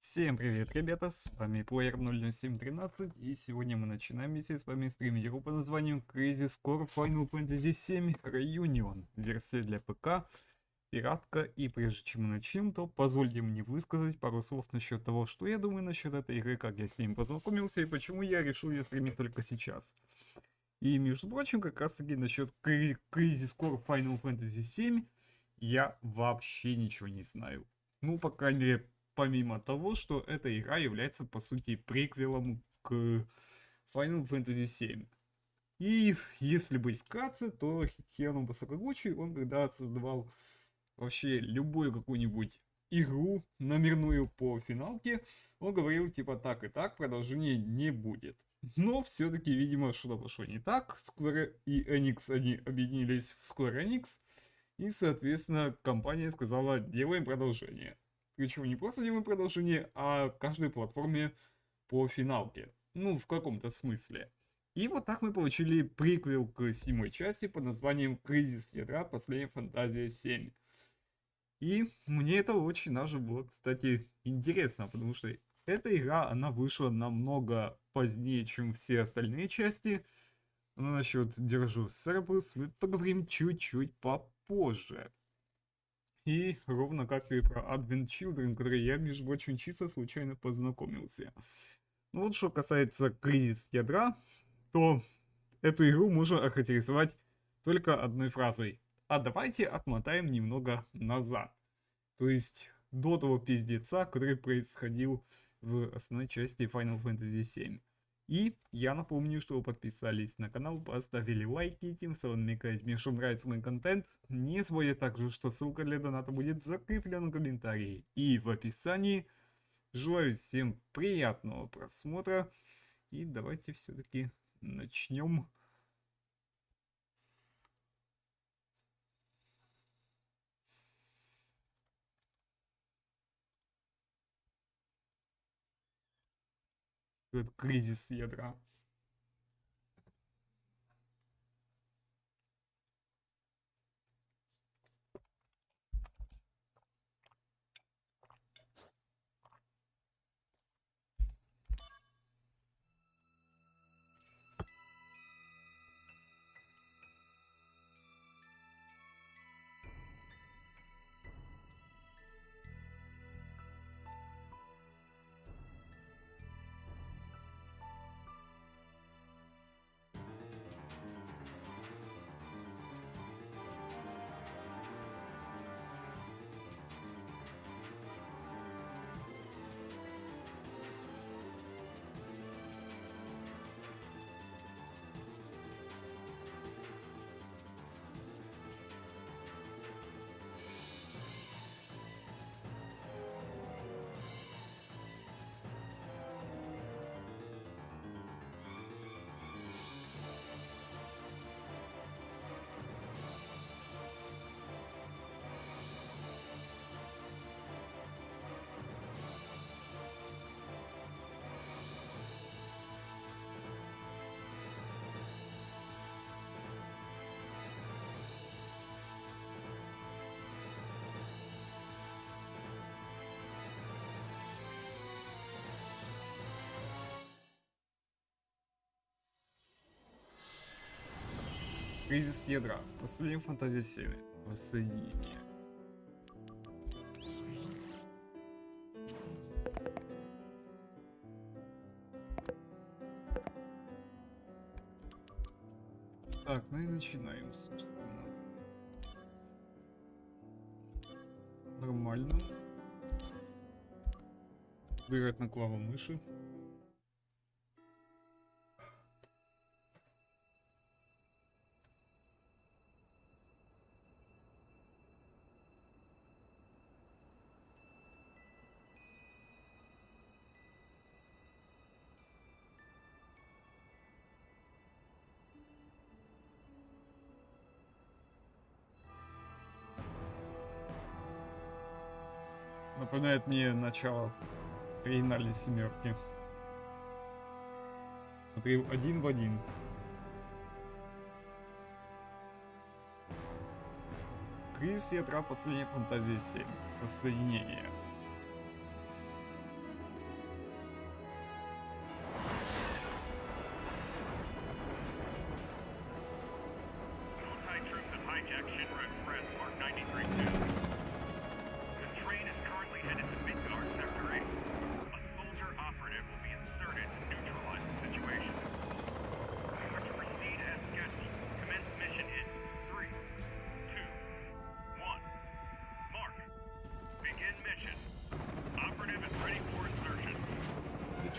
Всем привет, ребята, с вами player00713, и сегодня мы начинаем вместе с вами стримить игру под названием Crazy Score Final Fantasy VII Reunion, версия для ПК, пиратка. И прежде чем мы начнем, то позвольте мне высказать пару слов насчет того, что я думаю насчет этой игры, как я с ним познакомился и почему я решил ее стримить только сейчас. И между прочим, как раз таки насчет Crazy Score Final Fantasy VII я вообще ничего не знаю. Ну, по крайней мере, помимо того, что эта игра является, по сути, приквелом к Final Fantasy VII. И если быть вкратце, то Хироноbu Сакагучи, он когда создавал вообще любую какую-нибудь игру номерную по финалке, он говорил типа так и так, продолжения не будет. Но все-таки, видимо, что-то пошло не так. Square и Enix, они объединились в Square Enix, и, соответственно, компания сказала, делаем продолжение. Причем не просто делаем продолжение, а каждой платформе по финалке. Ну, в каком-то смысле. И вот так мы получили приквел к 7 части под названием «Кризис ядра. Последняя фантазия 7». И мне это очень даже было, кстати, интересно, потому что эта игра, она вышла намного позднее, чем все остальные части. Но насчет «Держу Сербус» мы поговорим чуть-чуть попозже. И ровно как и про Advent Children, который я, между прочим, чисто случайно познакомился. Ну вот что касается кризис ядра, то эту игру можно охарактеризовать только одной фразой. А давайте отмотаем немного назад. То есть до того пиздеца, который происходил в основной части Final Fantasy VII. И я напомню, что вы подписались на канал, поставили лайки, тем самым намекаете мне, что нравится мой контент. Не забывайте также, что ссылка для доната будет закреплена в комментарии и в описании. Желаю всем приятного просмотра. И давайте все-таки начнем. Этот кризис ядра. Кризис ядра. Последняя фантазия 7. Воссоединение. Так, ну и начинаем, собственно. Нормально. Выбирать на клаву мыши. Напоминает мне начало оригинальной семерки. Смотри, один в один. Кризис ядра. Последняя фантазия 7. Воссоединение.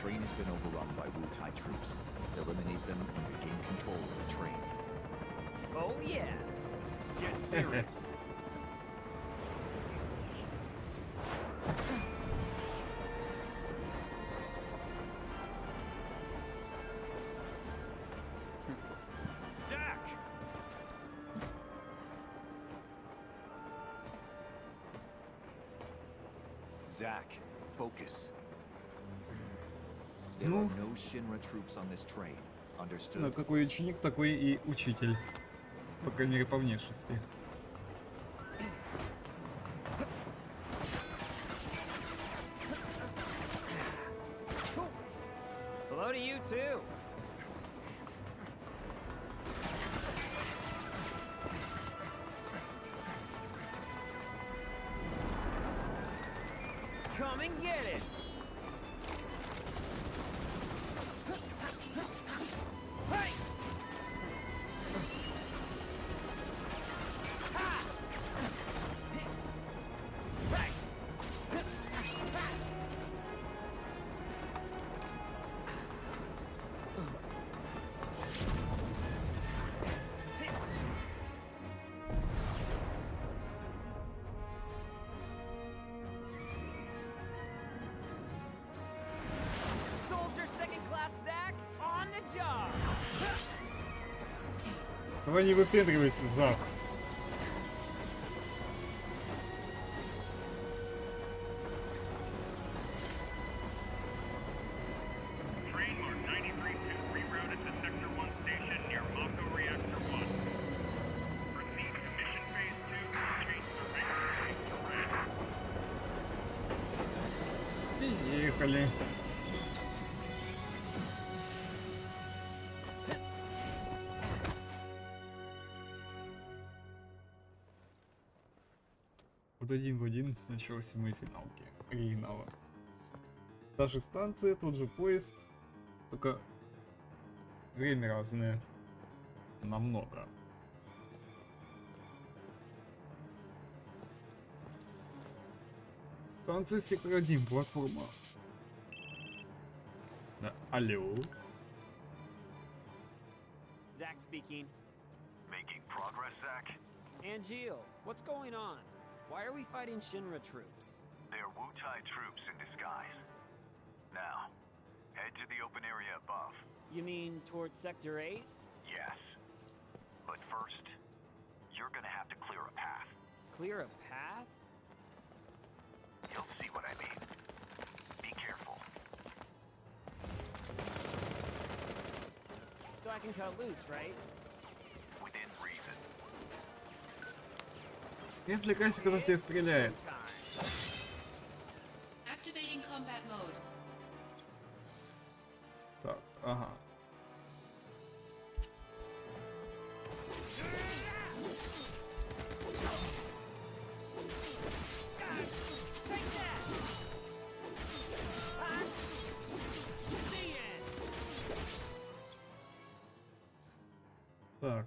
train has been overrun by VII troops. Eliminate them and regain control of the train. Oh yeah. Get serious. Zach! Zach, focus. There Ну. are no Shinra troops on this train. Ну, Understood? какой ученик, такой и учитель. По крайней мере, по внешности. Hello to you too. Come and get it. Hey! Ha! Hey! Soldier second class Zach on the job. Давай не выпендривайся, Зак. Train mark 93-2 rerouted to Sector 1 station near Mako Reactor 1. Proceed to Mission Phase 2 and change surveyor phase to red. Приехали. Вот один в один начало 7-й финалки оригинала. Та же станция, тот же поезд, только время разное. Намного. Станция сектор 1, платформа. Да, алло. Zach speaking. Making progress, Zach? Angeal, what's going on? Why are we fighting Shinra troops? They're VII troops in disguise. Now, head to the open area above. You mean towards Sector 8? Yes. But first, you're gonna have to clear a path. Clear a path? You'll see what I mean. Be careful. So I can cut loose, right? Within reason. Не отвлекайся, когда тебя стреляет. Time. Activating combat mode. Так, ага. Take that! Huh? The end! Так.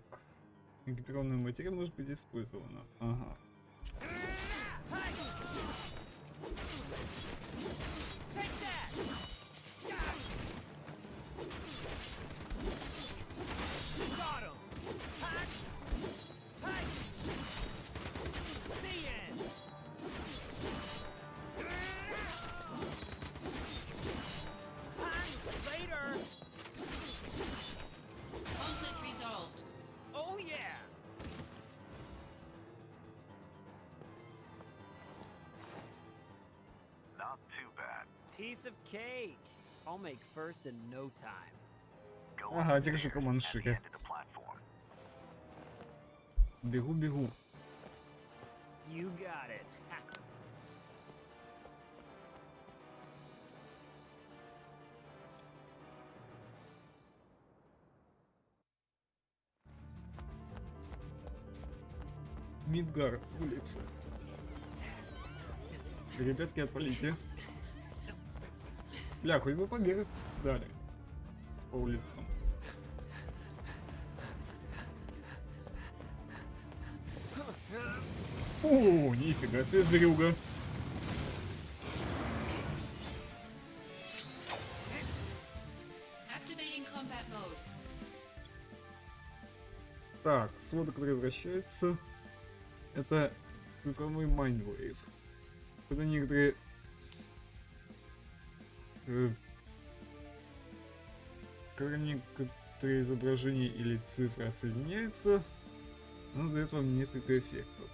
Экипированная материя может быть использована. Ага. Take that! Got him! Huh? Hey! The end! Huh? Later! Conflict resolved. Oh yeah! Not too bad. Piece of cake. I'll make first in no time. Go Ага, up the держи stairs команд at the шире. end of the platform. Бегу, бегу. You got it. Ha. Мидгар, улица. Ребятки, отвалите. Бля, хоть бы побегать дали. По улицам. О, нифига себе, зверюга. Так, свода, который вращается, это цифровой Mindwave. Когда некоторые когда некоторые изображения или цифры соединяются, оно дает вам несколько эффектов.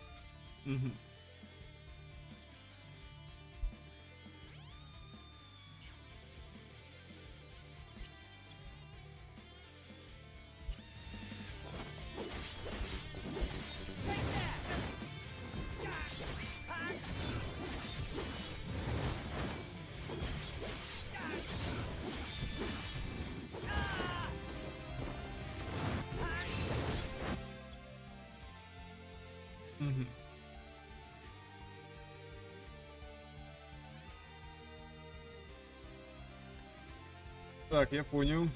Мгм. Мгм. Так, я понял.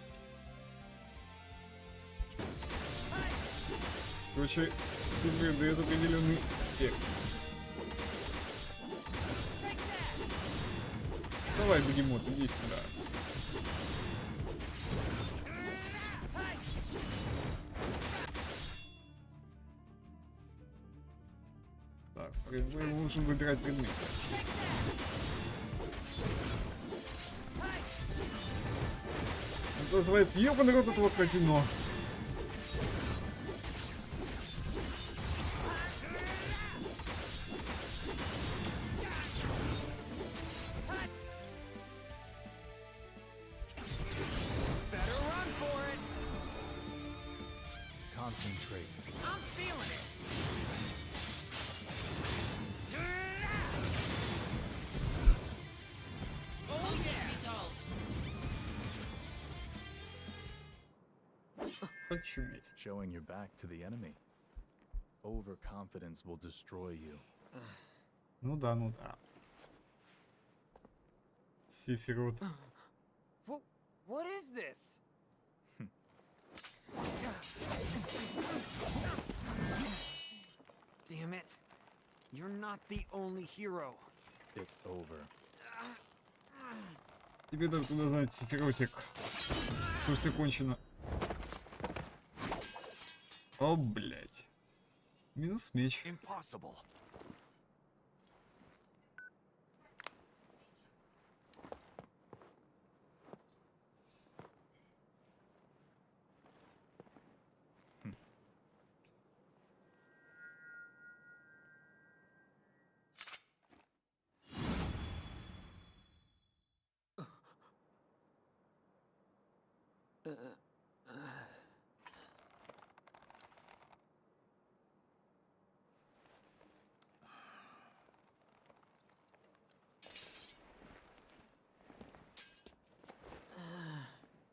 Короче, цифры дают определенный эффект. Давай, бегемот, иди сюда. Так, мы можем выбирать предметы. Это называется ёбаный рот этого казино. Better run for it. Concentrate. I'm feeling it. Conflict resolved. Очуметь. Showing your back to the enemy. Overconfidence will destroy you. Ну да, ну да. Сефирот. What is this? Damn it. You're not the only hero. It's over. Тебе надо туда знать, Сефиротик. Что все кончено. О, блять. Минус меч. Impossible.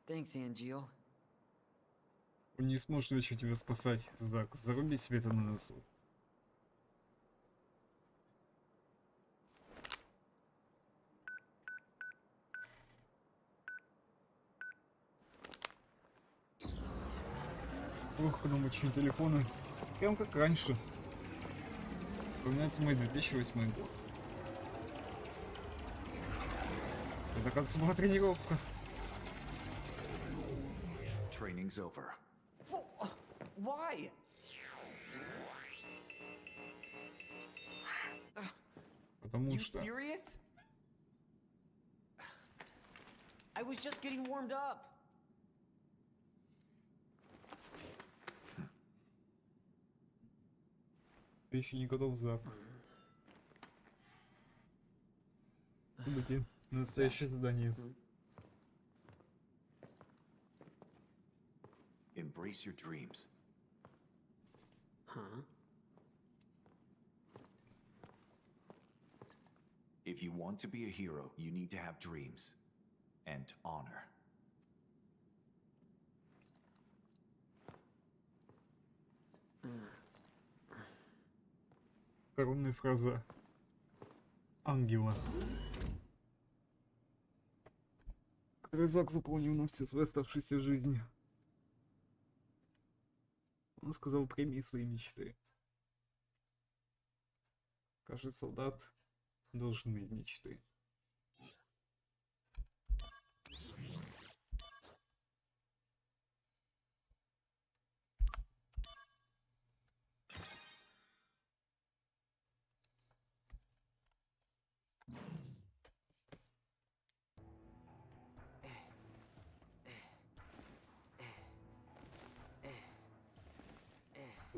Thanks, Angel. Он не сможет вообще тебя спасать, Зак. Заруби себе это на носу. Ох, нам очень телефоны. Прям как раньше. Вспоминается мой 2008 год. Это, кажется, была тренировка. Training's over. Why? Потому You что... serious? I was just getting warmed up. Ты еще не готов, Зак. Будете настоящее задание. Embrace your dreams. Huh? If you want to be a hero, you need to have dreams and honor. Коронная фраза ангела. Который Зак заполнил на всю свою оставшуюся жизнь. Он сказал: прими свои мечты. Каждый солдат должен иметь мечты.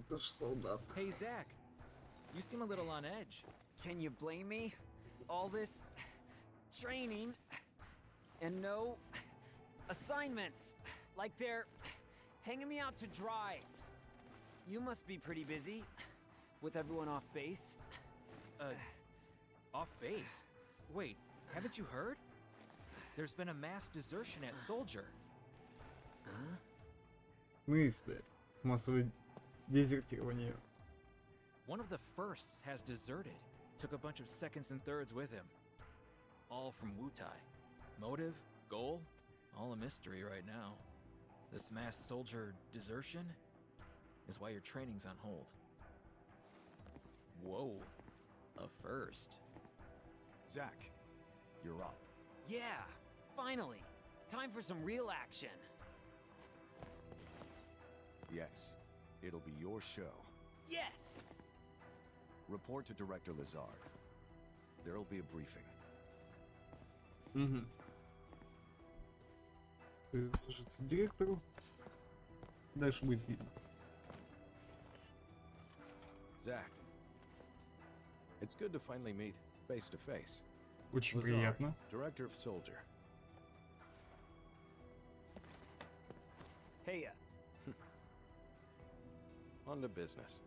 Это ж солдат. Hey, Zach. You seem a little on edge. Can you blame me? All this training and no assignments. Like they're hanging me out to dry. You must be pretty busy with everyone off base. Off base? Wait, haven't you heard? There's been a mass desertion at Soldier. Мысли. Массовое дезертирование. One of the firsts has deserted. Took a bunch of seconds and thirds with him. All from Wutai. Motive, goal, all a mystery right now. This mass soldier desertion is why your training's on hold. Whoa, a first. Zach, you're up. Yeah, finally. Time for some real action. Yes, it'll be your show. Yes! Report to Director Lazard. There'll be a briefing. Угу. Кажется, директору. Дальше будет видно. Zach, it's good to finally meet face to face. Очень Lazard, приятно. Director of Soldier. Hey, On to business.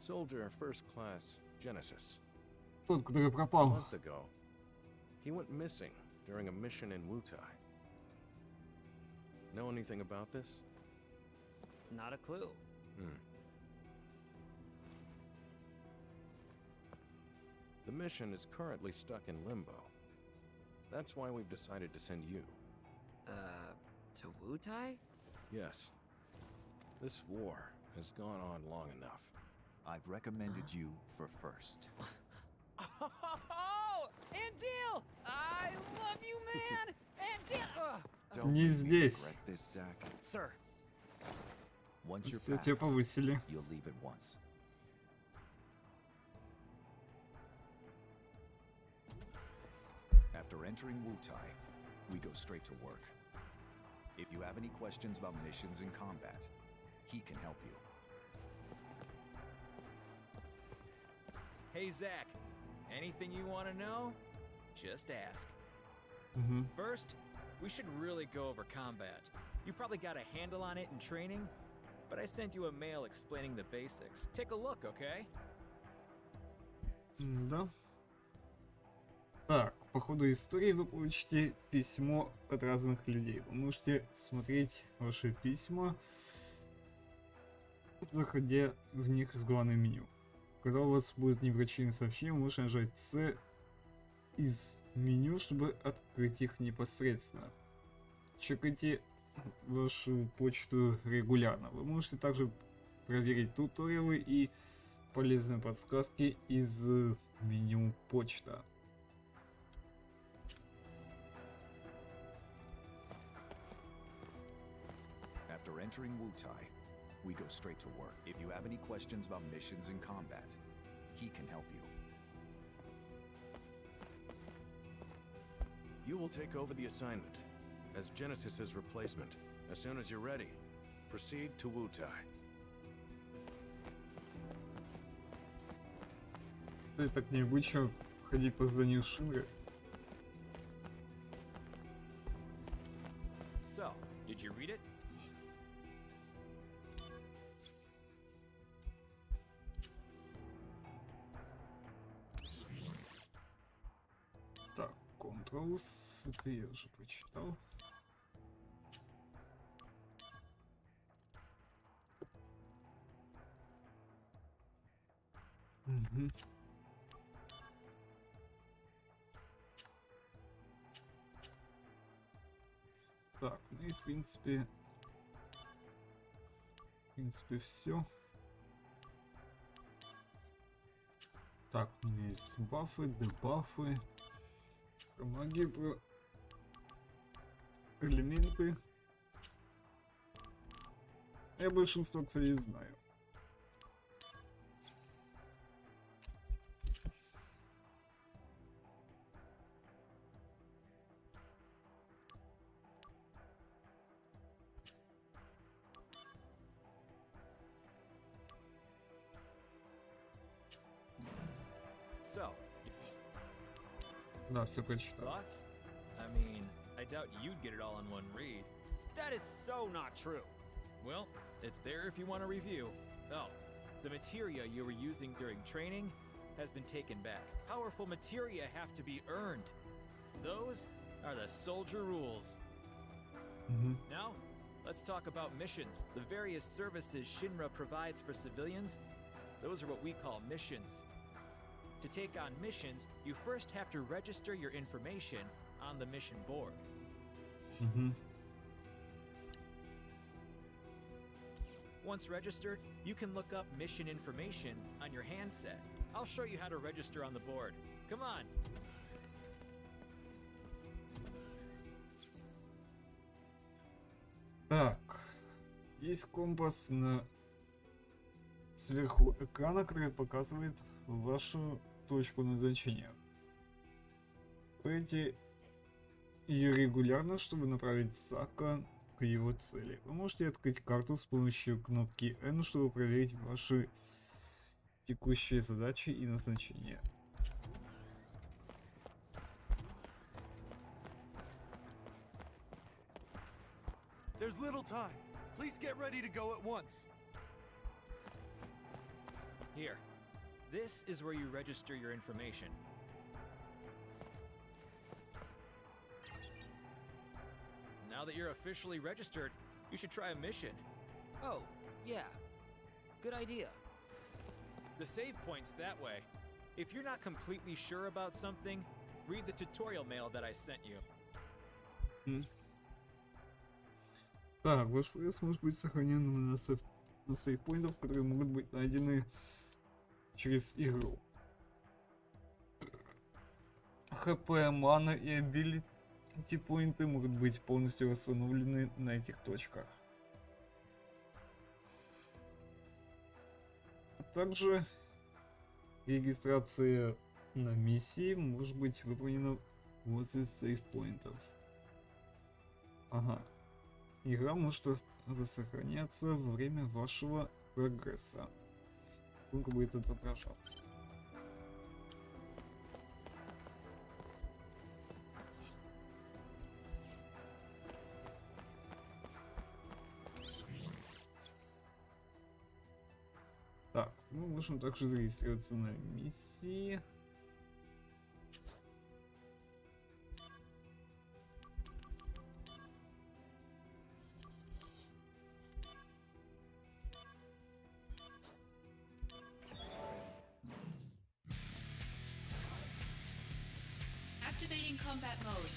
Soldier First Class Genesis. Тот, который A пропал. month ago, he went missing during a mission in Wutai. Know anything about this? not a clue. The mission is currently stuck in limbo. That's why we've decided to send you. To Wutai? Yes. This war has gone on long enough. I've recommended you for first. Oh, Andil! I love you, man! Andil! Don't Не make me здесь. regret this, Zach. Sir, Once you're Все, тебя packed, повысили. you'll leave at once. After entering Wutai, we go straight to work. If you have any questions about missions and combat, he can help you. Hey, Zach. Anything you want to know? Just ask. Угу. First, we should really go over combat. You probably got a handle on it in training, but I sent you a mail explaining the basics. Take a look, okay? Да. Так, по ходу истории вы получите письмо от разных людей. Вы можете смотреть ваши письма, заходя в них с главного меню. Когда у вас будет непрочитанное сообщение, вы можете нажать С из меню, чтобы открыть их непосредственно. Чекайте вашу почту регулярно. Вы можете также проверить туториалы и полезные подсказки из меню почта. After entering Wutai, we go straight to work. If you have any questions about missions and combat, he can help you. You will take over the assignment as Genesis's replacement. As soon as you're ready, proceed to Wutai. Это так необычно ходить по зданию Шинры. So, did you read it? Так, Ctrl, это я уже прочитал. Угу. Так, ну и в принципе все. Так, у меня есть бафы, дебафы, про магию, про элементы. Я большинство, кстати, знаю. So, Да, все прочитал. thoughts? I mean, I doubt you'd get it all in one read. That is so not true. Well, it's there if you want to review. Oh, the materia you were using during training has been taken back. Powerful materia have to be earned. Those are the soldier rules. Now, let's talk about missions. The various services Shinra provides for civilians, those are what we call missions. To take on missions, you first have to register your information on the mission board. Once registered, you can look up mission information on your handset. I'll show you how to register on the board. Come on. Так, есть компас на сверху экрана, который показывает вашу точку назначения. Пройдите ее регулярно, чтобы направить Сака к его цели. Вы можете открыть карту с помощью кнопки N, чтобы проверить ваши текущие задачи и назначения. There's little time. Please get ready to go at once. Here. This is where you register your information. Now that you're officially registered, you should try a mission. Oh, yeah. Good idea. The save point's that way. If you're not completely sure about something, read the tutorial mail that I sent you. Так, ваш пресс может быть сохранен на сейфпоинтах, которые могут быть найдены через игру. ХП, мана и абилити поинты могут быть полностью восстановлены на этих точках. А также регистрация на миссии может быть выполнена возле сейфпоинтов. Ага. Игра может сохраняться во время вашего прогресса. Сколько будет отображаться. Так, мы можем также зарегистрироваться на миссии. Activating combat mode.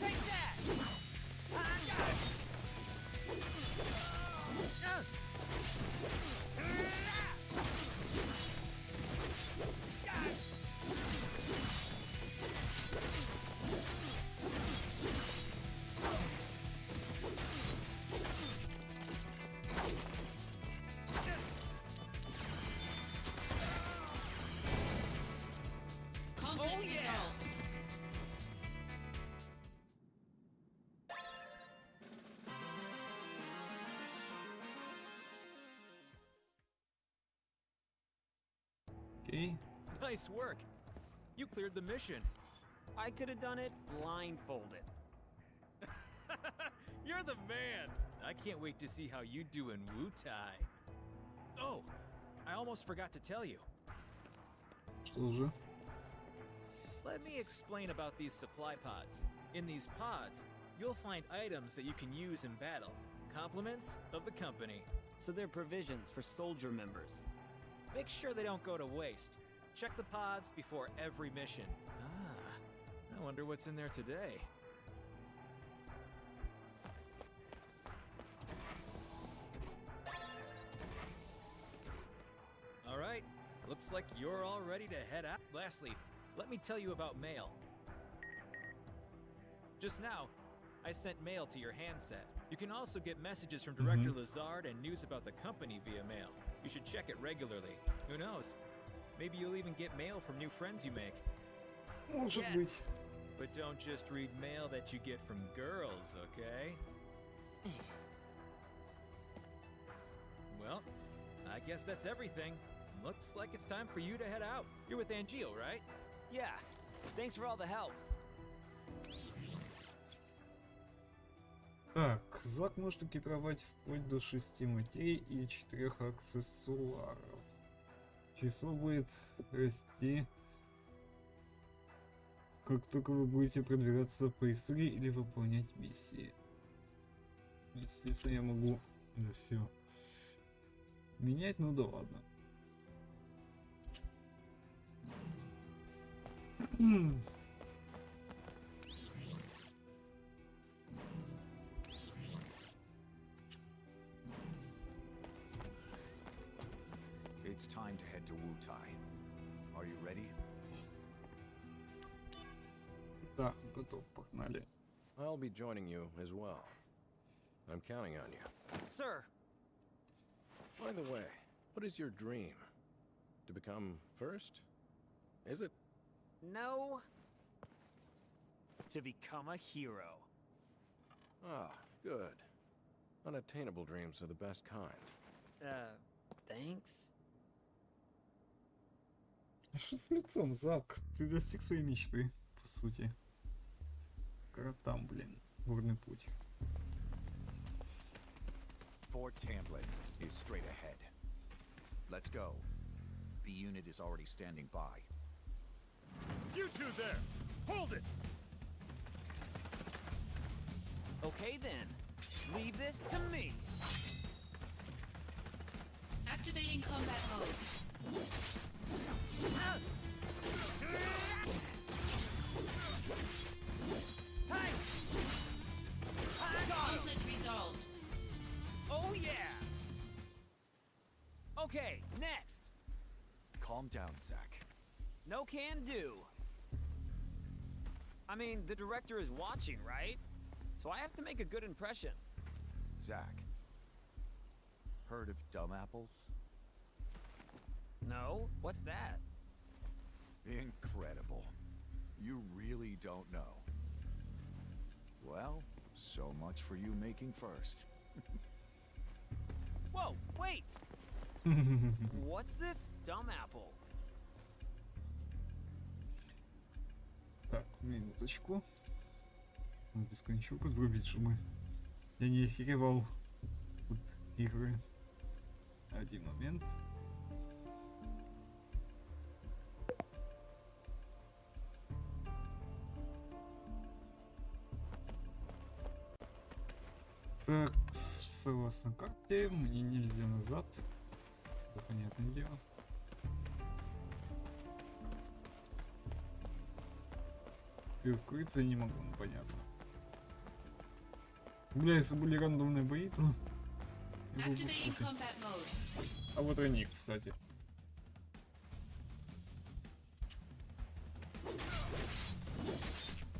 Take that! Conflict resolved. Окей. Nice work. You cleared the mission. I could have done it blindfolded. You're the man. I can't wait to see how you do in Wutai. Oh, I almost forgot to tell you. Что же? Let me explain about these supply pods. In these pods, you'll find items that you can use in battle. Compliments of the company. So they're provisions for soldier members. Make sure they don't go to waste. Check the pods before every mission. Ah, I wonder what's in there today. All right, looks like you're all ready to head out. Lastly, let me tell you about mail. Just now, I sent mail to your handset. You can also get messages from Director Lazard and news about the company via mail. You should check it regularly. Who knows? Maybe you'll even get mail from new friends you make. Может Yes. быть. But don't just read mail that you get from girls, okay? I guess that's everything. Looks like it's time for you to head out. You're with Angel, right? Yeah, thanks for all the help. Так, Зак может экипировать вплоть до 6 материй и 4 аксессуаров. Число будет расти, как только вы будете продвигаться по истории или выполнять миссии. Естественно, я могу это все менять, ну да ладно. It's time to head to Wutai. Are you ready? Да, готов, погнали. I'll be joining you as well. I'm counting on you. Sir, By the way, what is your dream? To become first? Is it? no. To become a hero. Ah, good. Unattainable dreams are the best kind. Thanks? А что с лицом, Зак? Ты достиг своей мечты, по сути. Там, блин, горный путь. Fort Tamblin is straight ahead. Let's go. The unit is already standing by. You two there! Hold it! Okay then, leave this to me. Activating combat mode. Hey! I got him! Conflict resolved. Oh yeah! Okay, next. Calm down, Zach. No can do. I mean, the director is watching, right? So I have to make a good impression. Zach. Heard of dumb apples? No? What's that? Incredible. You really don't know. Well, so much for you making first. Whoa, wait! What's this dumb apple? Так, минуточку. Без кончу подврубить, чтобы я не охеревал от игры. Один момент. Так, согласно карте, мне нельзя назад. Это понятное дело. И ускориться я не могу, ну понятно. Бля, если были рандомные бои, то... я был бы в Activating шоке. combat mode. А вот они, кстати.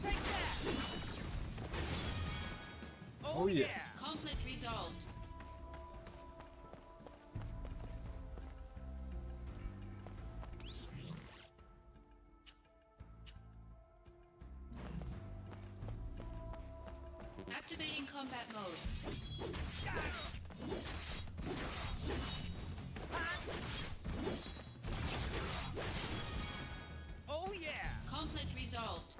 Take that! Oh yeah. Conflict resolved. Activating combat mode. Oh yeah! Conflict resolved.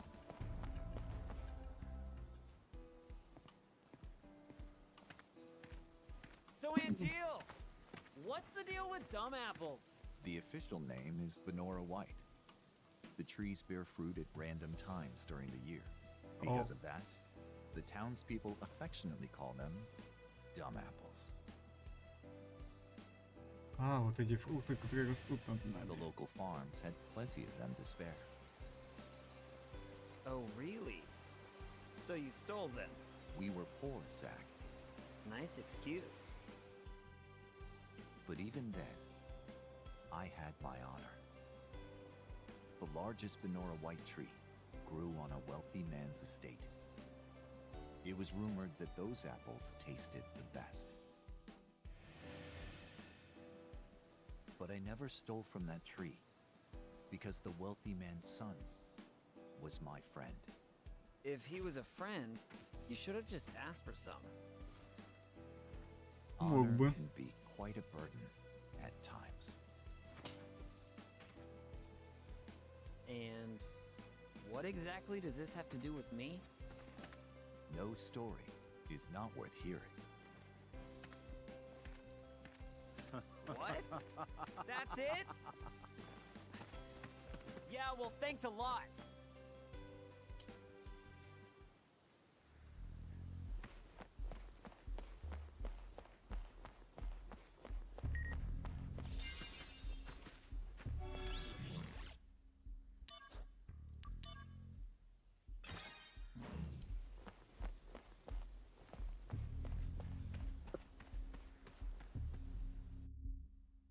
So Angel, what's the deal with dumb apples? The official name is Benora White. The trees bear fruit at random times during the year. Because Oh. of that, the townspeople affectionately call them dumb apples. А, вот эти фрукты, которые растут над The нами. local farms had plenty of them to spare. Oh really? So you stole them? We were poor, Zach, Nice excuse. but even then, I had my honor. The largest Benora White tree grew on a wealthy man's estate. It was rumored that those apples tasted the best. But I never stole from that tree, because the wealthy man's son was my friend. If he was a friend, you should have just asked for some. Мог Honor бы. can be quite a burden at times. And what exactly does this have to do with me? No story is not worth hearing. What? That's it? Yeah, well, thanks a lot.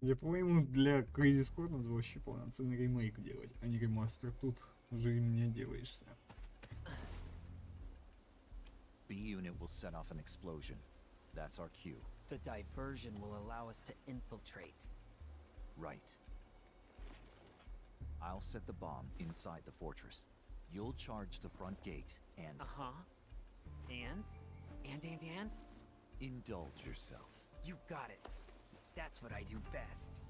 Я, по-моему, для Crazy Score надо вообще полноценный ремейк делать, а не ремастер. Тут уже им не делаешься. B unit will set off an explosion. That's our cue. The diversion will allow us to infiltrate. Right. I'll set the bomb inside the fortress. You'll charge the front gate and Uh-huh. And? And? indulge yourself. You got it. That's what I do best.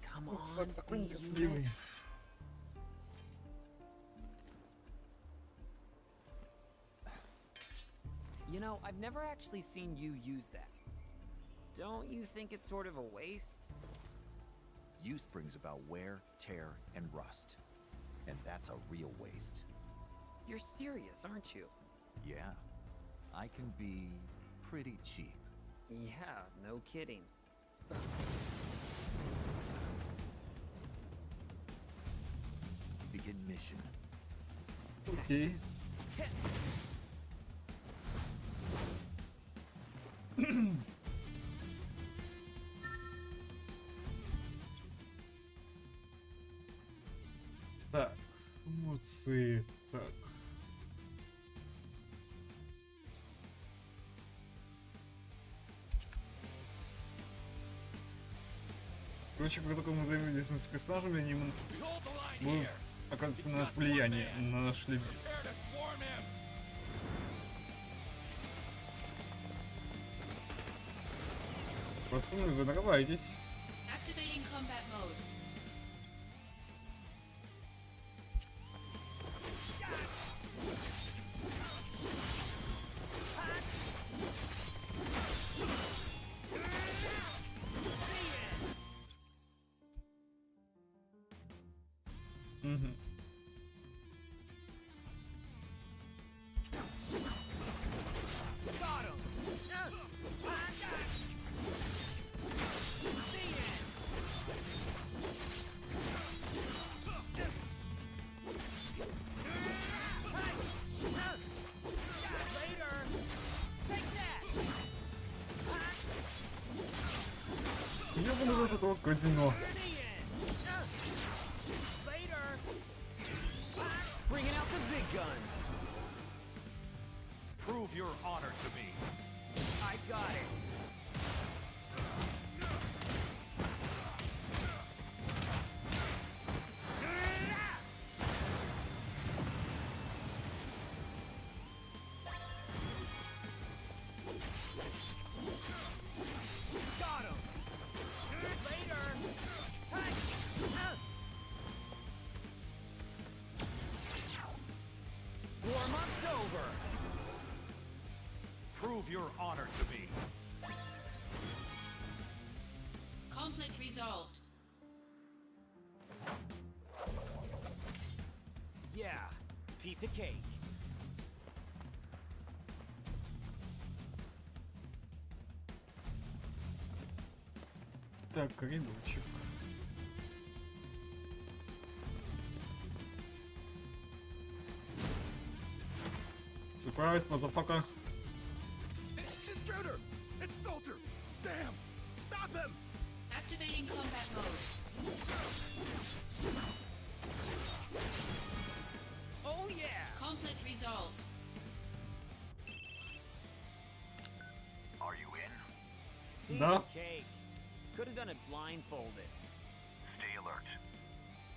Come on, такой B нетерпеливый. unit. You know, I've never actually seen you use that. Don't you think it's sort of a waste? Use brings about wear, tear, and rust. And that's a real waste. You're serious, aren't you? Yeah. I can be pretty cheap. Yeah, no kidding. Begin mission. Окей. Так, эмоции, так. Короче, как только мы взаимодействуем с персонажами, они будут оказываться на нас влияние на наш лимит. Пацаны, вы нарываетесь. Activating combat mode. Угу. Got him! Ёбаный в это казино. Bringing out the big guns. Prove your honor to me. I got it. Got him. Later. Warm-up's over. Prove your honor to me. Conflict resolved. Yeah, piece of cake. Так, коридорчик. Surprise, motherfucker. Intruder! It's Soldier! Damn! Stop him! Activating combat mode. Oh yeah! Conflict resolved. Are you in? Piece Да. of cake. Could have done it blindfolded. Stay alert.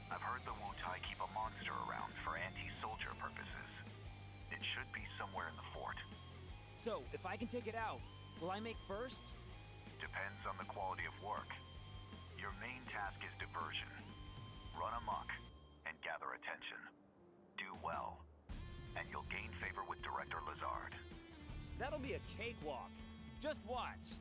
I've heard the Wu-Tai keep a monster around for anti-soldier purposes. It should be somewhere in the fort. So, if I can take it out, will I make first? Depends on the quality of work. Your main task is diversion. Run amok and gather attention. Do well, and you'll gain favor with Director Lazard. That'll be a cakewalk. Just watch.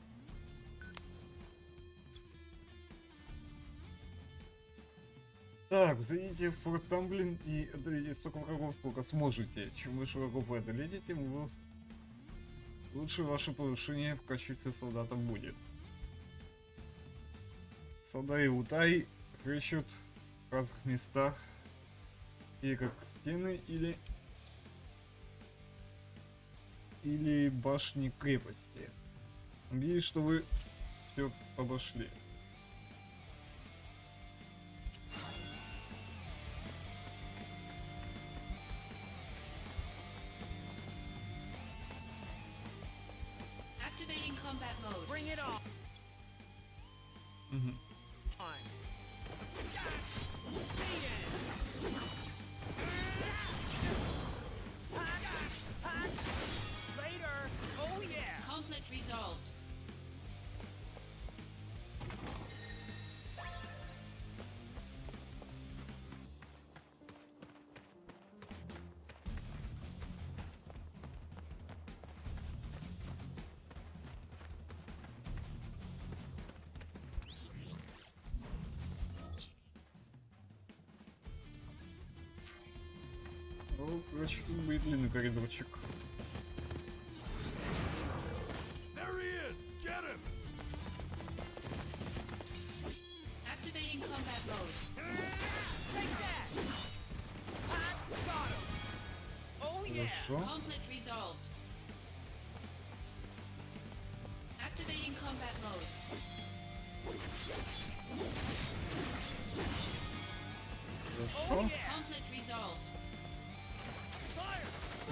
Так, зайдите в Форт Тамблин и одолейте столько врагов, сколько сможете. Чем больше врагов вы одолеете, тем лучше ваше повышение в качестве солдата будет. Солдаты Утай рыщут в разных местах, и как стены или башни крепости. Надеюсь, что вы все обошли. Activating combat mode. Bring it on. Мгм. Later. Oh yeah. Conflict resolved. Ну, короче, тут будет длинный коридорчик. There he is! Get him! Activating combat mode. Take that. Got him. Oh yeah. Хорошо. Conflict resolved. Activating combat mode. Хорошо. Conflict resolved.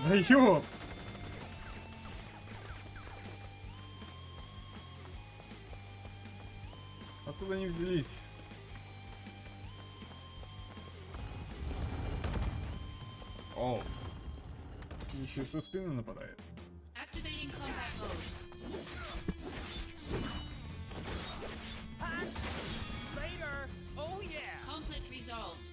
Да ёп! Откуда они взялись? О! Еще и со спины нападает. Activating combat mode. Later. Oh yeah. Conflict resolved.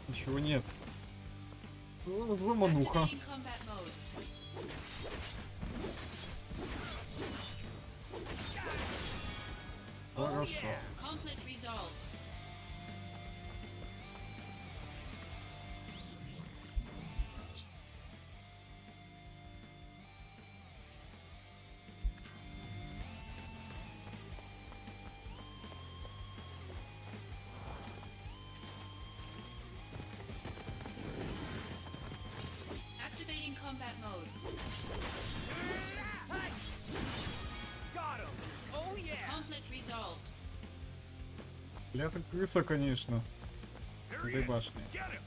Ничего нет. Замануха. Activating combat mode. Хорошо. Conflict resolved. Activating combat mode. Got him. Oh yeah. Conflict resolved. Бля, это крыса, конечно. В этой башне. Get him!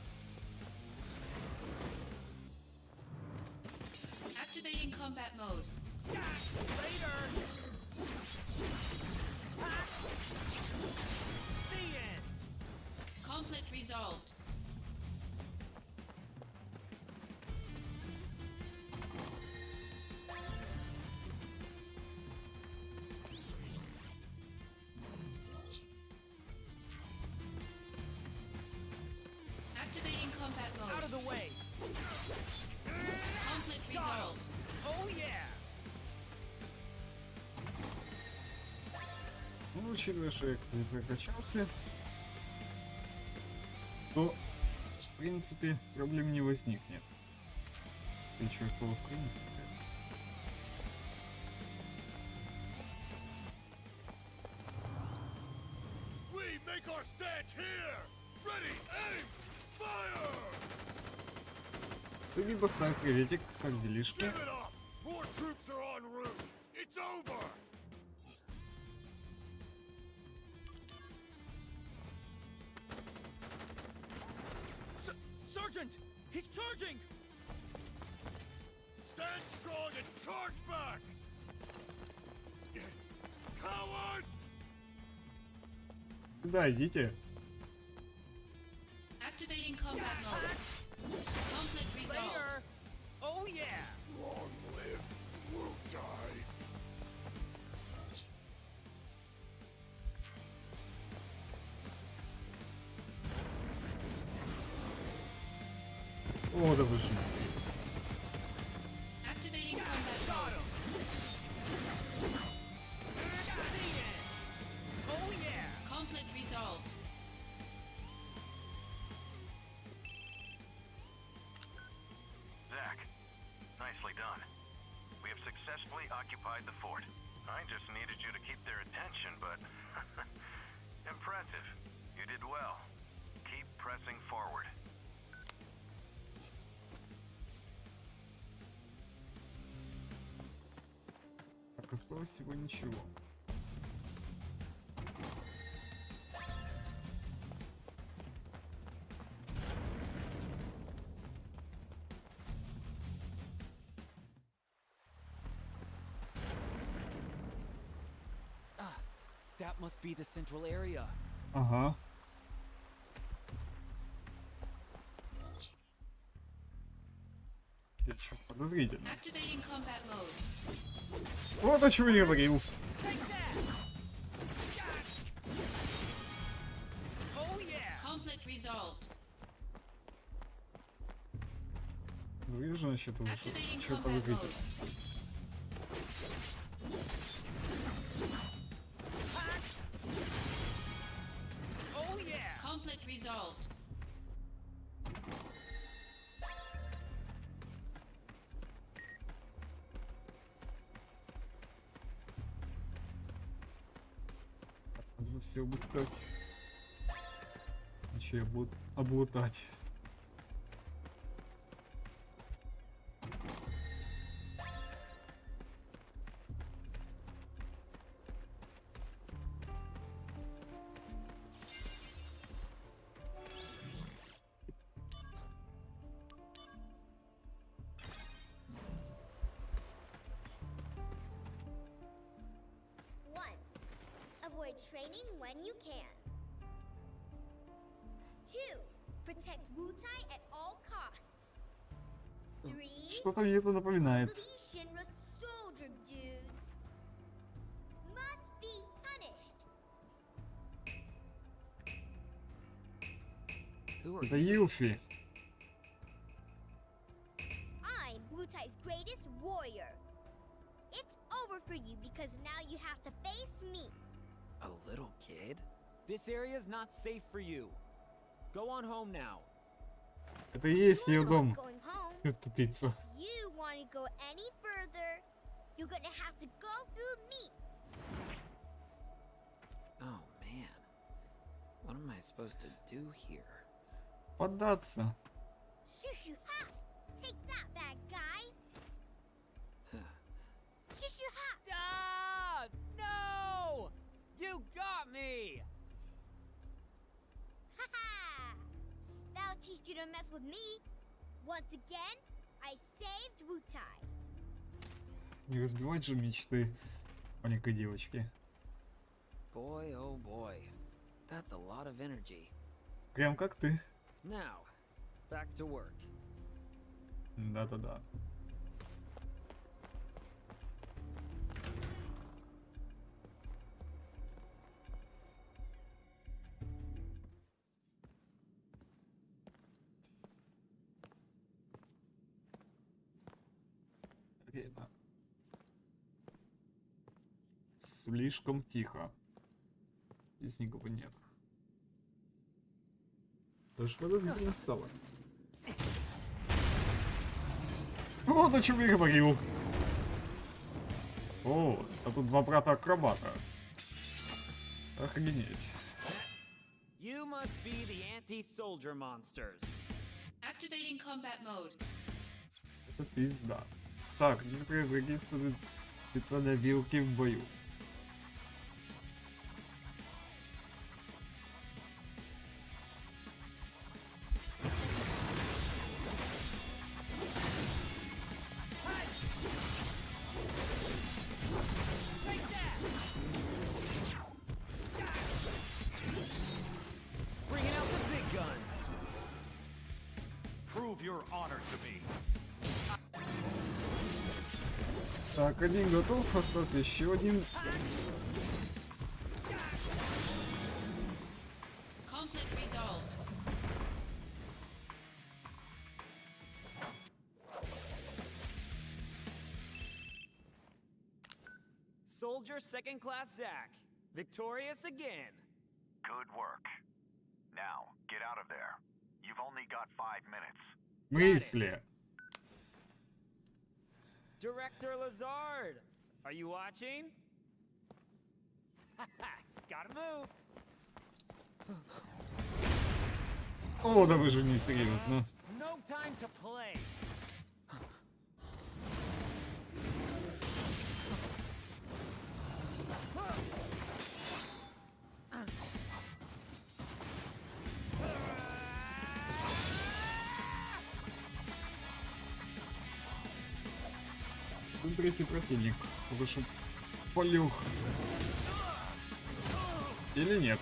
Activating combat mode. Later. The end. Conflict resolved. Activating combat Out mode. of the way. Conflict resolved. Oh yeah. Ну, учитывая, что я, кстати, прокачался, то, в принципе, проблем не возникнет. Ты чё, слово в принципе? We make our stand here! Ready, aim, fire! Среди поставь приветик, как делишки? Give it up! More troops are en route! It's over! Sergeant, he's charging. Stand strong and charge back! Coward! Да, идите. Activating combat mode. Conflict resolved. Later! Oh yeah! Long live Wutai. О, да вы же не серьезно. Activating combat mode. Oh yeah! Conflict resolved. Zach, nicely done. We have successfully occupied the fort. I just needed you to keep their attention, but... impressive. You did well. Keep pressing forward. Так, осталось всего ничего. That must be the central area. Ага. Это что, подозрительно. Activating combat mode. Вот о чем я говорил. Oh yeah! Conflict resolved. Вижу, значит, уже Activating что combat подозрительно. mode. Oh yeah! Conflict resolved. Надо все обыскать. Иначе я буду облутать. Avoid training when you can. 2. Protect Wutai at all costs. 3. Что-то мне это напоминает. Flee Shinra soldier dudes. Must be punished. Who are Это you? Юфи. I'm Wutai's greatest warrior. It's over for you because now you have to face me. A little kid? This area's not safe for you. Go on home now. Это и есть ее You're not дом. going home. Ё, тупица. If you want to go any further, you're gonna have to go through me. Oh man. What am I supposed to do here? Поддаться. Shushu ha! Take that, bad guy. Shushu ha! Ah! No! You got me! Ha ha! That'll teach you to mess with me. Once again, I saved Wutai. Не разбивать же мечты маленькой девочки. Boy, oh boy. That's a lot of energy. Прям как ты. Now, back to work. Да-да-да. Время. Слишком тихо. Здесь никого нет. Даже подозрительно стало. Вот о чем я говорил. О, а тут два брата-акробата. Охренеть. You must be the anti-soldier monsters. Activating combat mode. Это пизда. Так, некоторые враги используют специальные вилки в бою. Так, один готов, остался еще один. Conflict resolved. Soldier second class Zach. Victorious again. Good work. Now, get out of there. You've only got 5 minutes. В смысле? Director Lazard, are you watching? Gotta move. О, да вы же не серьезно. No time to play. Тут третий противник. Вышел полюх. Или нет?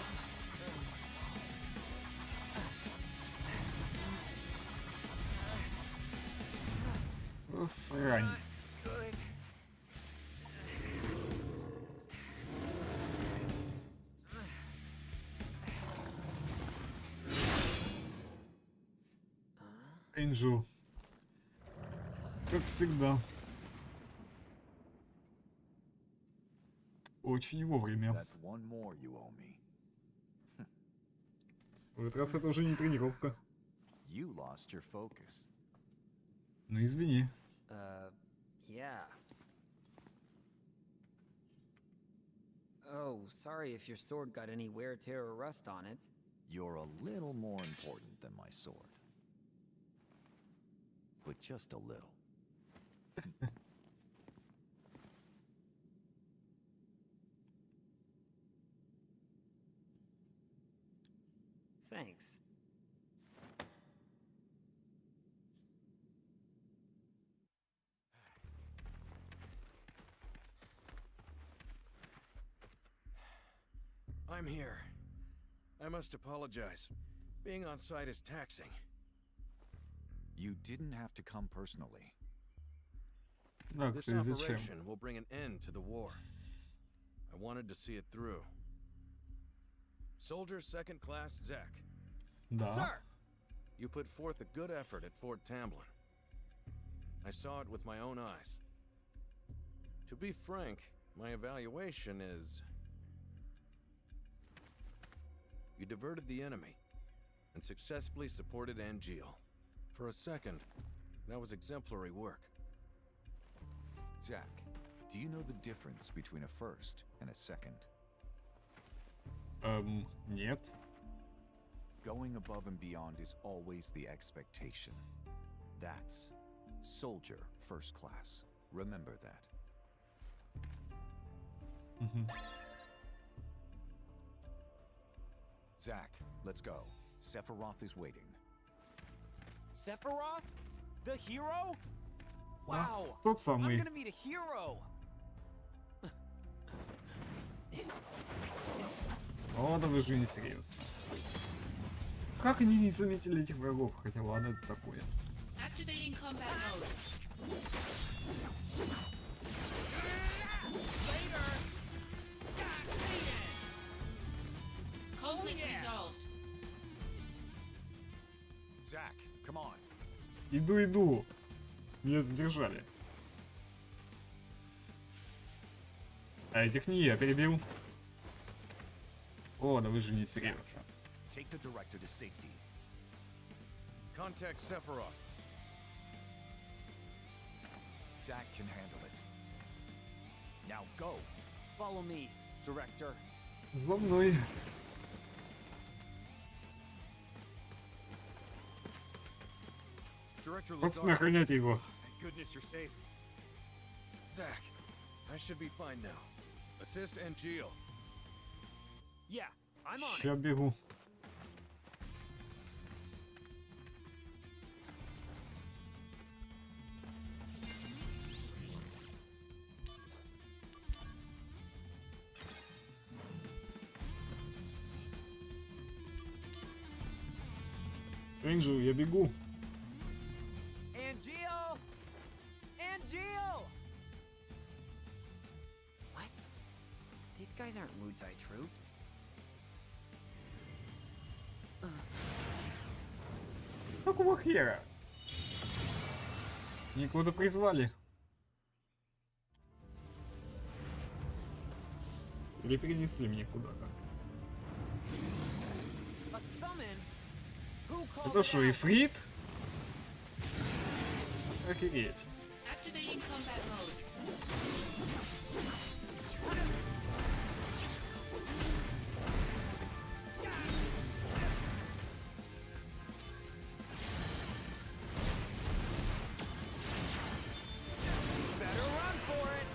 Срань. Good. Энджел. Как всегда. Очень вовремя. That's one more you owe me. В этот раз это уже не тренировка. You lost your focus. Ну извини. Yeah. Oh, sorry if your sword got any wear, tear, or rust on it. You're a little more important than my sword. But just a little. Thanks. I'm here. I must apologize. Being on site is taxing. You didn't have to come personally. Да, This кстати, зачем? operation will bring an end to the war. I wanted to see it through. Soldier second class Zach. Да. Sir! You put forth a good effort at Fort Tamblin. I saw it with my own eyes. To be frank, my evaluation is... You diverted the enemy and successfully supported Angeal. For a second, that was exemplary work. Zach, do you know the difference between a first and a second? Нет. Going above and beyond is always the expectation. That's soldier first class. Remember that. Zach, let's go. Sephiroth is waiting. Sephiroth? The hero? Wow! Тот I'm самый. gonna meet a hero! О, да вы же не серьезно. Как они не заметили этих врагов? Хотя ладно, это такое. Activating combat mode. Conflict resolved. Zach, come on. Иду. Меня задержали. А этих не я перебил. О, да вы же не серьезно. Take the director to safety. Contact Sephiroth. Zach can handle it. Now go. Follow me, Director. За мной. Director Пацаны, Lazard. охранять его. Thank goodness you're safe. Zach, I should be fine now. Assist Angeal. Yeah, I'm on Ща it. бегу. Энджел, я бегу. guys aren't Wutai troops. Какого хера? Никуда призвали. Или перенесли меня куда-то. A summon? Who called Это it что, out? ифрит? Охереть. Activating combat mode. Better run for it!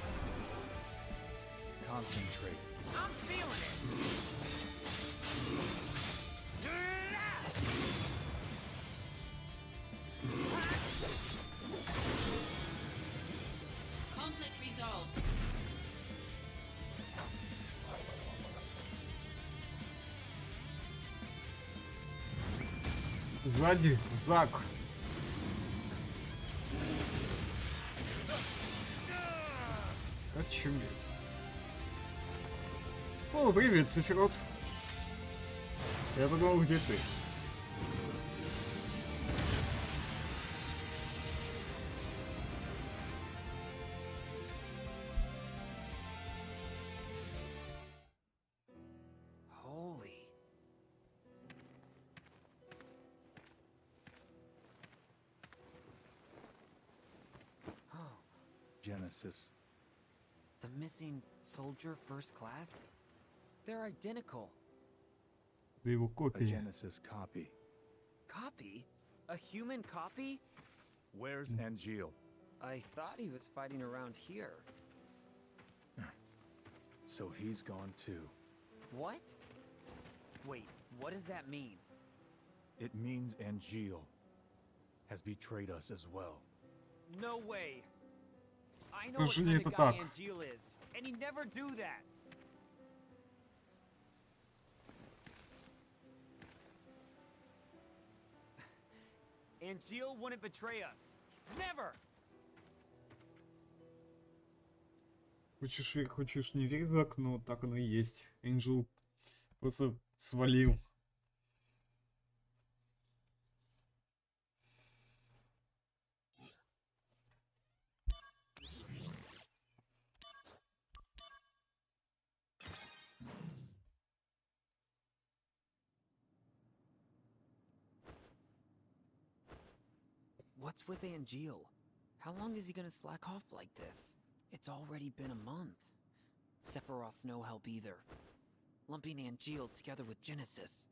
Concentrate. I'm feeling it! Conflict resolved. Сзади Зак. Очуметь. О, привет, Сефирот. Я подумал, где ты? Holy. Oh, Genesis. the missing soldier first class? They're identical. Да его A копия. Genesis copy. Copy? A human copy? Where's Angeal? I thought he was fighting around here. So he's gone too. What? Wait, what does that mean? It means Angeal has betrayed us as well. No way! I know Слушай, what kind это of guy так. Angeal is, and he'd never do that. Angeal wouldn't betray us. Never! Хочешь верь, хочешь не верь, Зак, но так оно и есть. Энджел просто свалил. What's with Angeal? How long is he gonna slack off like this? It's already been a month. Sephiroth's no help either. Lumping Angeal together with Genesis.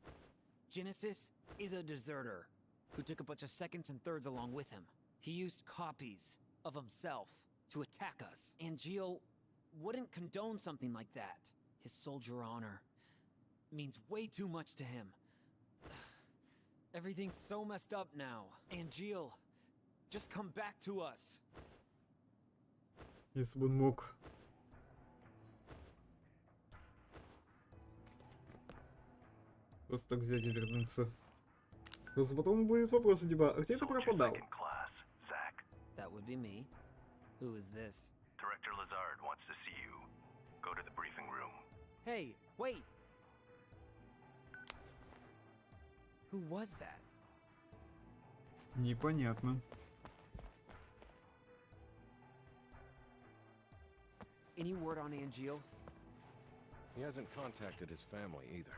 Genesis is a deserter who took a bunch of seconds and thirds along with him. He used copies of himself to attack us. Angeal wouldn't condone something like that. His soldier honor means way too much to him. Everything's so messed up now. Angeal, just come back to us. Если бы он мог. Просто так взять и вернуться. Просто потом будет вопрос, типа, а где ты пропадал? Second class, Zach. That would be me. Who is this? Director Lazard wants to see you. Go to the briefing room. Hey, wait! Who was that? Непонятно. Any word on Angeal? He hasn't contacted his family either.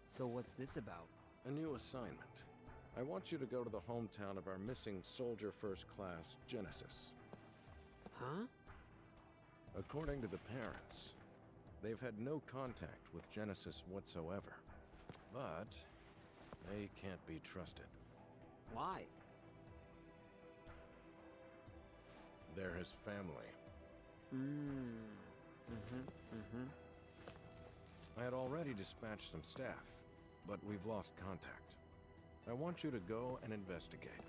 So what's this about? A new assignment. I want you to go to the hometown of our missing soldier first class, Genesis. Huh? According to the parents, they've had no contact with Genesis whatsoever. But they can't be trusted. Why? They're his family. I had already dispatched some staff, but we've lost contact. I want you to go and investigate.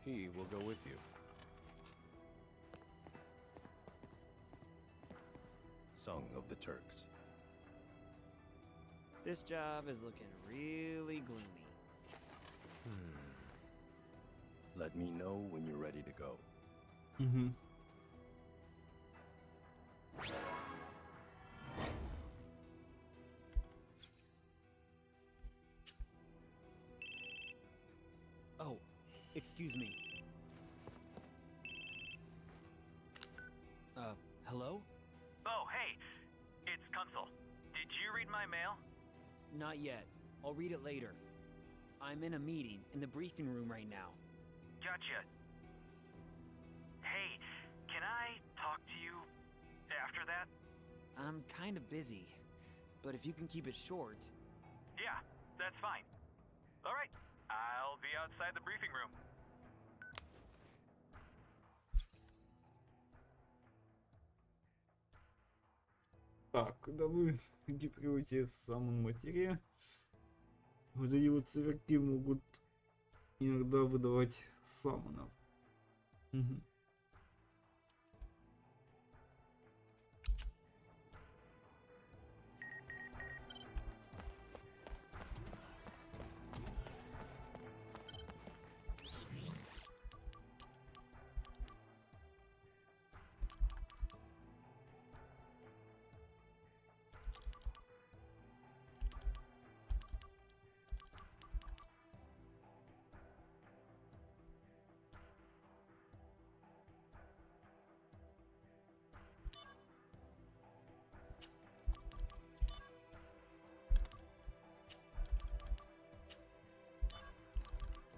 He will go with you. Song of the Turks. This job is looking really gloomy. Let me know when you're ready to go. Угу. Excuse me. Hello? Oh, hey! It's Kunzel. Did you read my mail? Not yet. I'll read it later. I'm in a meeting in the briefing room right now. Gotcha. Hey, can I talk to you after that? I'm kind of busy, but if you can keep it short... Yeah, that's fine. Alright, I'll be outside the briefing room. Так, когда вы гиприруете самон материя, вот эти вот цверки могут иногда выдавать самонов. Угу.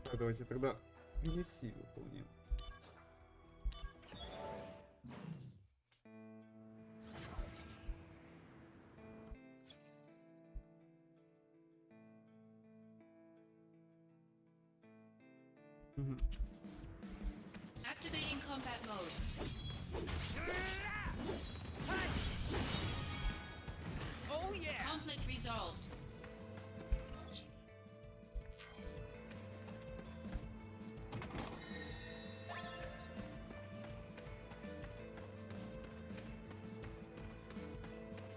Так, давайте тогда миссии выполним. Activating combat mode. Oh yeah! Conflict resolved.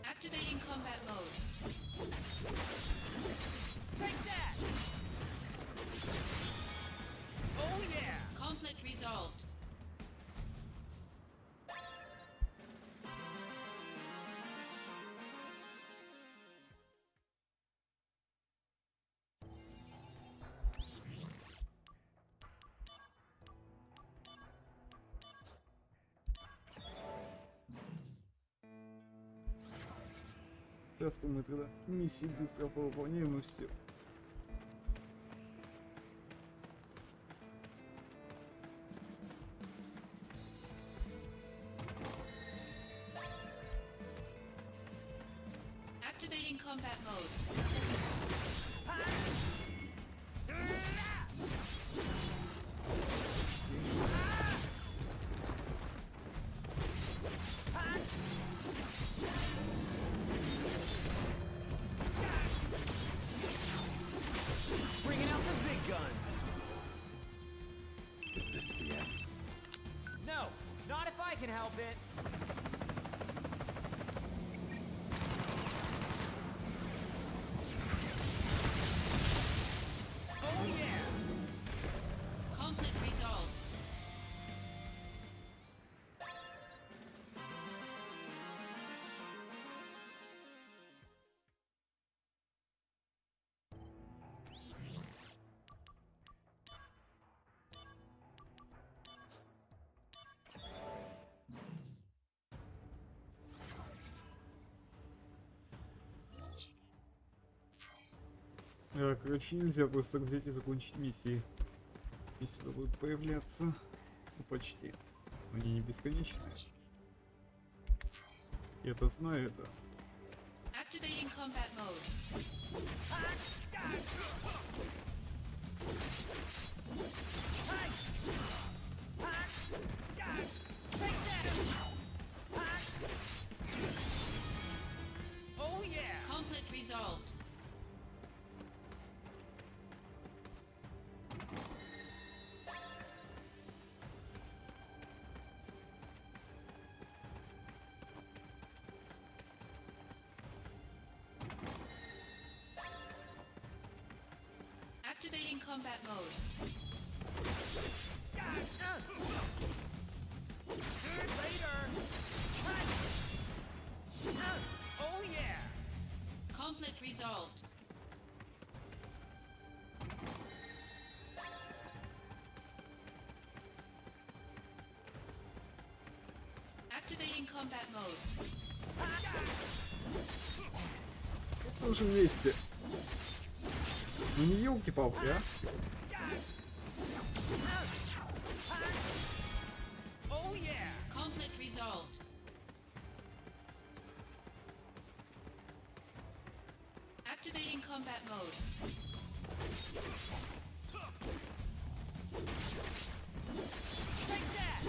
Activating combat mode. Take that! Oh yeah! Conflict resolved. Сейчас мы тогда миссии быстро повыполняем и все. Activating combat mode. Bringing out the big guns! Is this the end? No, not if I can help it! Oh yeah! Conflict resolved. Короче, нельзя просто взять и закончить миссии. Миссии будут появляться. Ну, почти. Но они не бесконечные. Я-то знаю это. Activating combat mode. Oh yeah! Conflict resolved. Activating combat mode. Later! Oh yeah! Conflict resolved. Activating combat mode. Тоже вместе. Ну не елки-палки, а? Oh yeah! Conflict resolved. Activating combat mode. Take that!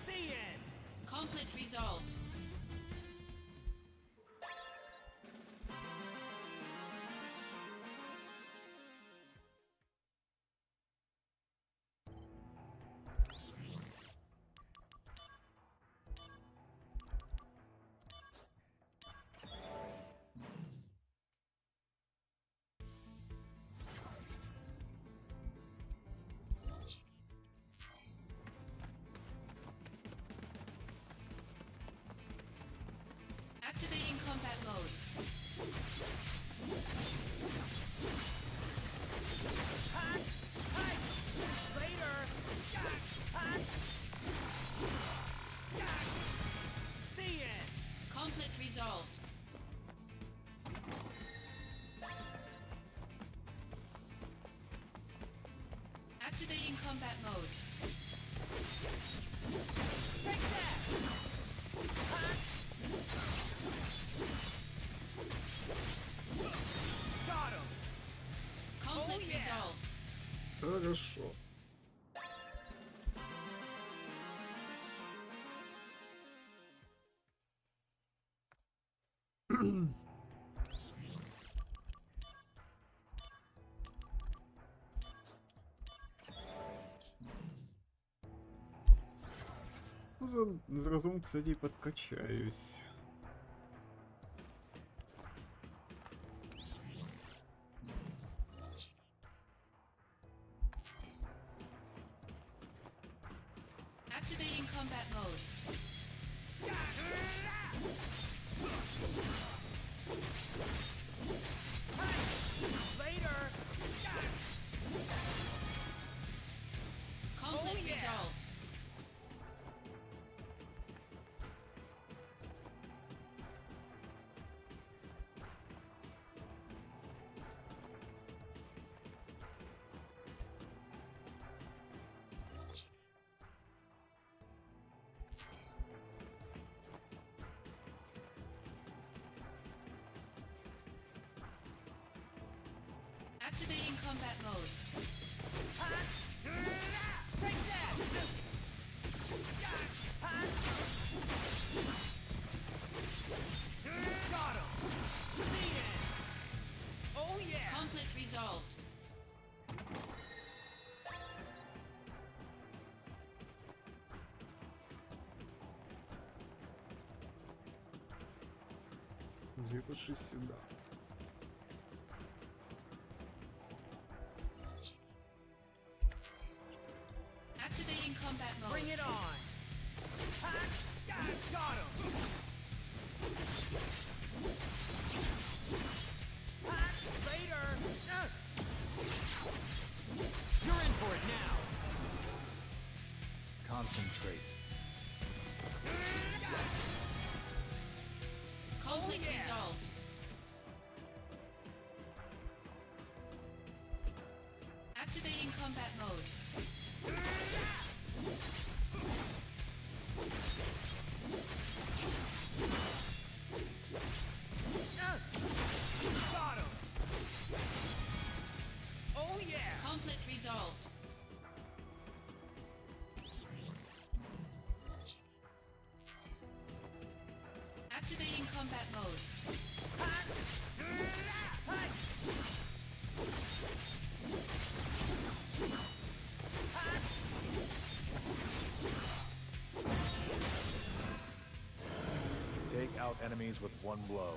The end! Conflict resolved. Activating combat mode. Later! The end! Conflict resolved. Activating combat mode. Take that! Got him! Conflict Oh, yeah. resolved. Хорошо. Зразом, кстати, подкачаюсь. Activating combat mode. Later! Conflict Oh, yeah. resolved. Activating combat mode. Take that! Got him! The end! Oh yeah! Conflict resolved. Выпиши сюда. Activating combat mode. Bring it on! Got him! Later! You're in for it now! Concentrate. Conflict Oh, yeah. resolved. Activating combat mode. Got him! Oh yeah! Conflict resolved. Activating combat mode. Take out enemies with one blow.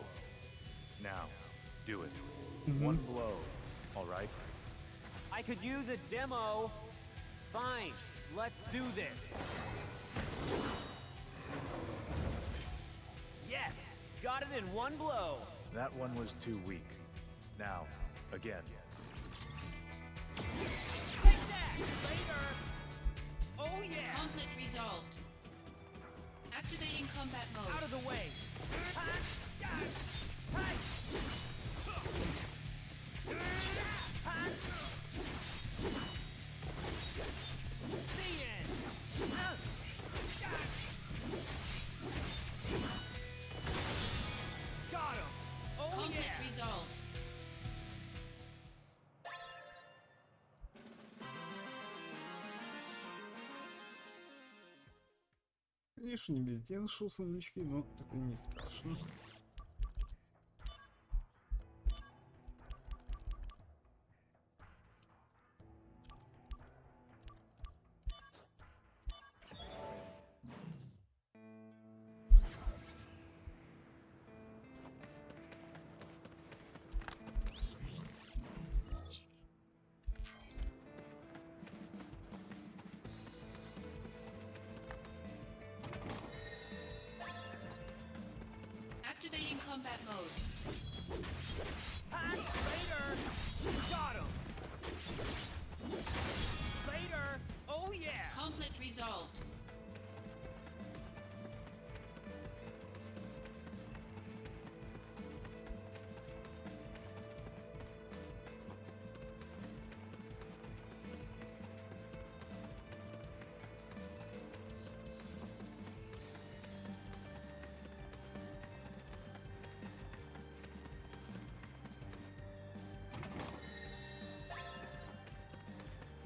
Now, do it. One blow, alright? I could use a demo. Fine, let's do this. Yes, got it in one blow. That one was too weak. Now, again. Take that! Later! Oh yeah! Conflict resolved. Activating combat mode. Out of the way! The end! Got him! Oh Conflict yeah! resolved. Конечно, не везде нашел сундучки, но это не страшно. Activating combat mode. Later! Got him! Later! Oh yeah! Conflict resolved.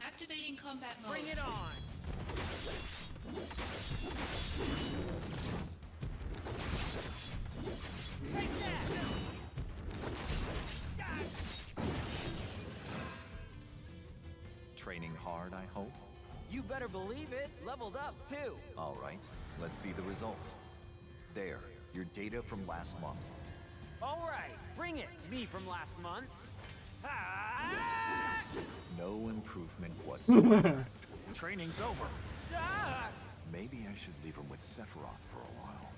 Activating combat mode. Bring it on! Take that! Training hard, I hope? You better believe it. Leveled up too. All right, let's see the results. There, your data from last month. All right, bring it. Me from last month. Ah! No improvement whatsoever. Training's over. Ah! Maybe I should leave him with Sephiroth for a while.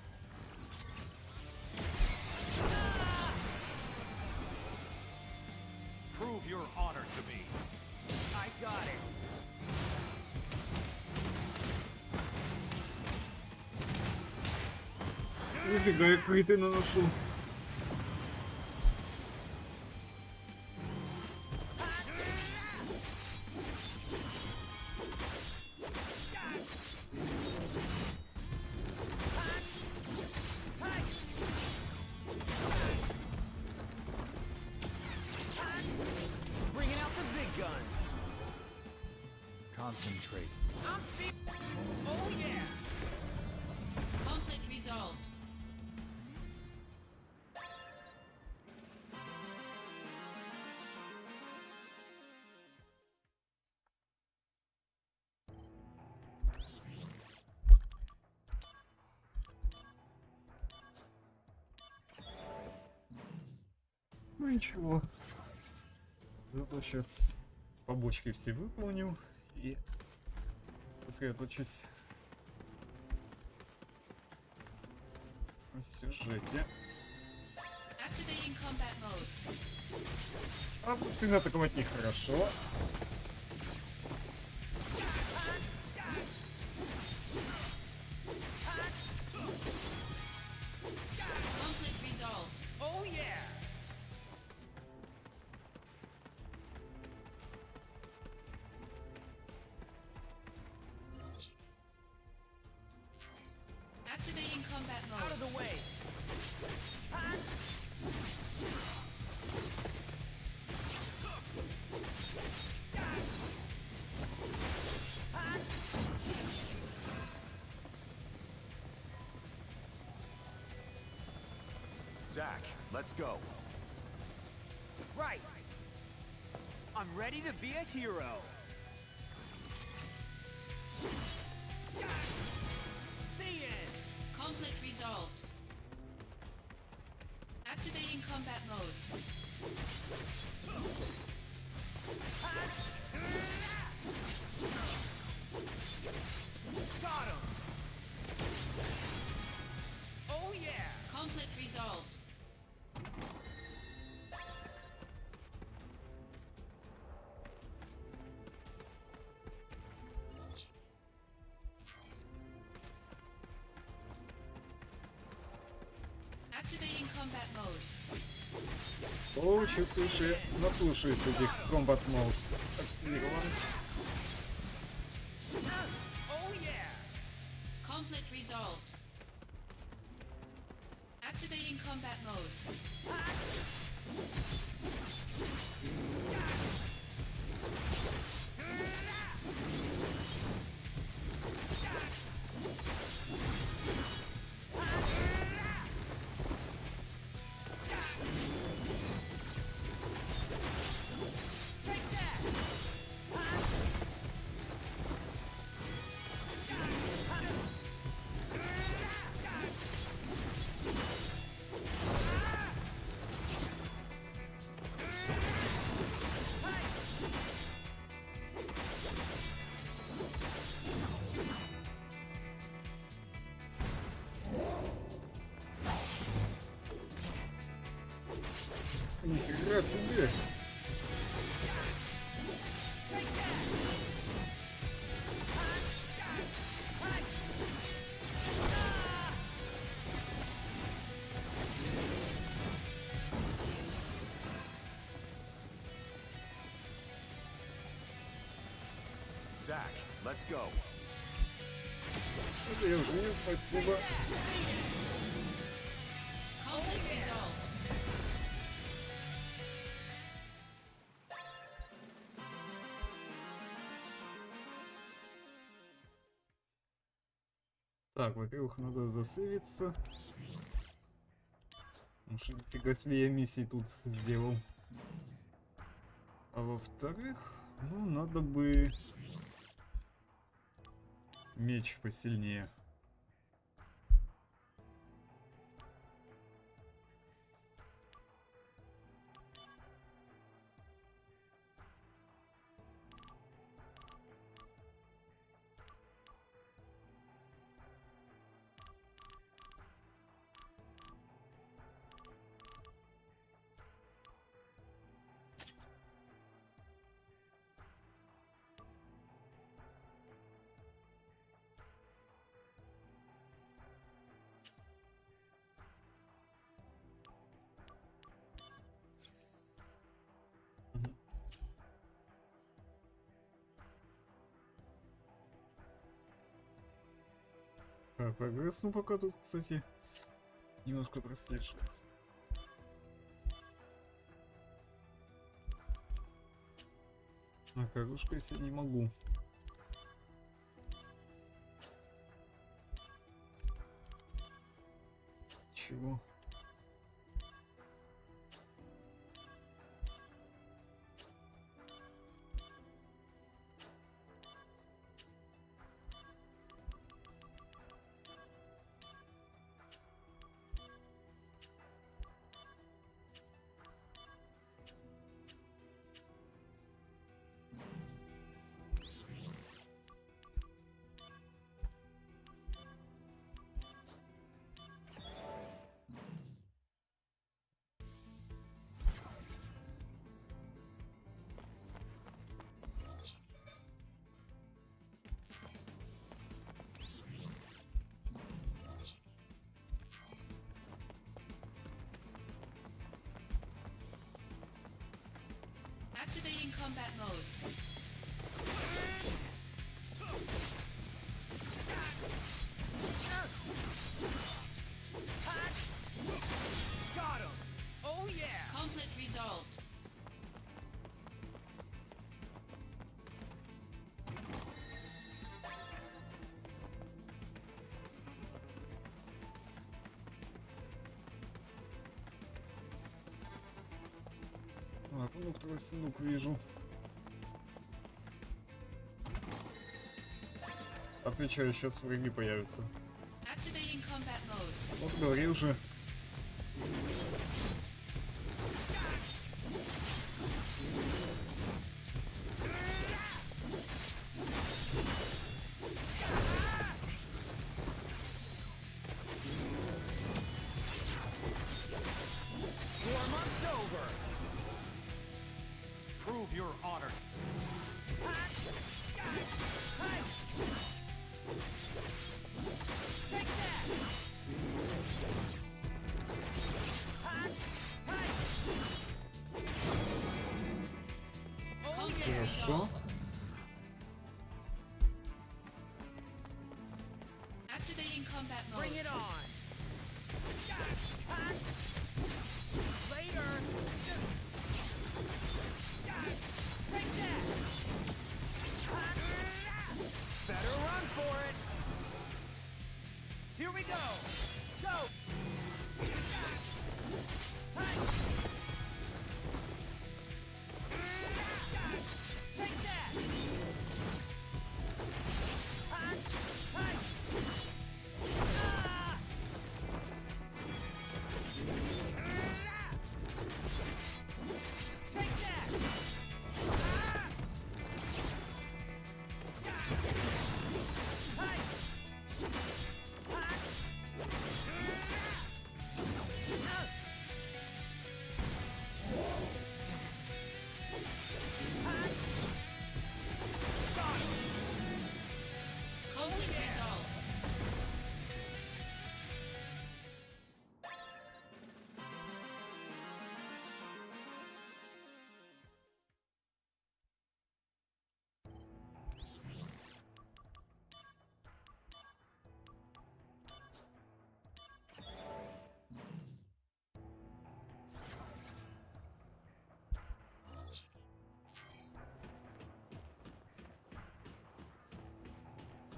Prove your honor to me. I got it. Нифига, я криты наношу. Bringing out the big guns. Concentrate. I'm oh yeah! Conflict resolved. Ну ничего. Зато сейчас побочки все выполню и сосредоточусь на сюжете. Activating combat mode. А со спины атаковать нехорошо. Conflict resolved. Oh yeah! Activating combat Out mode. of the way! Zach, let's go. Right! I'm ready to be a hero! The end! Conflict resolved. Activating combat mode. Got him! Oh yeah! Conflict resolved. combat mode. О, чувствуешь, я наслушаюсь этих комбат мод. Активирован. Oh yeah! Conflict resolved. Activating combat mode. Нихера себе! Zach, let's go. Держи, спасибо. Conflict resolved. Так, во-первых, надо засейвиться. Потому что нифига себе я миссий тут сделал. А во-вторых, ну, надо бы меч посильнее. Прогресс, ну пока тут, кстати, немножко прослеживается. А корошкой я не могу. Чего? Activating combat mode. Got him! Oh yeah! Conflict resolved. Так, ну второй сундук вижу. Отвечаю, сейчас враги появятся. Activating combat mode. Вот говори уже. Warm-up's over! Prove your honor. Take that! Хорошо. Activating combat mode. Bring it on. Later. Take that. Better run for it. Here we go. Go. Take that. Take that. Conflict resolved.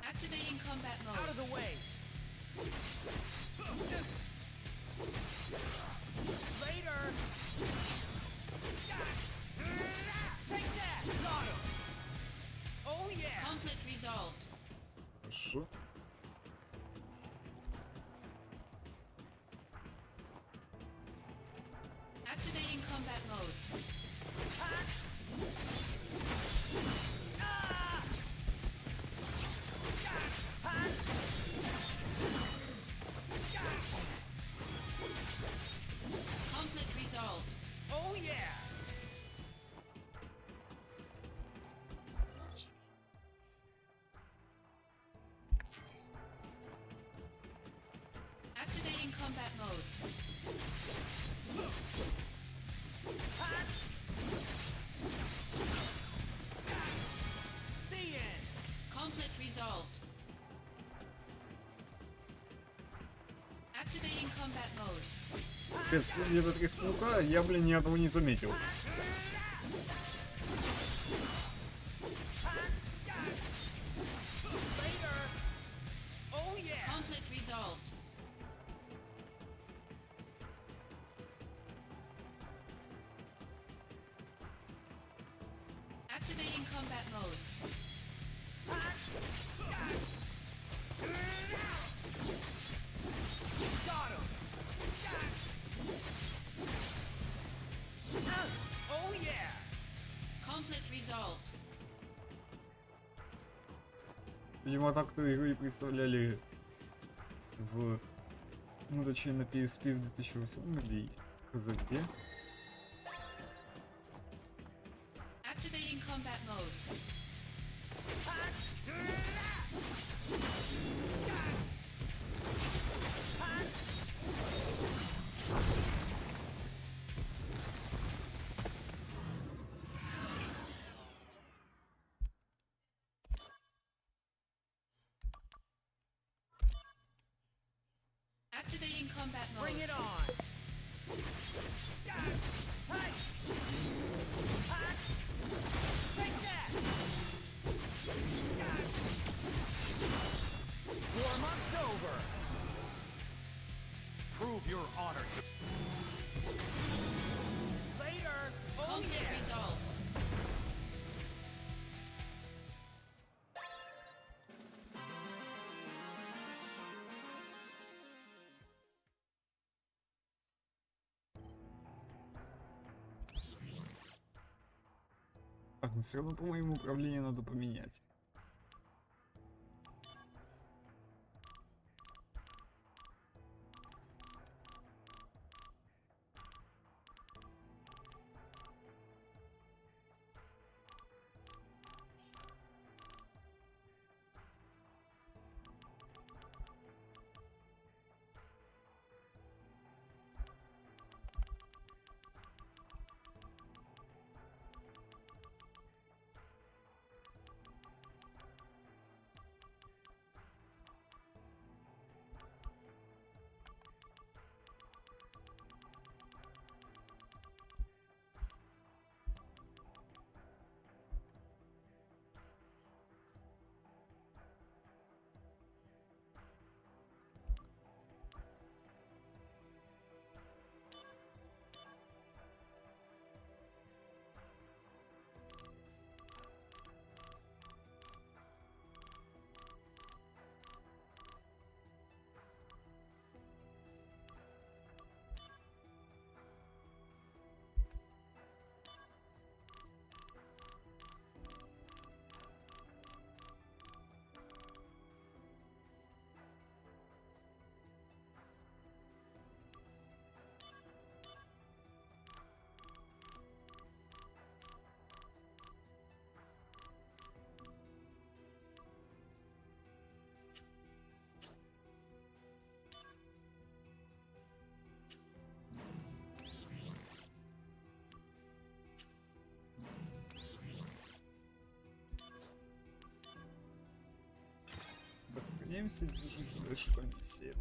Activating combat mode. Out of the way. Later. Take that. Got him. Oh yeah. Conflict resolved. Хорошо. Activating combat mode. Conflict resolved. Oh yeah. Activating combat mode. The end. Conflict resolved. Activating combat mode. Без этого треснука я, блин, ни одного не заметил. Later. Oh yeah. Conflict resolved. Activating combat mode. Got him. Oh yeah. Conflict resolved. Видимо, так-то игру и представляли в... Ну, точнее, на PSP в 2008 или хз где. Activating combat mode. Activating combat mode. Bring it on. Take that. Warm-up's over. Prove your honor to. Later. Oh Conflict yeah. resolved. Так, но все равно, по-моему, управление надо поменять. +70/+7.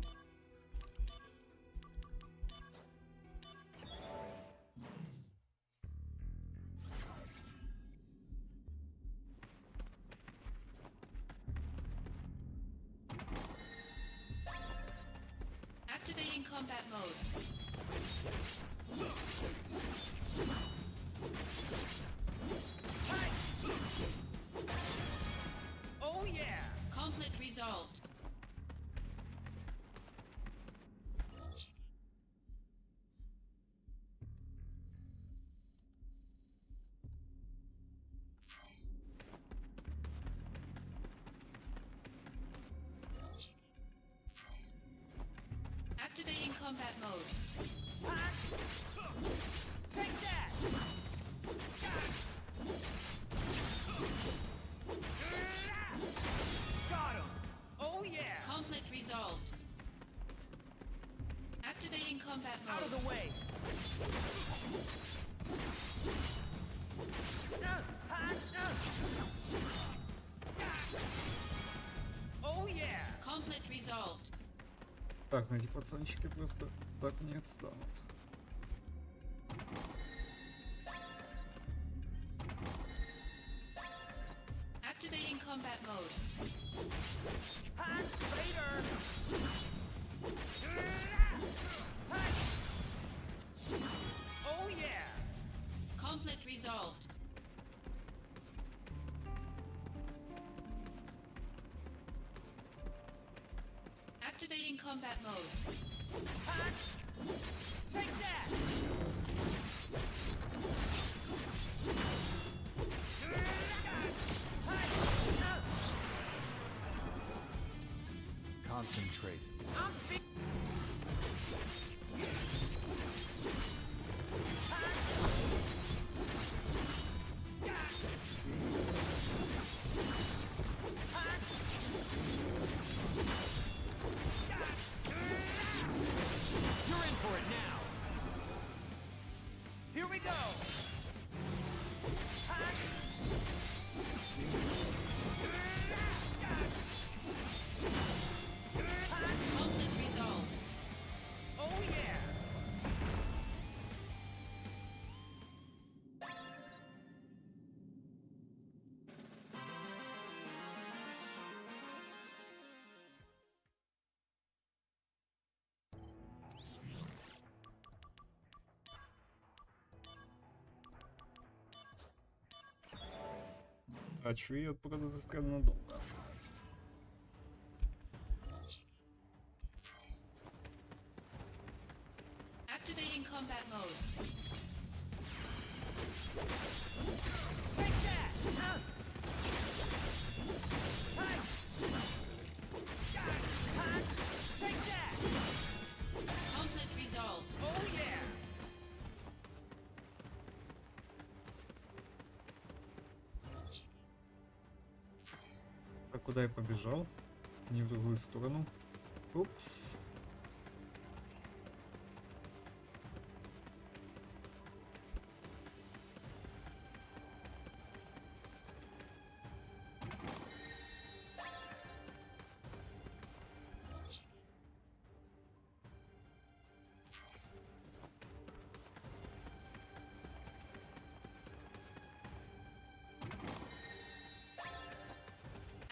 Activating combat mode. Oh yeah! Conflict resolved. Activating combat mode. Take that! Got him! Oh yeah! Conflict resolved. Activating combat mode. Out of the way! Oh yeah! Conflict resolved. Так, ну эти пацанчики просто так не отстанут. Activating combat mode. Later! Oh yeah! Conflict resolved. Activating combat mode. Take that! Concentrate. You're in for it now! Here we go! Conflict resolved. Oh yeah! А чё я правда застрял надолго? Activating combat mode. Take that! Take that! Conflict resolved. Oh yeah! А куда я побежал? Не в другую сторону. Упс.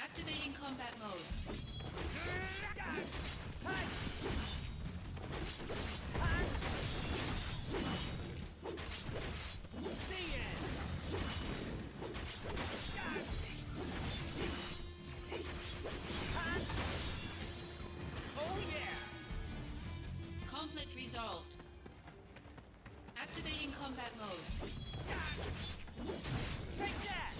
Activating combat mode. Oh yeah! Conflict resolved. Activating combat mode. Take that!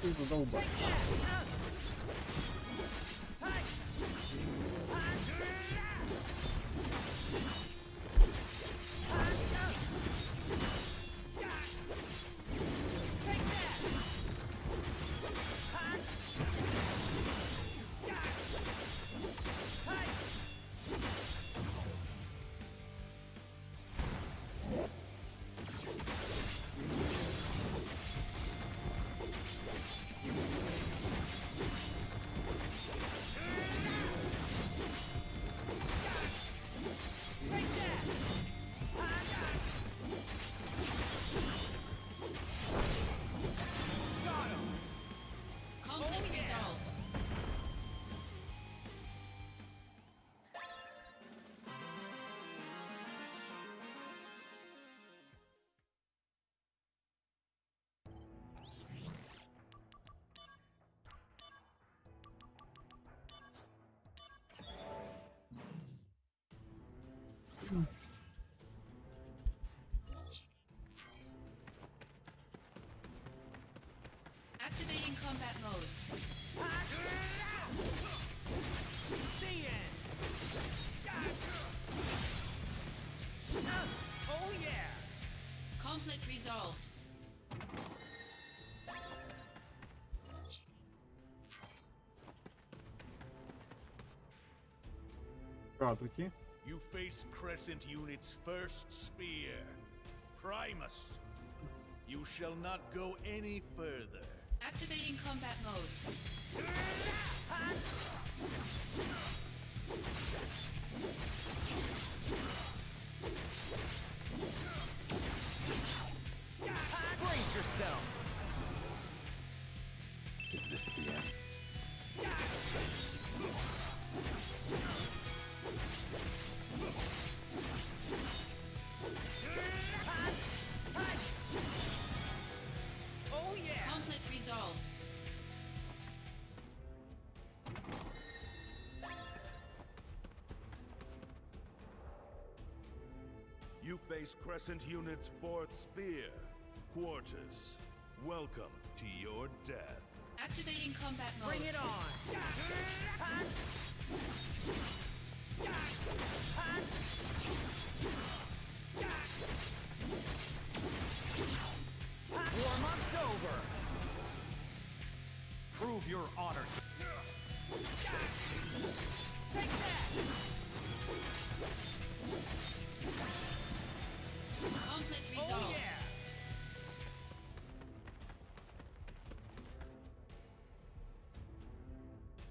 Ты задолбал. Радуйте. You face Crescent Unit's first spear, Primus. You shall not go any further. Activating combat mode. Brace yourself! Is this the end? Oh yeah! Conflict resolved. You face Crescent Unit's fourth spear, Quartus. Welcome to your death. Activating combat mode. Bring it on! Warm-up's over! Prove your honor to... Take that! Conflict Oh resolved. yeah!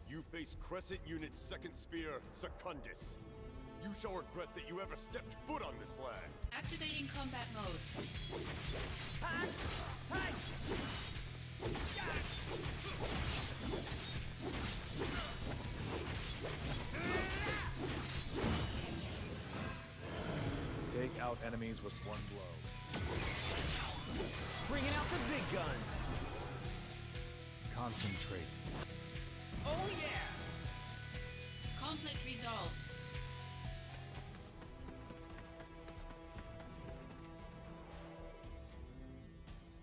You face Crescent Unit's second spear, Secundus. You shall regret that you ever stepped foot on this land. Activating combat mode. Take out enemies with one blow. Bringing out the big guns! Concentrate. Oh yeah! Conflict resolved.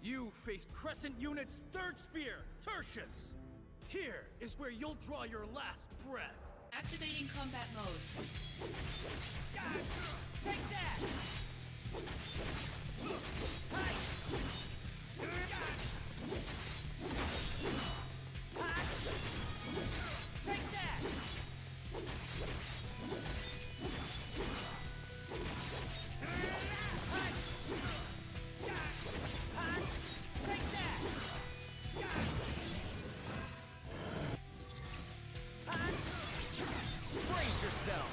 You face Crescent Unit's third spear, Tertius. Here is where you'll draw your last breath. Activating combat mode. Take that! Take that! Take that! Brace yourself!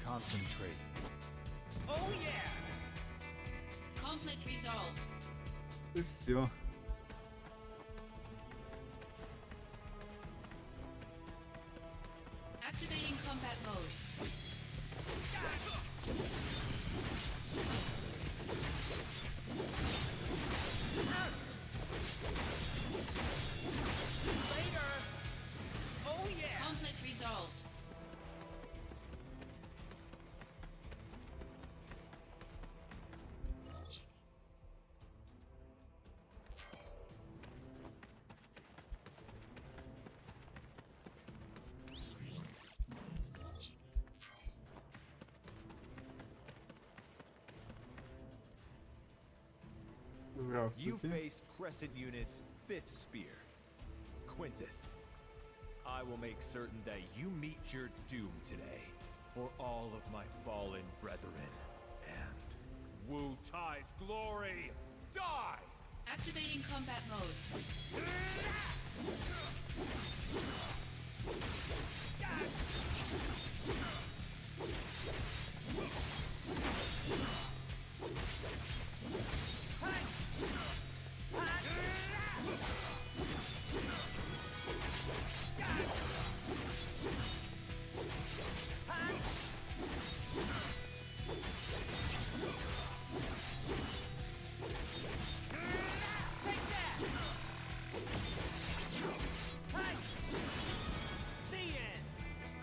Concentrate. Oh yeah! Conflict resolved. И все. Activating combat mode. Later! Oh yeah! Conflict resolved. You Здравствуйте. face Crescent Unit's fifth spear, Quintus. I will make certain that you meet your doom today for all of my fallen brethren. And Wu Tai's glory, die! Activating combat mode.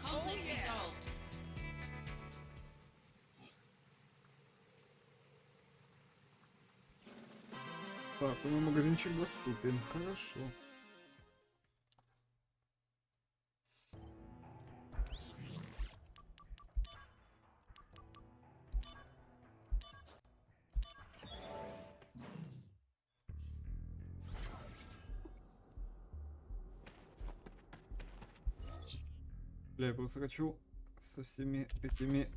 Conflict resolved. Так, у него магазинчик доступен. Хорошо. Бля, я просто хочу со всеми этими...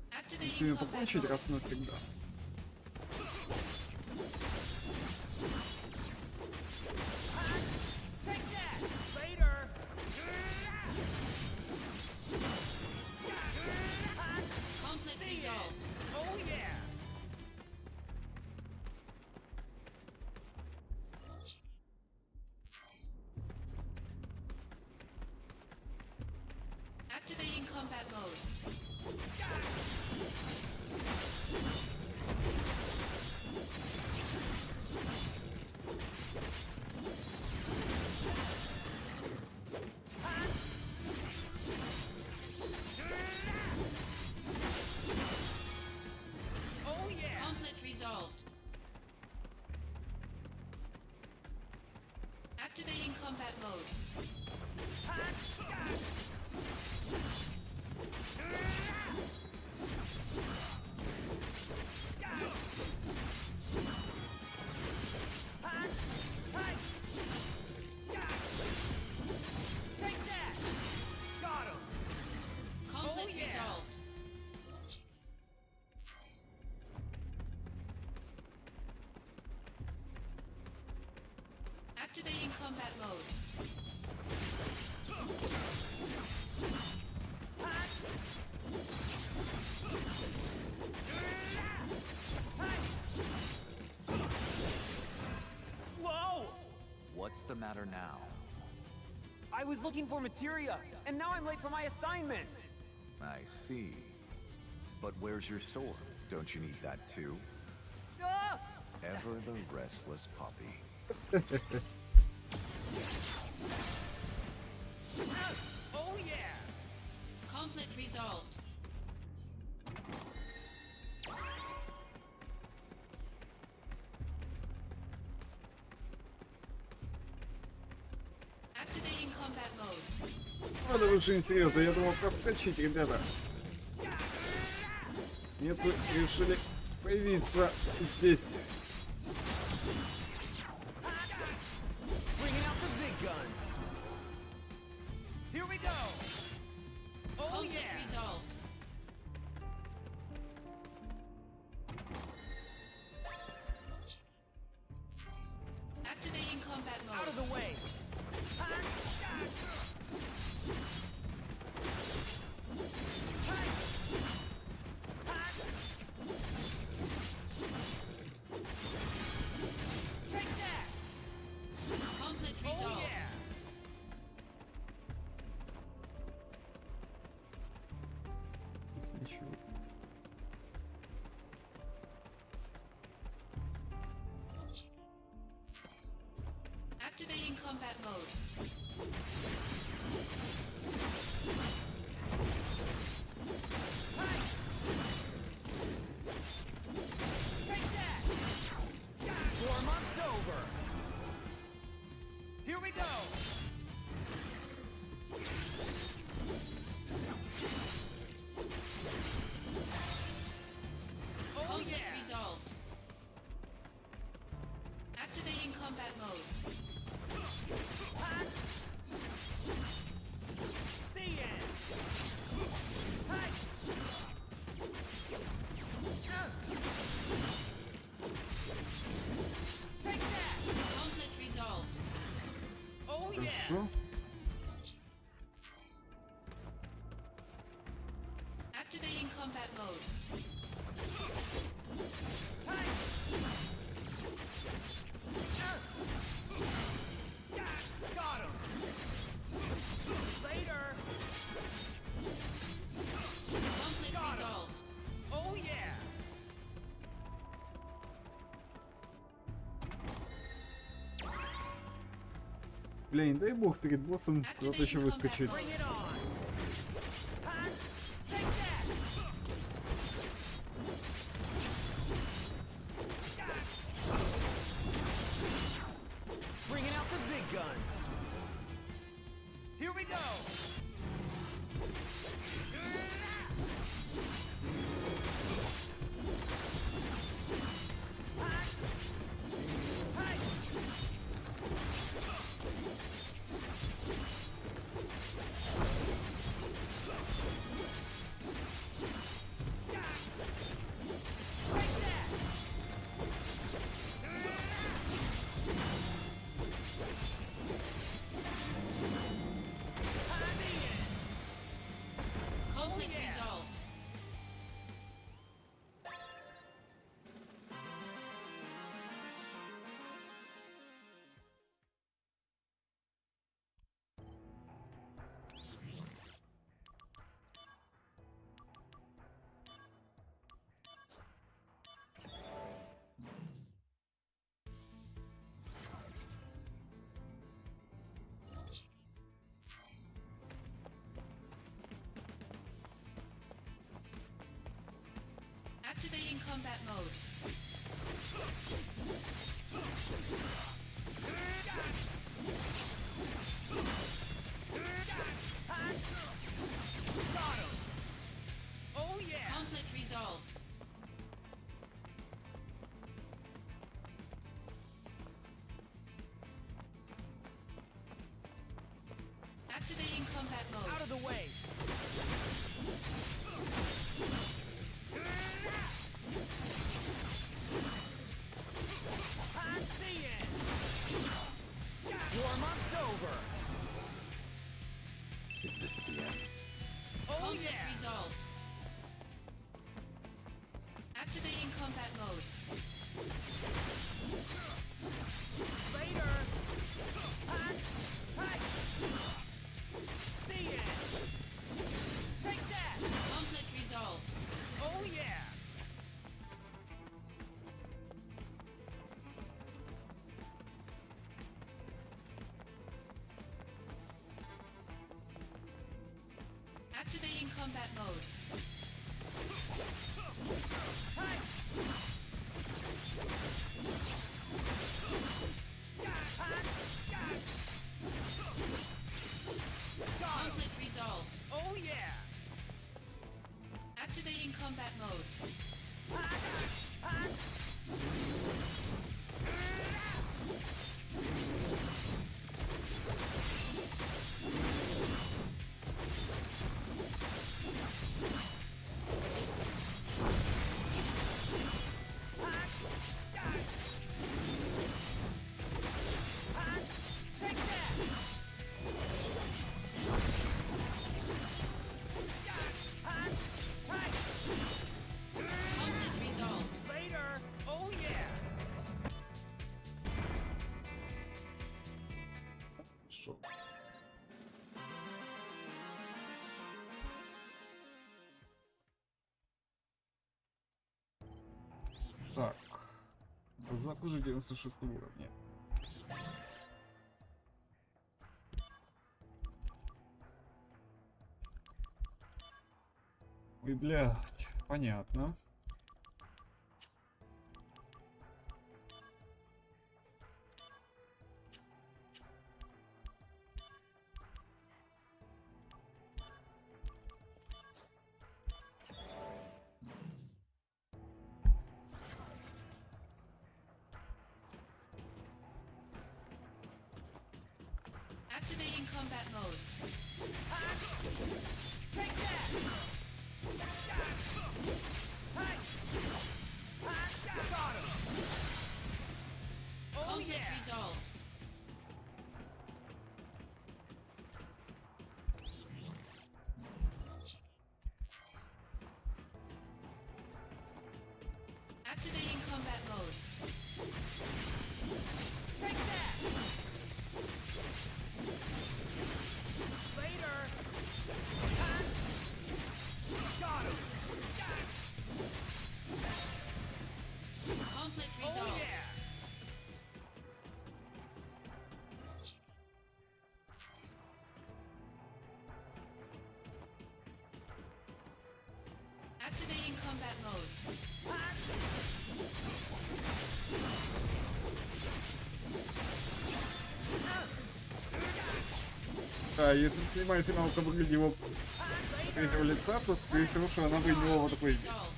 Activating С ними combat покончить mode. раз и навсегда. Take that! Later! Conflict resolved. Oh yeah! Activating combat mode. Oh yeah! Conflict resolved. Activating combat mode. Take that! Got him! Conflict yeah. resolved. Activating combat mode. Whoa! What's the matter now? I was looking for materia, and now I'm late for my assignment! I see. But where's your sword? Don't you need that too? Ah! Ever the restless puppy. Oh yeah! Conflict resolved. Activating combat mode. Это очень серьезно, я думал проскочить, ребята. Нет, вы решили появиться здесь. Bringing out the big guns! Here we go! Oh Conflict yeah! resolved. Activating combat mode. Out of the way! Take that! Conflict Oh resolved. yeah! Здесь ничего. Activating combat mode. Take that! 4 months over! Here we go! Oh Conflict yeah! resolved. Activating combat mode. The end! Hey! Take that! Conflict resolved. Oh yeah! Хорошо. Activating combat mode. Hey! Got him! Later! Conflict Got him. resolved. Oh yeah! Бля, не дай бог перед боссом кто-то еще выскочит. Bring it on! Huh? Take that! Bringing out the big guns! Here we go! Hey! Activating combat mode. Got him! Oh yeah! Conflict resolved. Activating combat mode. Out of the way! The end! Warm-up's over! Is this the end? Oh Conflict yeah! resolved. Activating combat mode. Later! The end! Take that! Conflict resolved. Oh yeah! Activating combat mode. Conflict resolved. Oh yeah! Activating combat mode. Take that! Conflict resolved. Later! Oh yeah! Що? Так. Казак уже 96 уровня. Ой, блядь, понятно. Activating combat mode. Take that! Got him! Oh Conflict yeah! resolved. Activating combat mode. Take that! Later! Got him! Conflict Oh resolved. yeah! Activating combat mode. Да, если бы седьмая финалка выглядела с третьего лица, то, скорее всего, что она выглядела вот такой. Resolved.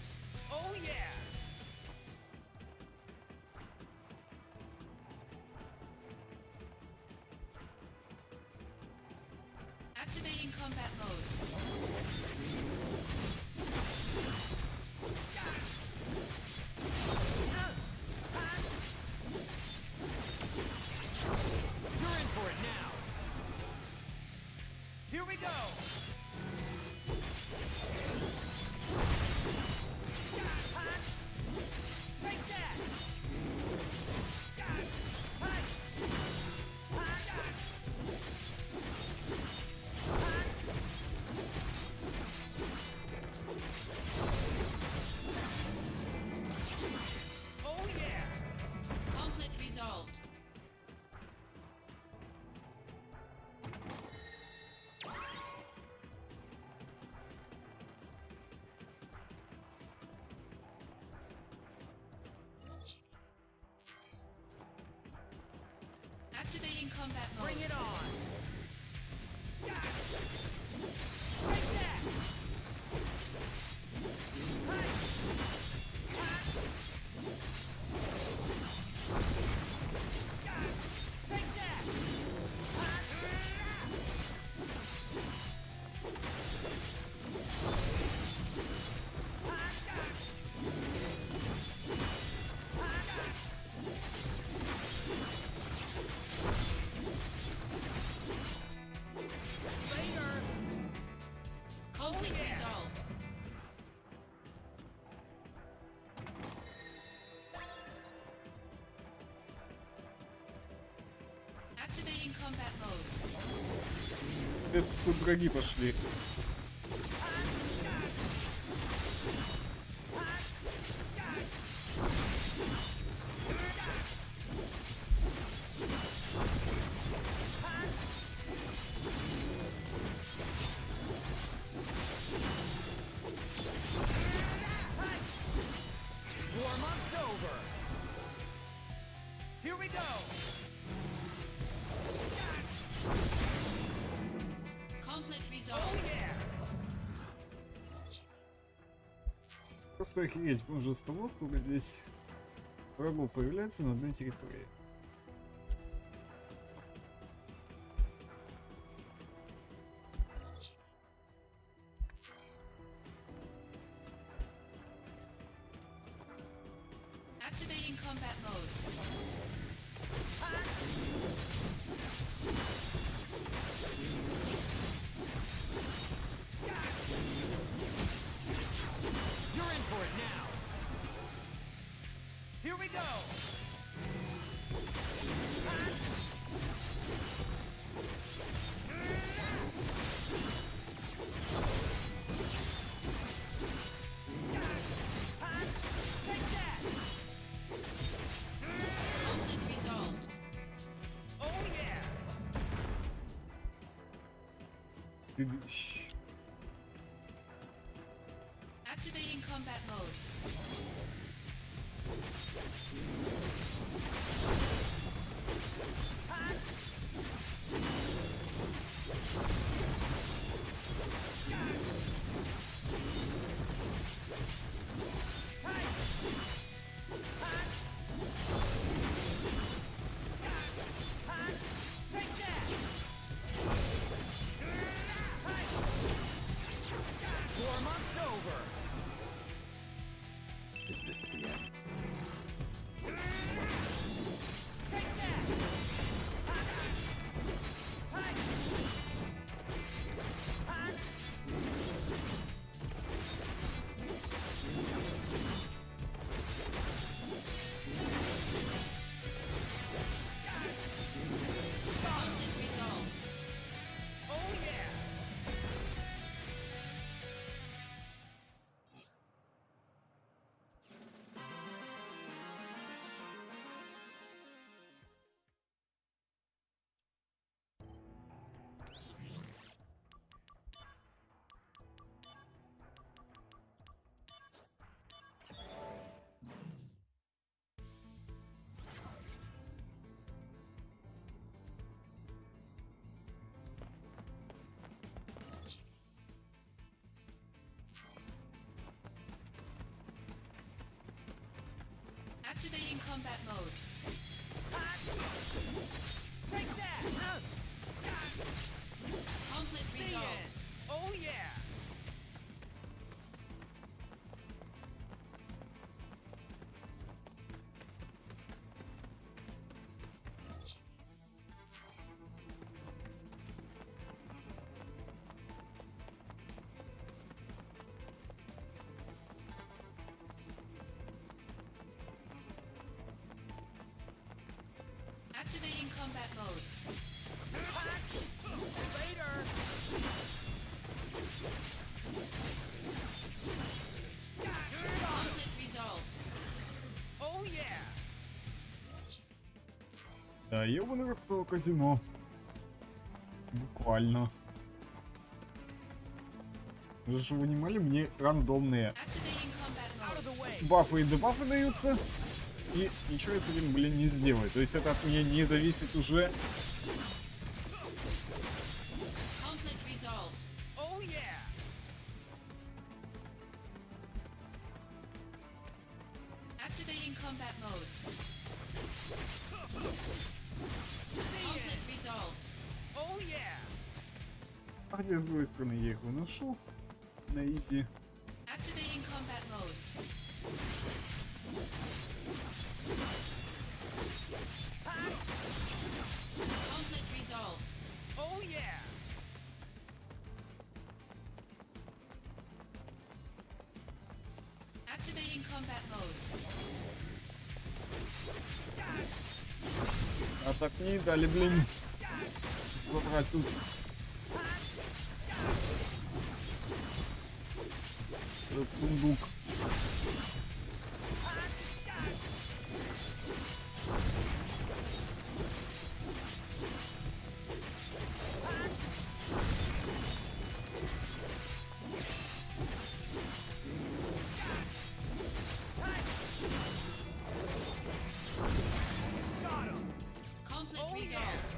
Oh yeah! Activating combat mode. You're in for it now! Here we go! Take that! Activating combat mode. Bring it on. Conflict resolved. Activating combat mode. Тут враги пошли. Warm-up's over. Here we go. Conflict Oh resolved. yeah. Просто охереть можно с того, сколько здесь врагов появляется на одной территории. Activating combat mode. You're in for it now. Here we go. Take that. Conflict resolved. Oh yeah. Activating combat mode. Take that. Warm-up's over. Is this the end? Take that. Conflict resolved. Oh yeah. Activating combat mode. Take that. Conflict The resolved. end. Oh yeah. Activating combat mode. Later. Conflict resolved. Oh yeah. Да, ёбаное в казино. Буквально. Вы же понимали, мне рандомные Activating combat Out of mode. the way. бафы и дебафы даются. и ничего я с этим, блин, не сделаю. То есть это от меня не зависит уже. Conflict resolved. Oh yeah! Activating combat mode. Conflict resolved. Oh yeah! А где с другой стороны я их выношу на изи. Activating combat mode. Conflict resolved. Oh yeah! Activating combat mode. А так не дали, блин, забрать тут. Этот сундук. Conflict resolved.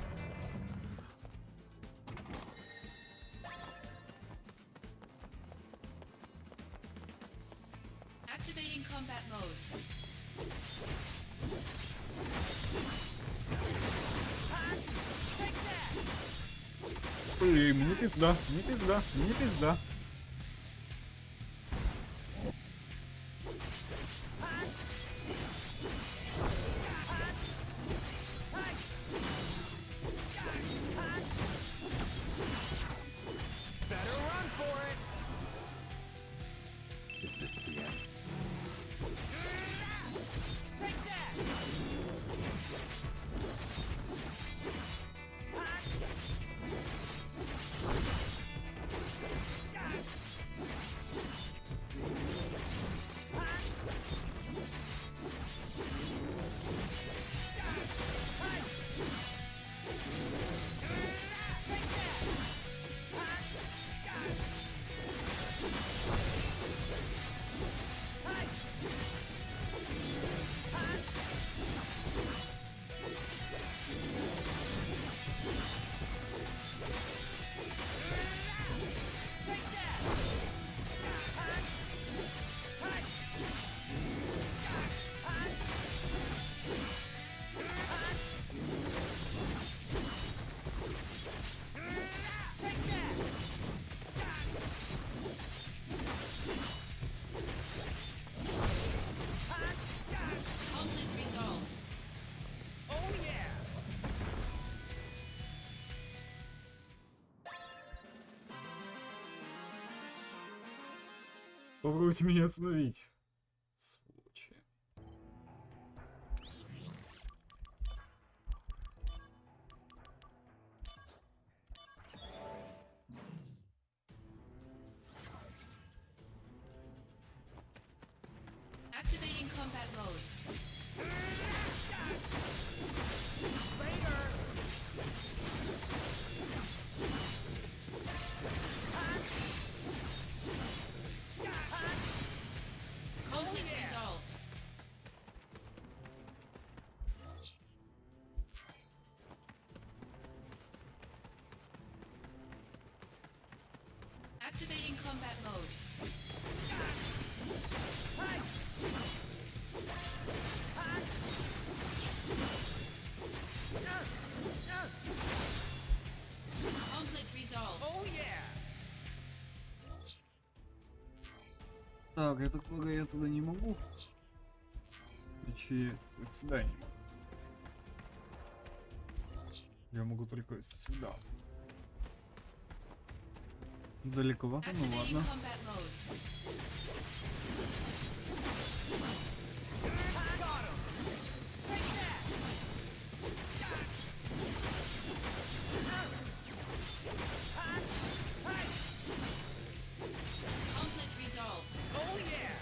Activating combat mode. Блин, не пизда, не пизда, не пизда. Better run for it! Is this the end? Take that! Conflict resolved. Oh yeah! Попробуйте меня остановить. Сволочи. Activating combat mode. Conflict resolved. Activating combat mode. Conflict resolved. Oh yeah! Так, я так полагаю, я туда не могу. Значит, вот сюда я не могу. Я могу только сюда. Далековато, ну Activating ладно. combat mode. Conflict resolved. Oh yeah!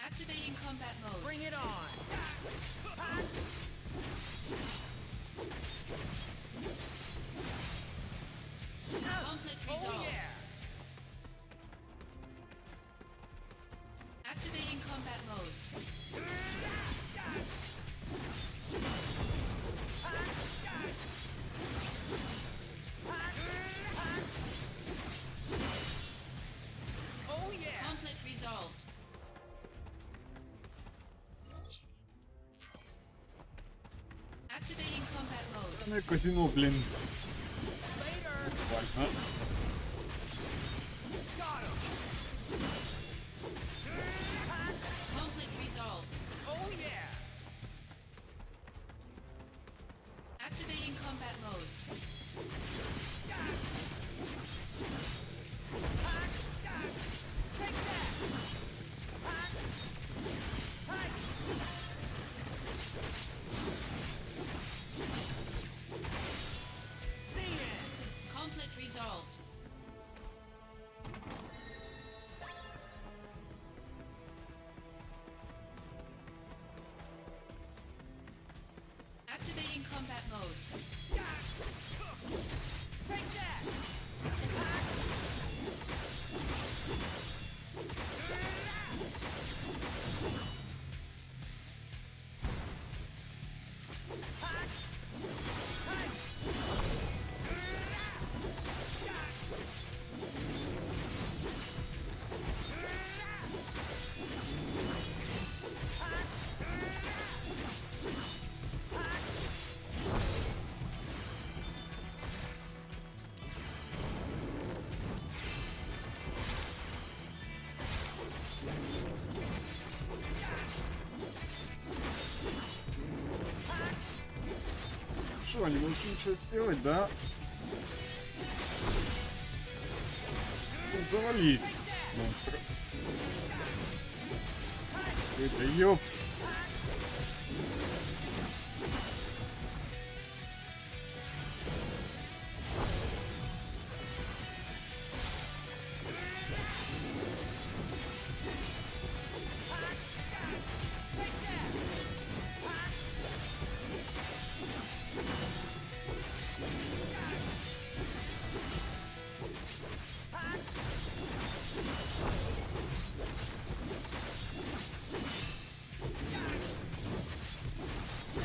Activating combat mode. Bring it on! Conflict Oh resolved. yeah! Бесплатное казино, блин. Ладно. Conflict resolved. Oh yeah! Activating combat mode. Take that! The end! Conflict resolved. Activating combat mode. Take that! Что, не могут ничего сделать, да? Тут завались, монстры. Это ёп.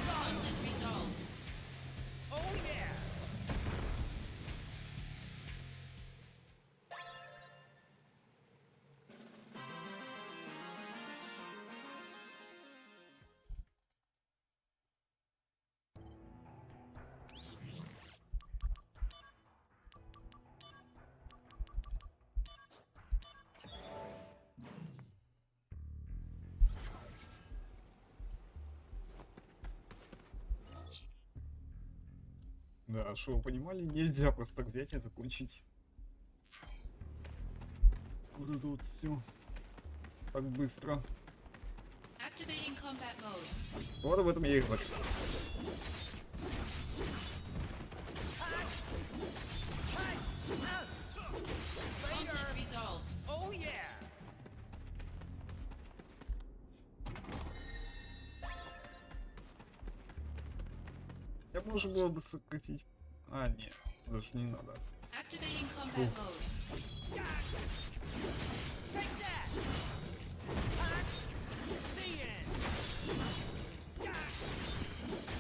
Conflict resolved. Oh yeah! Да, что вы понимали, нельзя просто так взять и закончить вот это вот все так быстро. Activating combat mode. Вот об этом я и говорю. Conflict resolved. Oh yeah! Я бы можно было бы сократить. А, нет, даже не надо. Activating combat mode. Take that! The end!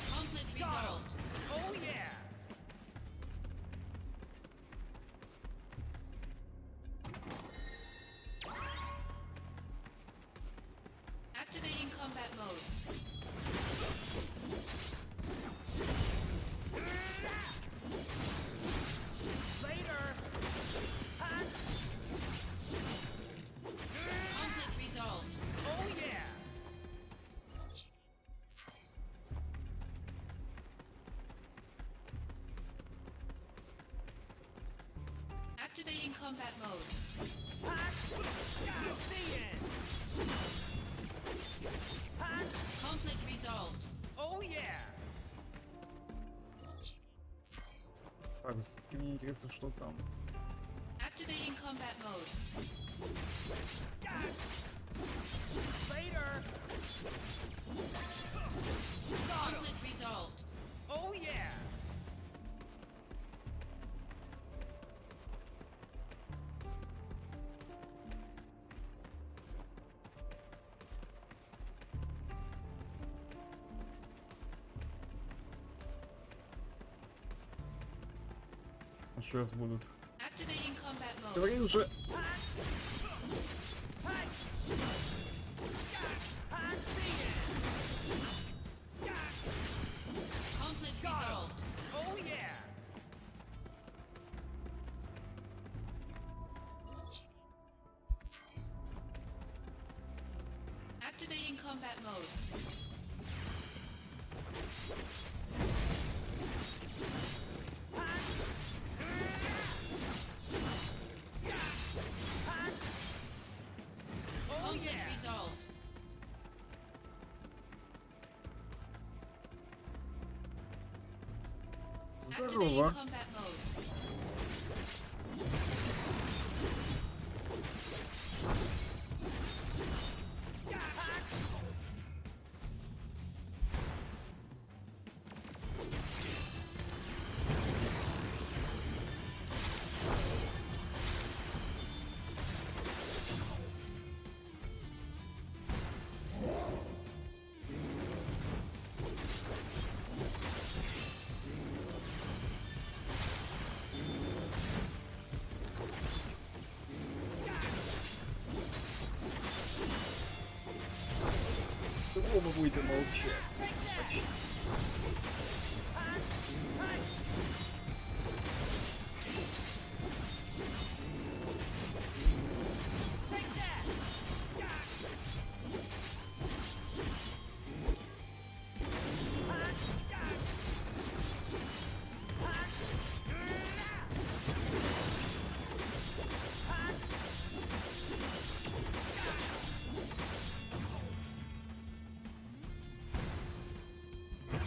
Conflict resolved. Oh yeah! Activating combat mode. Later! Conflict resolved. Oh yeah! Activating combat mode. The end! Conflict resolved. Oh yeah! Так, все-таки мне интересно, что там. Activating combat mode. Later! Conflict resolved. Oh yeah! А сейчас будут. Activating combat mode. Говори уже. Conflict resolved. Oh Activating combat mode. Conflict resolved. Activating Здорово. combat mode. Оба будете молчать. Почти.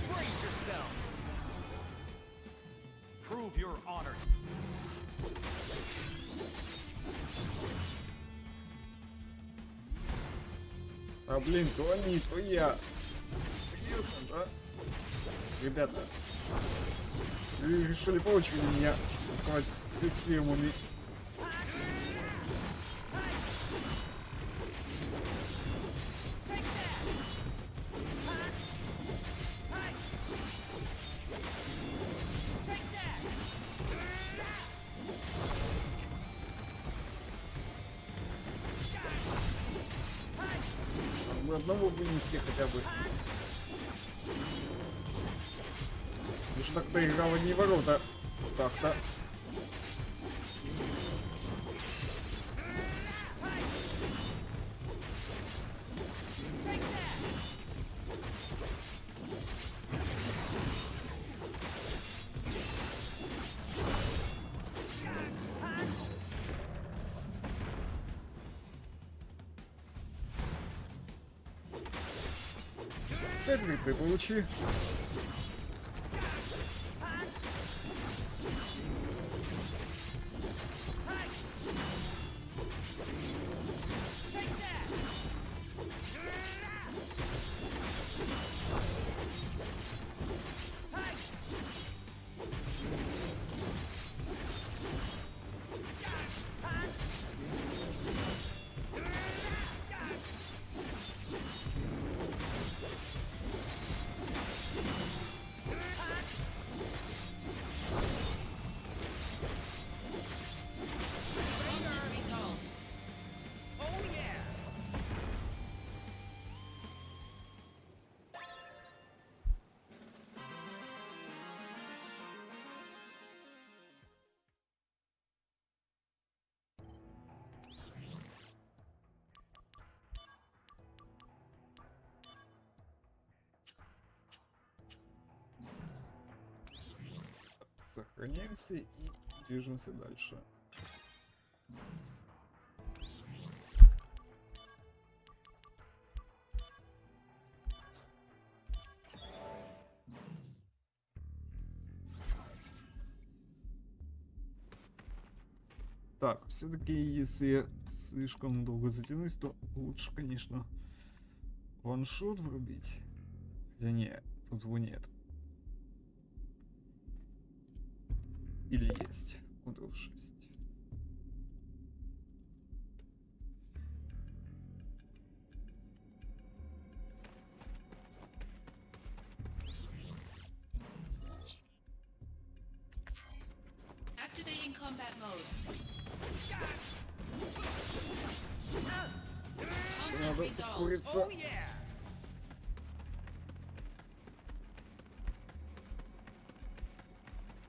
Brace yourself! Prove your honor. А блин, то они, то я. Серьезно, да? Ребята, вы решили по очереди меня хватит спецприемами. Вы одного вынести хотя бы. Вы же так проиграл одни ворота. Так-то. Опять ты получи. Conflict resolved. Oh yeah! Сохраняемся и движемся дальше. Так, все-таки, если я слишком долго затянусь, то лучше, конечно, ваншот врубить. Хотя не, тут его нет. Или есть. Ctrl+6. Activating combat mode. Conflict Надо resolved. ускориться. Oh yeah!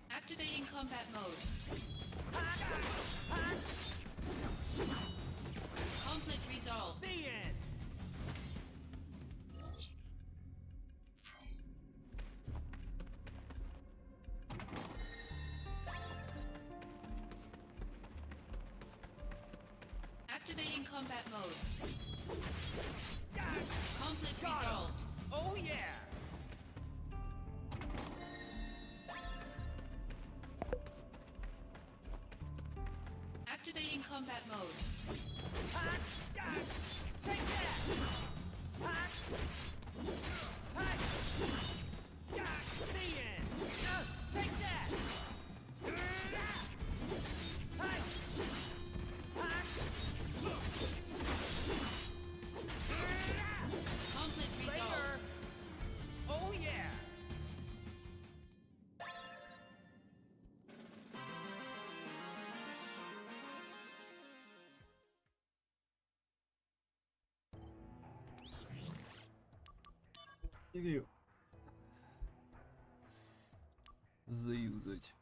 Activating combat mode. Conflict resolved. The end! combat mode. Conflict resolved. Oh yeah! Activating combat mode. Take that! The end! Take that! Conflict resolved. Oh yeah! Или заюзать.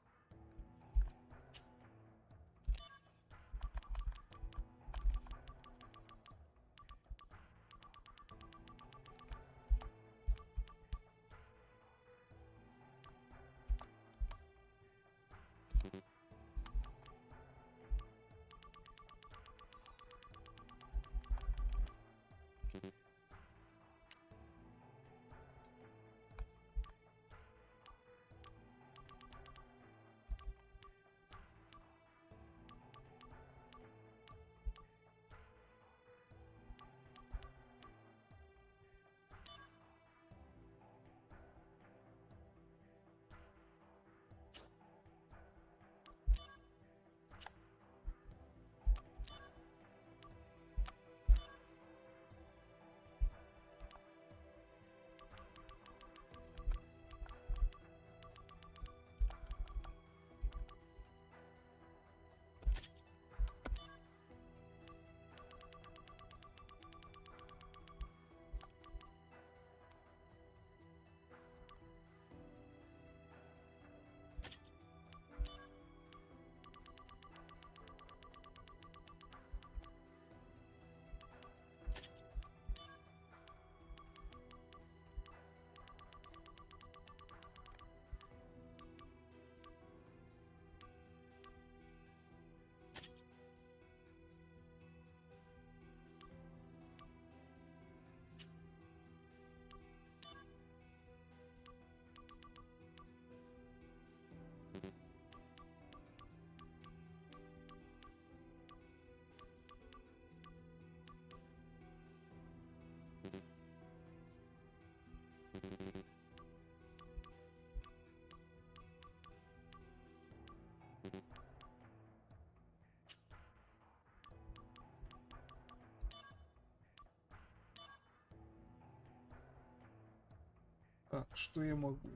Так, что я могу?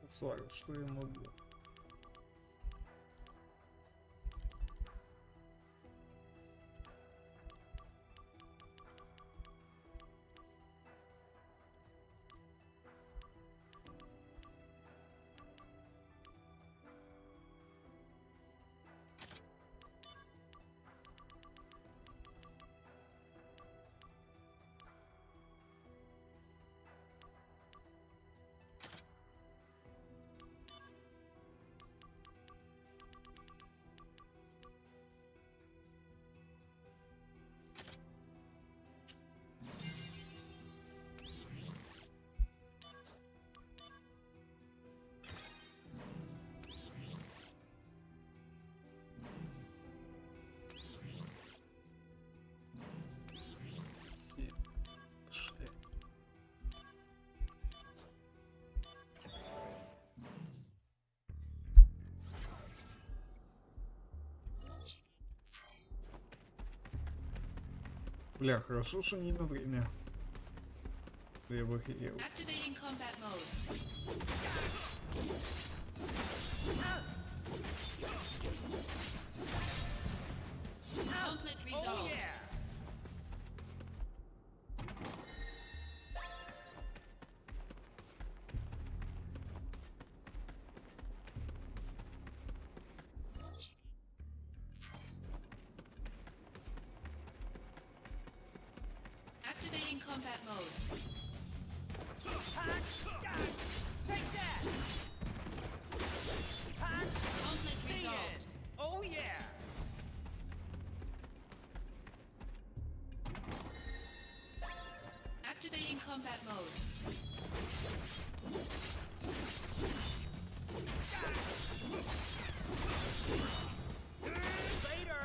Свару, что я могу? Бля, хорошо, что не на время. Я бы охерел. Activating combat mode. Conflict resolved. Oh yeah! Activating combat mode. Take that! Conflict resolved. Oh yeah! Activating combat mode. Later!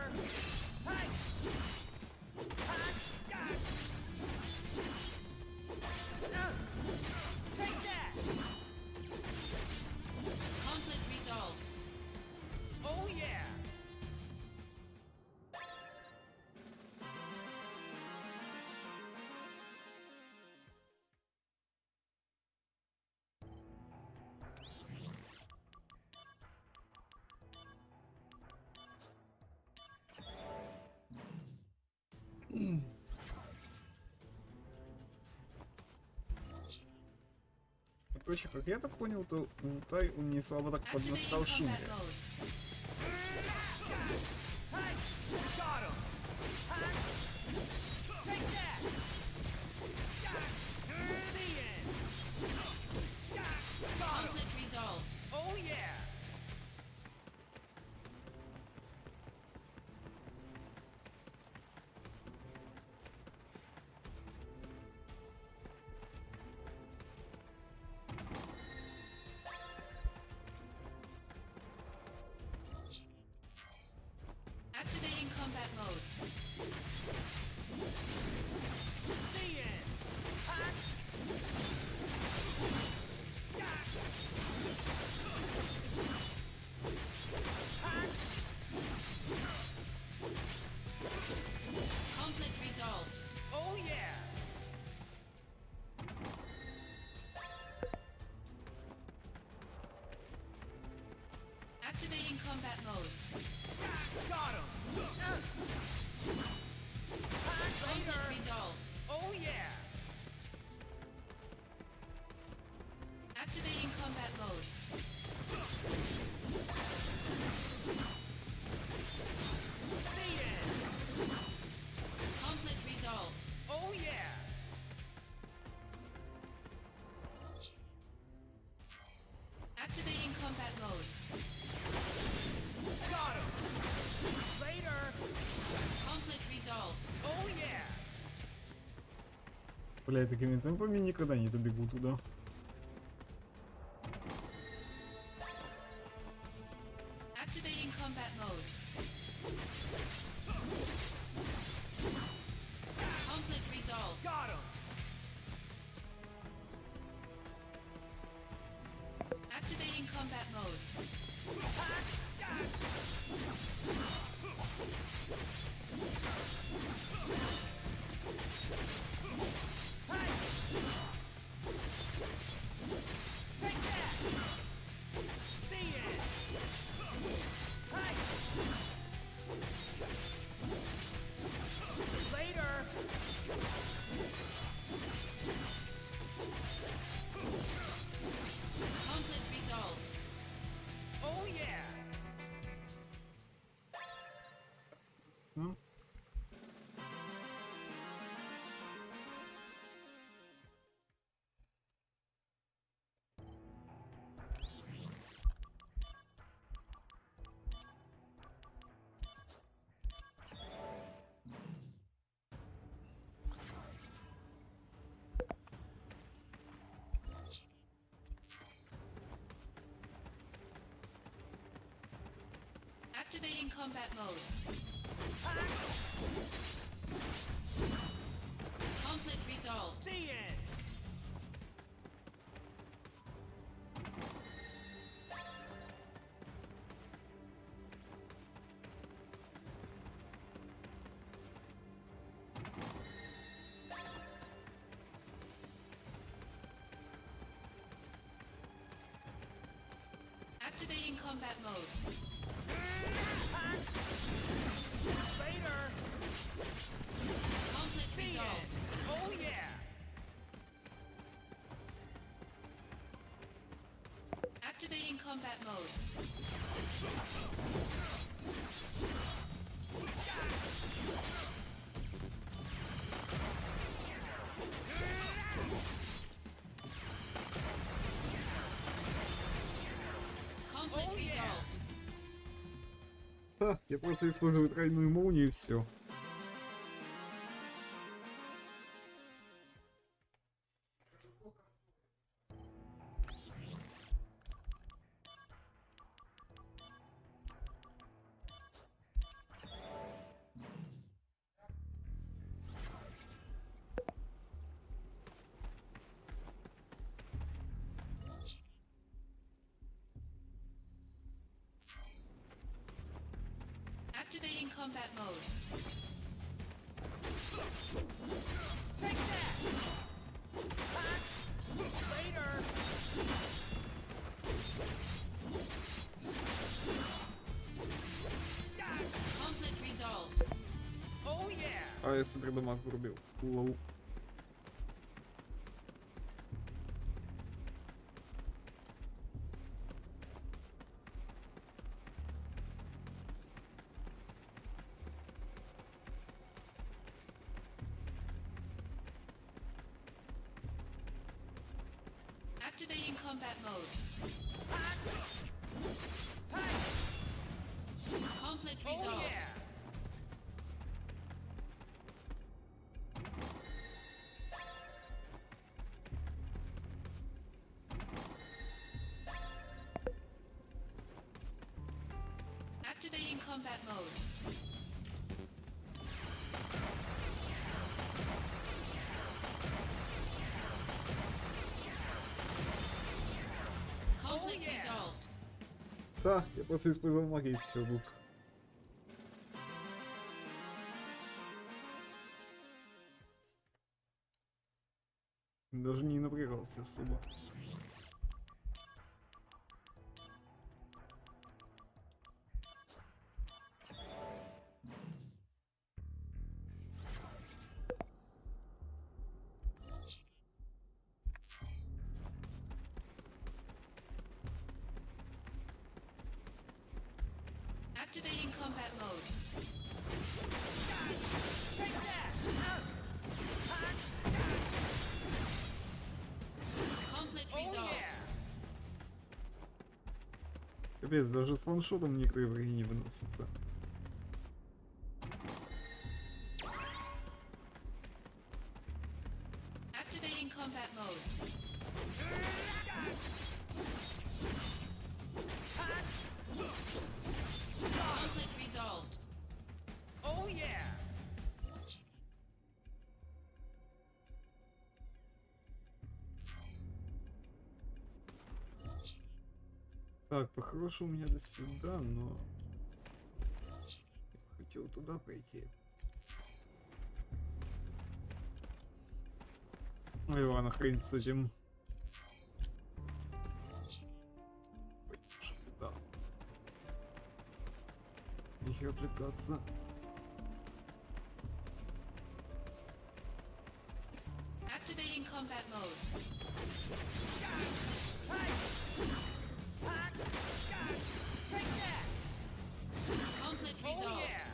Hey! Take that! Conflict resolved. Oh yeah! Короче, как я так понял, то Тай он не слабо так поднастал Activating Шинга. combat mode. Got him! Take that! The end! Got him! Conflict resolved. Oh yeah! Activating combat mode. The end! Conflict resolved. Oh yeah! Activating combat mode. Got him! Conflict resolved. Oh yeah! Activating combat mode. The end! Conflict resolved. Oh yeah! Activating combat mode. Got him! Later! Conflict resolved. Oh yeah! Бля, такими темпами никогда не добегу туда. Activating combat mode. Conflict resolved. Got him! Activating combat mode. Take that! The end! Hey! Later! Conflict resolved. Oh yeah! Ну. Activating combat mode. Conflict resolved. The end! Activating combat mode. Later. Conflict resolved. Oh yeah. Activating combat mode. Conflict resolved. Ха, я просто использую тройную молнию и все. Activating combat mode. Take that. Later. Conflict resolved. Oh yeah. А я себе дамаг врубил. Лоу. Activating combat mode. Conflict Oh resolved. yeah. Activating combat mode. Conflict yeah. resolved. Да, я просто использовал магию и все тут. Даже не напрягался особо. Activating combat mode. Take that. Conflict Oh resolved. yeah. Капец, даже с ваншотом некоторые враги не выносятся. Activating combat mode. Conflict resolved. Oh yeah. Так, по-хорошему меня до сюда, но... Я хотел туда пойти. Ой, ладно, хрень с этим. Да. Нехер отвлекаться. Activating combat mode. Take that. Conflict Oh resolved. yeah.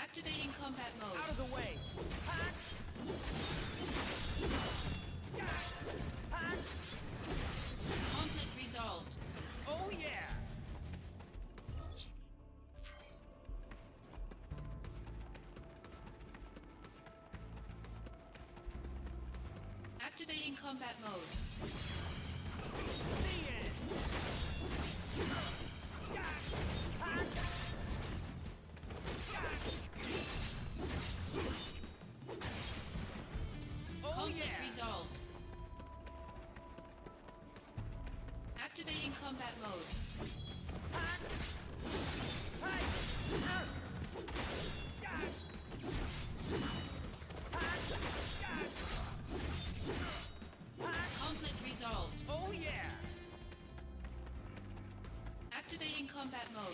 Activating combat mode. Out of the way. Conflict resolved. Oh yeah. Activating combat mode. The end. Oh Conflict yeah. resolved. Activating combat mode. combat mode.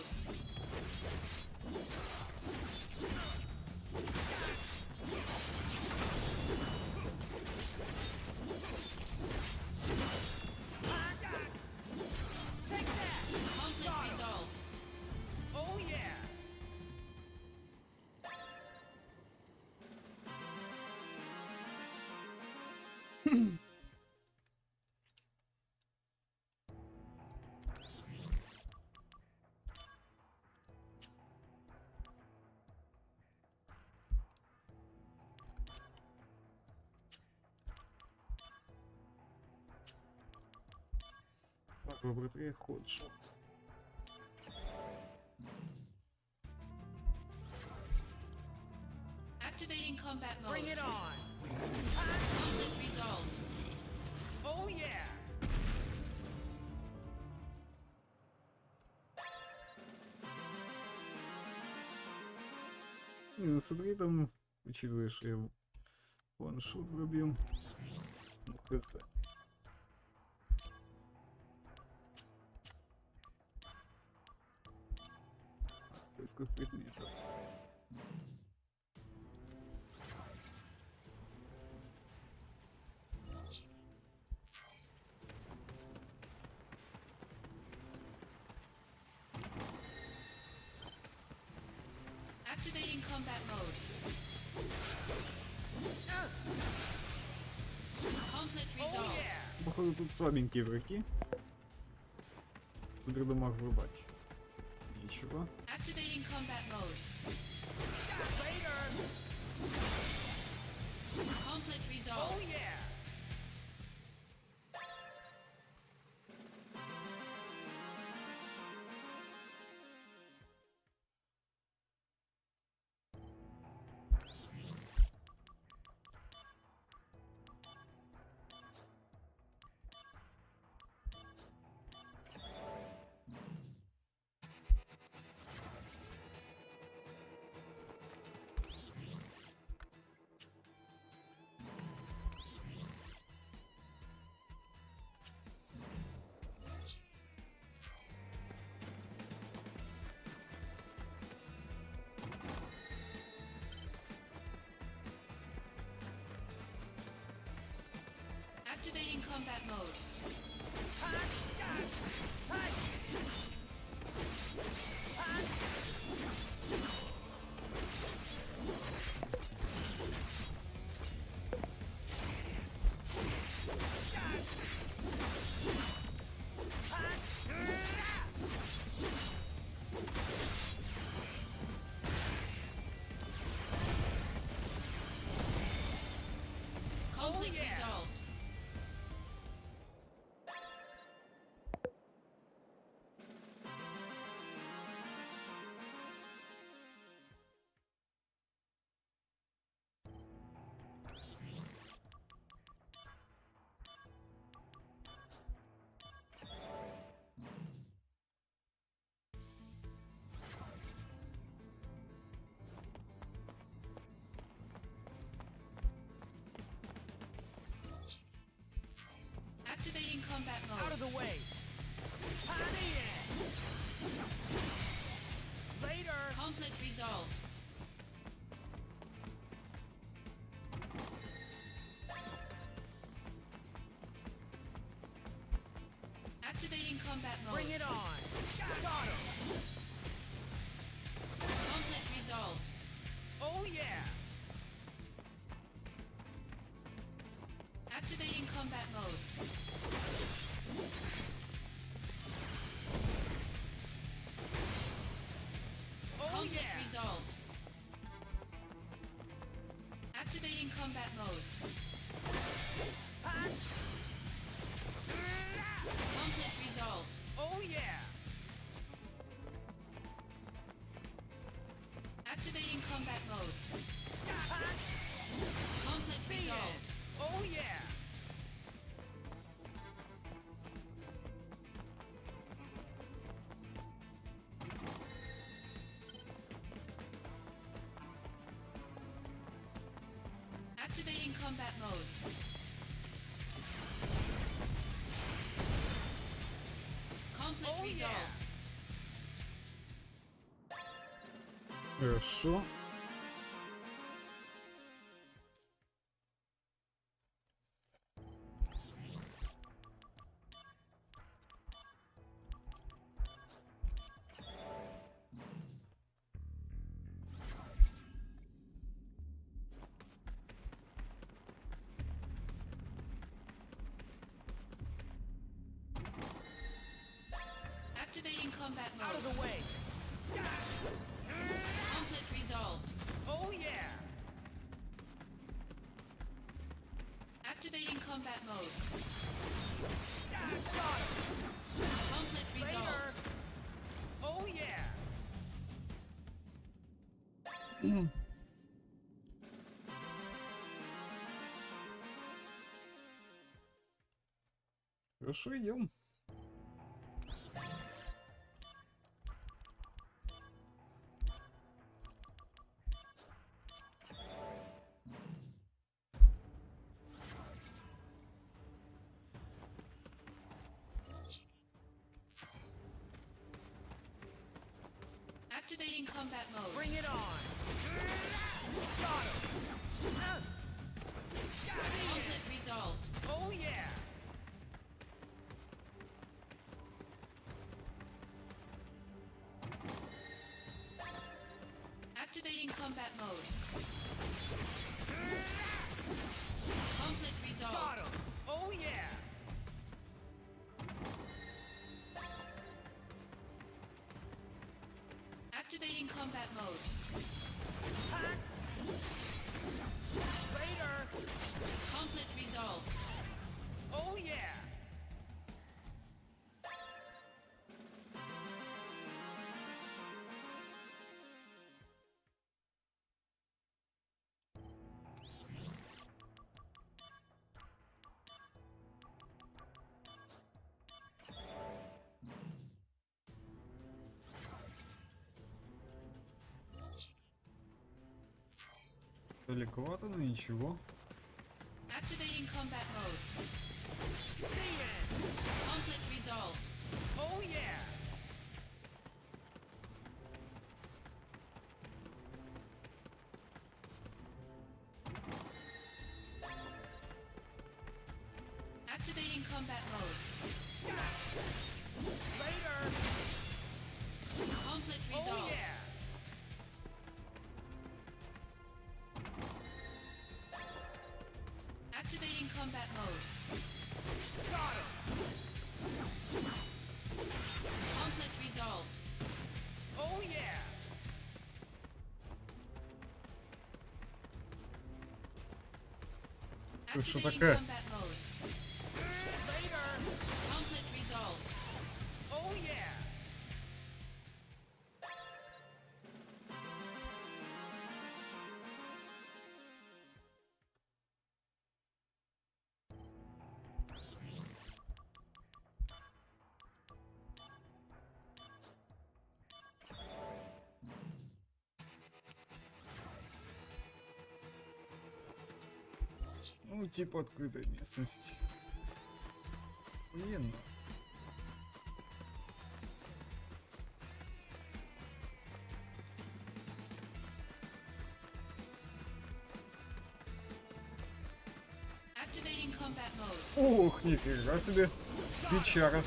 Conflict resolved. Oh yeah! Так, вибрати я хочу. Activating combat mode. Bring it on! Conflict resolved. Oh yeah! Ну, смотри, там, учитывая, что я ваншот пробил. Ну, хз. В поисках предметов. Activating combat mode. Conflict Oh resolved. yeah! Походу тут слабенькие враги. Буду домах врубать. Ничего. Activating combat mode. Later! Conflict Oh resolved. yeah! Activating combat mode. Conflict resolved. Activating combat mode. Out of the way! Later! Conflict resolved. Activating combat mode. Bring it on! Got him! Conflict resolved. Oh yeah! Activating combat mode. Oh Conflict yeah! resolved. Activating combat mode. Conflict resolved. Oh yeah! Activating combat mode. Conflict resolved. Oh yeah! Activating combat mode. Conflict Oh, yeah. resolved. Хорошо. Activating combat mode. Out of the way! Conflict resolved. Oh yeah! Activating combat mode. Got him! Conflict resolved. Later! Oh yeah! Хорошо, идем. Activating combat mode. Bring it on! Got him! Conflict resolved. Oh yeah! Activating combat mode. Conflict resolved. Got him! Oh yeah! Activating combat mode. Later! Conflict resolved. Oh yeah! Далековато, но ничего. Activating combat mode. Conflict resolved. Oh yeah! Activating combat mode. Later! Conflict Oh resolved. yeah! Activating combat mode. Got him! Conflict resolved. Oh yeah! Ты что Activating такая? combat mode. Later! Conflict resolved. Oh yeah! Ну, типа открытой местности. Блин. Activating combat mode. Ох, нифига себе. Бичара.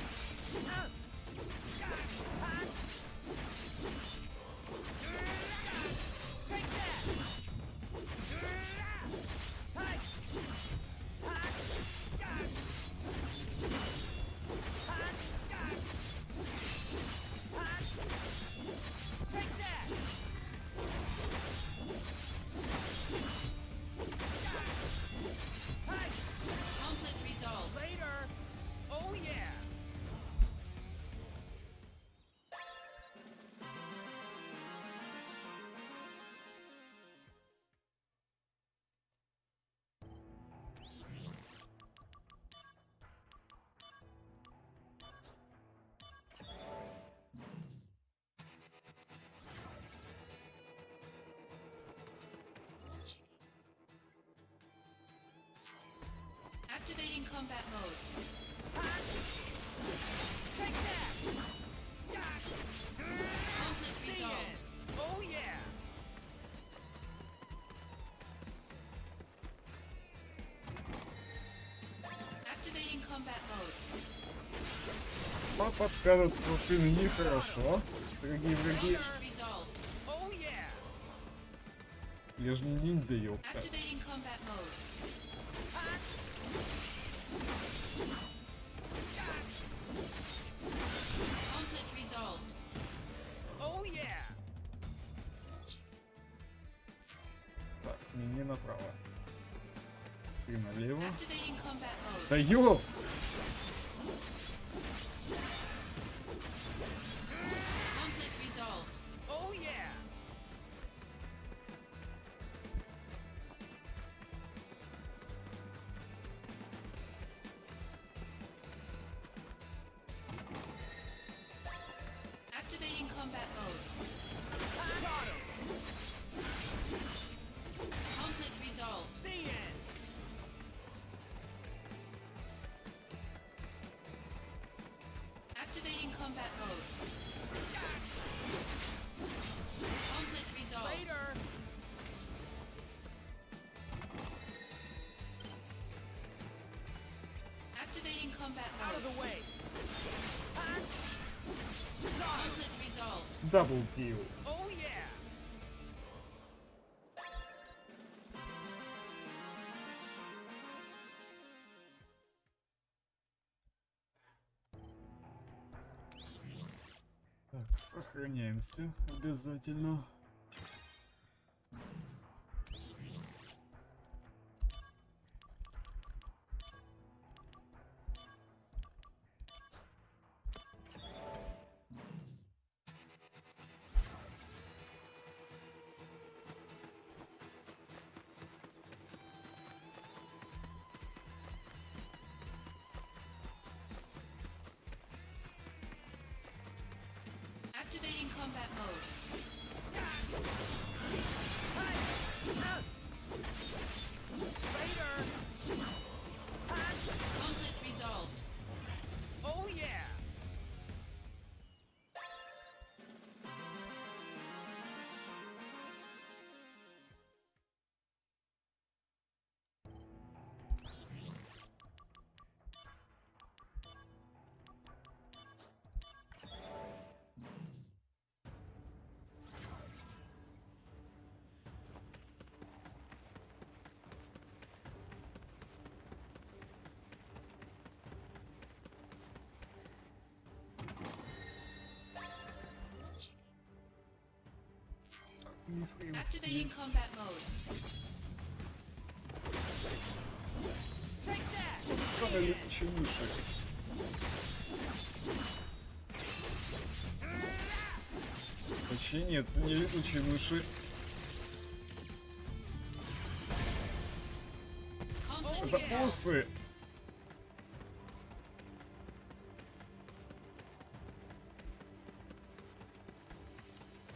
Conflict resolved. Later! Oh yeah! Activating combat mode. Take that! Conflict The resolved. end. Oh yeah! combat mode. Папа откажется со спины нехорошо. Дорогие враги. Conflict resolved. Oh yeah! Я же не ниндзя, ёпта. Activating combat mode. Conflict resolved. Oh yeah! Так, не направо. Ты налево. Activating combat mode. Да ёп! Conflict resolved. Oh yeah! Activating combat mode. Got him! Conflict resolved. The end! Activating combat mode. Conflict resolved. Later! Activating combat Out of mode. the way! Conflict resolved. Дабл килл. Oh yeah! Так, сохраняемся обязательно. Activating combat mode. Later! Conflict resolved. Oh yeah! Activating Есть. combat mode. Take that! Самые летучие мыши. Вообще нет, не летучие мыши. Conflict Это resolved. осы.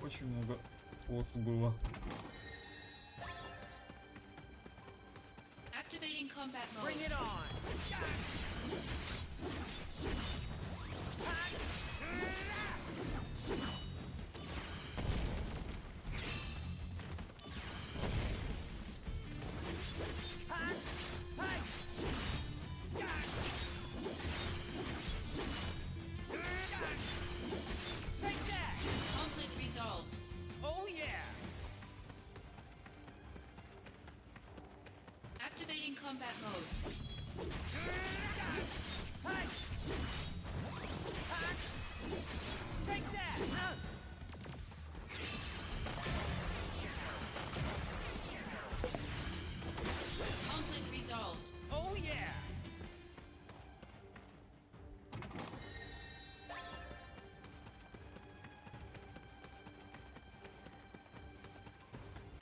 Очень много ос было. Activating combat mode. Bring it on! Take that! Conflict resolved. Oh yeah! Activating combat mode. Take that! Conflict resolved. Oh yeah!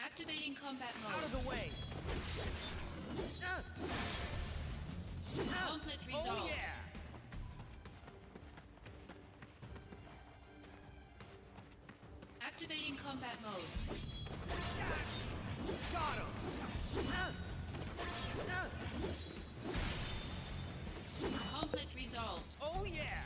Activating combat Out of mode. the way! Conflict Oh resolved. yeah! Activating combat mode. Got him! Conflict resolved. Oh yeah!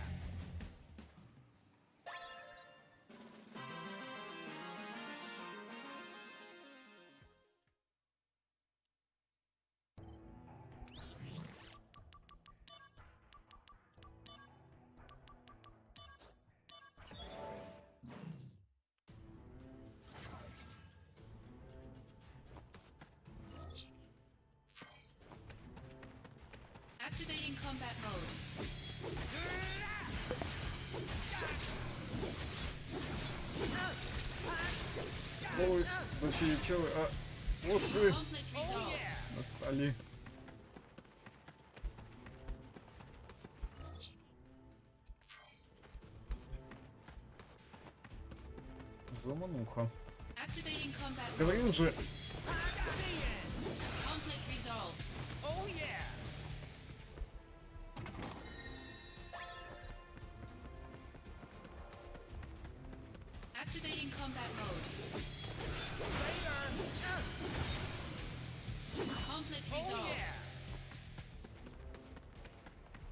Activating combat mode. Ой, дочери, чё вы? А, вот вы Conflict resolved. достали. Замануха. Activating combat mode. Говорил же. Conflict resolved. Oh yeah! Activating combat mode. Conflict Oh resolved. yeah!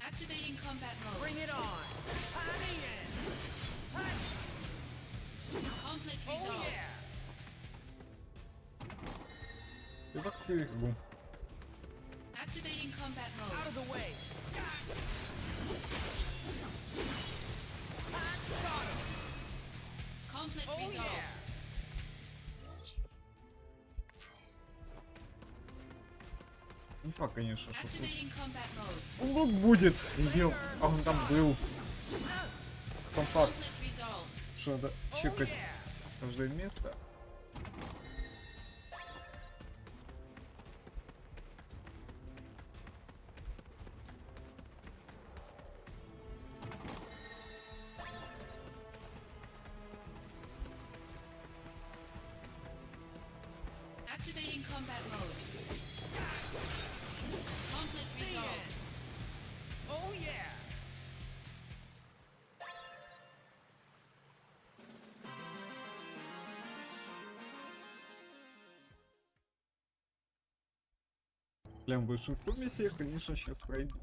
Activating combat mode. Bring it on! Conflict Oh resolved. yeah! Итак, всю игру. Activating combat Out mode. of the way! Conflict Oh resolved. yeah! Не факт, конечно, что тут Activating combat mode. сундук будет. Ел, а он там был. Сам факт, Conflict resolved. что надо Oh чекать yeah! каждое место. Activating combat mode. Conflict resolved. Oh yeah! Прям большинство миссий я, конечно, сейчас пройду.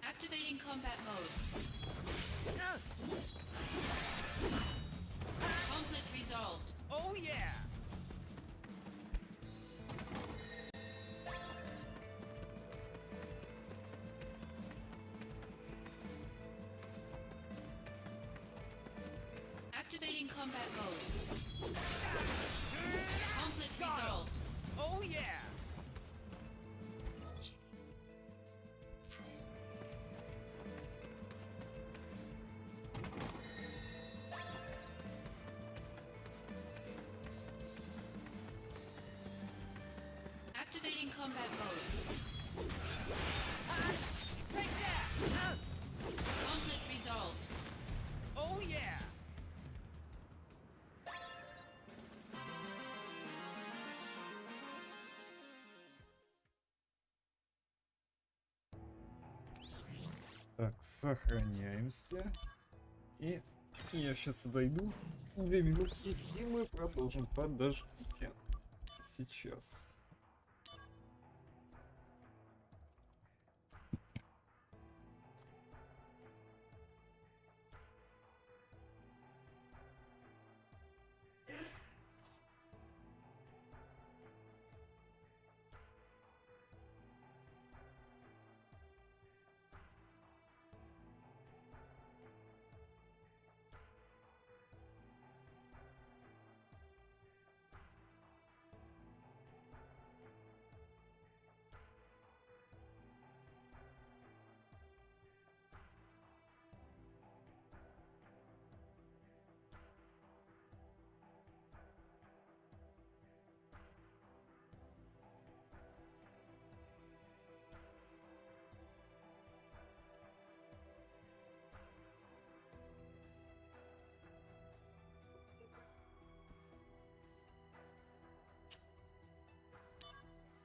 Activating combat mode. Conflict resolved. Oh yeah! Activating combat mode. Conflict resolved. Oh yeah! Activating combat mode. Take that! Conflict resolved. Oh yeah! Так, сохраняемся. И я сейчас дойду. 2 минутки, и мы продолжим. Подождите. Сейчас.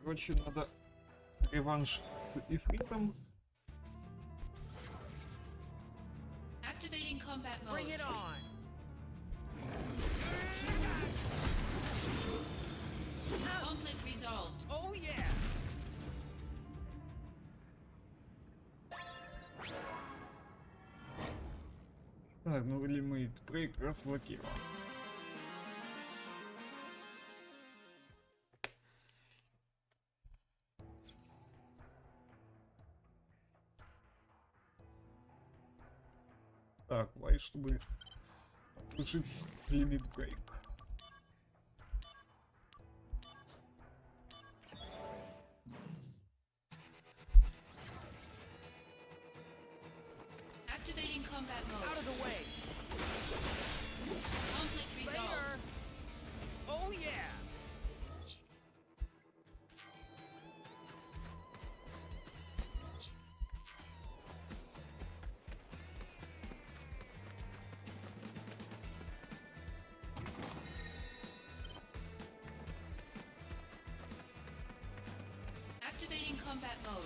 Короче, надо реванш с Ифритом. Activating combat Bring mode. it on! Conflict resolved. Oh yeah! Так, ну лимит брейк разблокирован. Так, Y, чтобы отложить лимит брейк. Activating combat mode. Out of the way! Conflict resolved. Later! Oh yeah! Activating combat mode.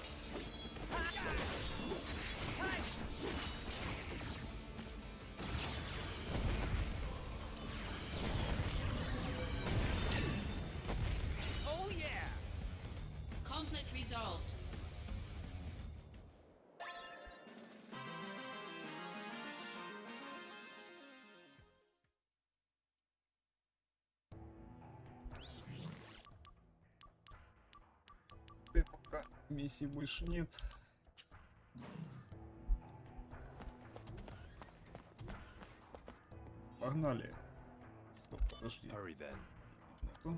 Oh yeah! Conflict resolved. Пока миссий больше нет. Погнали. Стоп, подожди. Hurry then. Минуту.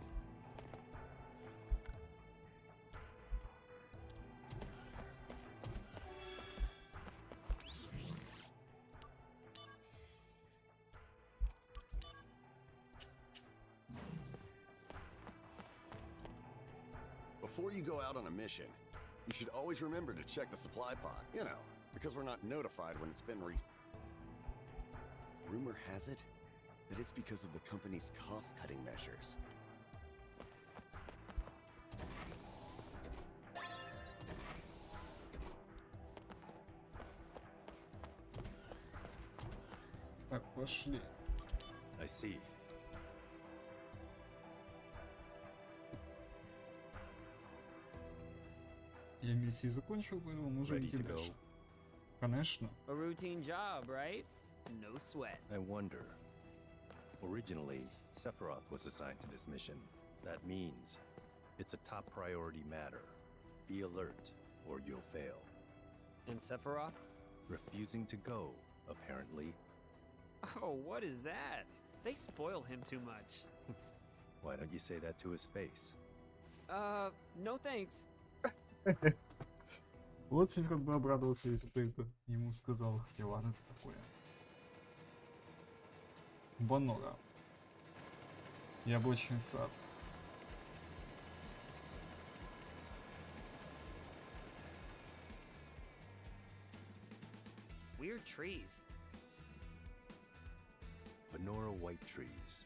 Before you go out on a mission, you should always remember to check the supply pod, you know, because we're not notified when it's been Rumor has it that it's because of the company's cost-cutting measures. Так, пошли. I see. Я миссии закончил, поэтому можем Ready идти to go. дальше. Конечно. A routine job, right? No sweat. I wonder. Originally, Sephiroth was assigned to this mission. That means it's a top priority matter. Be alert, or you'll fail. And Sephiroth? Refusing to go, apparently. Oh, what is that? They spoil him too much. Why don't you say that to his face? No thanks. Вот Сильфорд бы обрадовался, если бы ты это ему сказал. Хотя ладно, это такое. Банора. Яблочный сад. Weird trees. Venora white trees.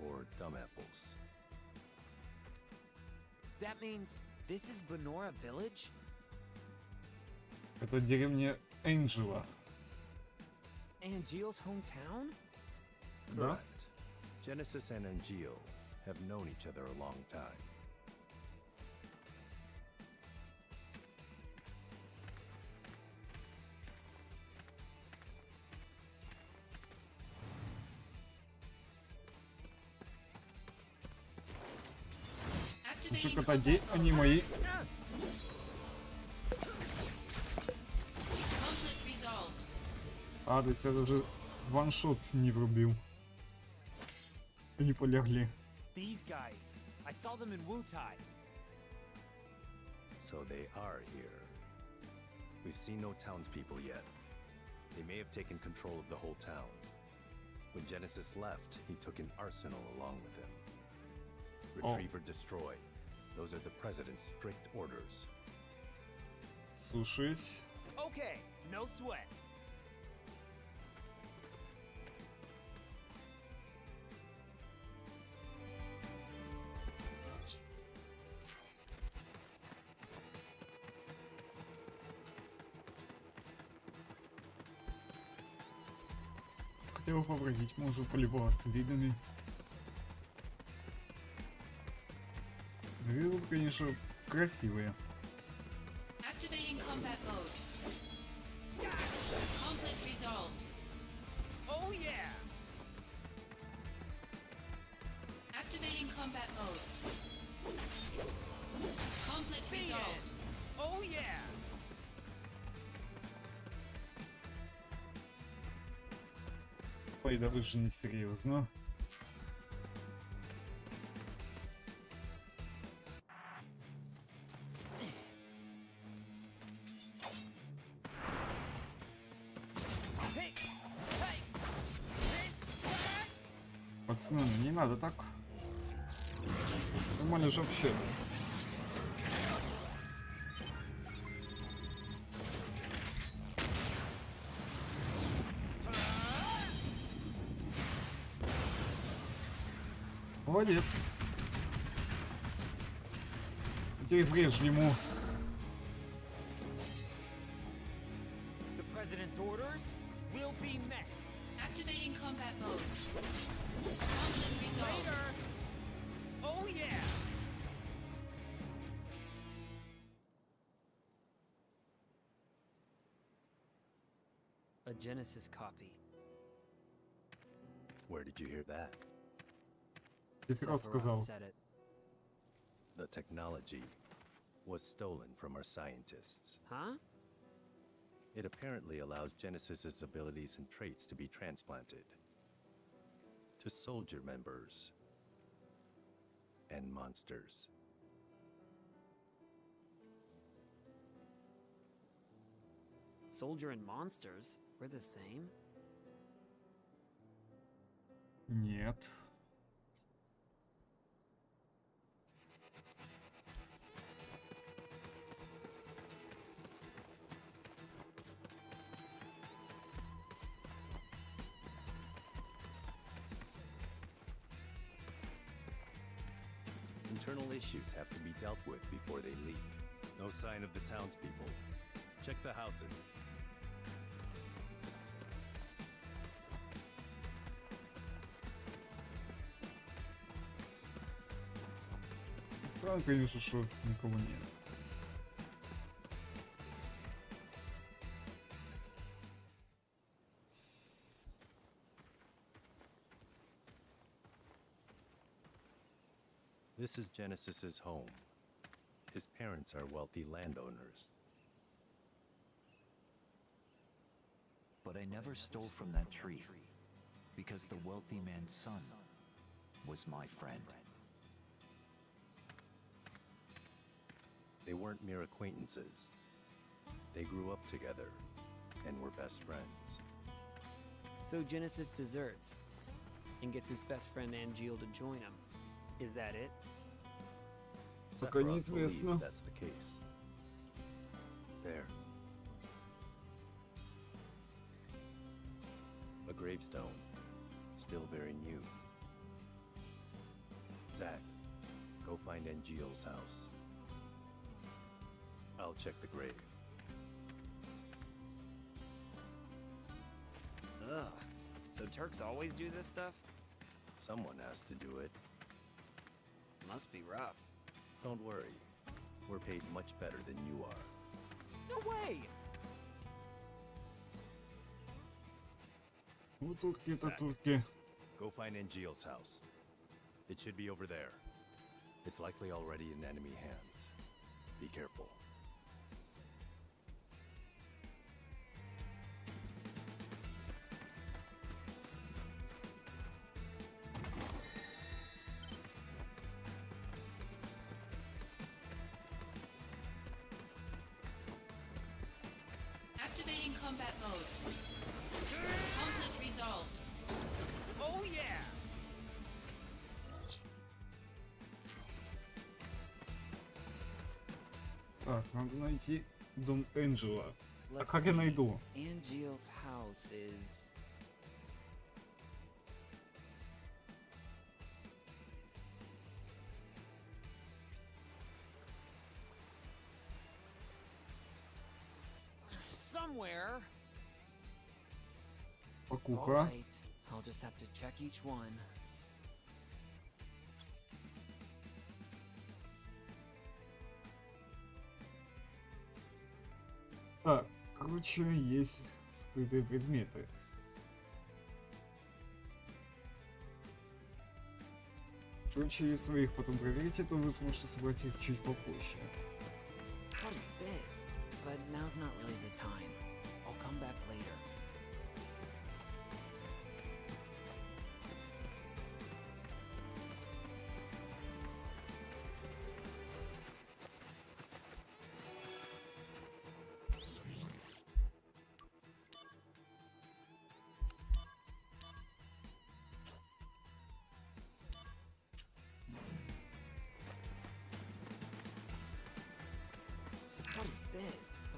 Or dumb apples. That means this is Benora Village? Это деревня Энджела. Angeal's hometown? Да? Correct. Genesis and Angeal have known each other a long time. Слушай, Activating кота, combat они mode. мои. Conflict resolved. А, то есть я даже ваншот не врубил. Они полегли. These guys. I saw them in Wutai. So they are here. We've seen no townspeople yet. They may have taken control of the whole town. When Genesis left, he took an arsenal along with him. Retrieve or destroy. Those are the President's strict orders. Слушаюсь. Okay, no sweat. Хотел побродить, можно полюбоваться видами. Виды тут, конечно, красивые. Activating combat mode. Conflict resolved. Oh yeah! Activating combat mode. Conflict Be resolved. it. Oh yeah! Ой, да вы же не серьезно. Пацаны, ну не надо так. Нормально же общаться. Молодец. Теперь врежь ему. The president's orders will be met. Activating combat mode. Conflict resolved. Later. Oh yeah. A Genesis copy. Where did you hear that? Дефирот сказал. Said it. The technology was stolen from our scientists. Huh? It apparently allows Genesis's abilities and traits to be transplanted to soldier members and monsters. Soldier and monsters? We're the same? Нет. Internal issues have to be dealt with before they leak. No sign of the townspeople. Check the housing. Странно, конечно, что никого нет. This is Genesis's home. His parents are wealthy landowners. But I never stole from that tree, because the wealthy man's son was my friend. They weren't mere acquaintances. They grew up together and were best friends. So Genesis deserts and gets his best friend Angeal to join him. Is that it? Пока Sephiroth believes неизвестно. that's the case. There. A gravestone, still very new. Zack, go find Angeal's house. I'll check the grave. Ugh. So Turks always do this stuff? Someone has to do it. Must be rough. Don't worry. We're paid much better than you are. No way! Ну, турки это турки. Go find Angeal's house. It should be over there. It's likely already in enemy hands. Be careful. Activating combat mode. Conflict resolved. Oh yeah! Так, надо найти дом Энджела. А Let's как я see. найду? Angeal's house is... somewhere. Покуха. Alright, I'll just have to check each one. Так, короче, есть скрытые предметы. Короче, если вы их потом проверите, то вы сможете собрать их чуть попозже. What is this? But now's not really the time. I'll come back later.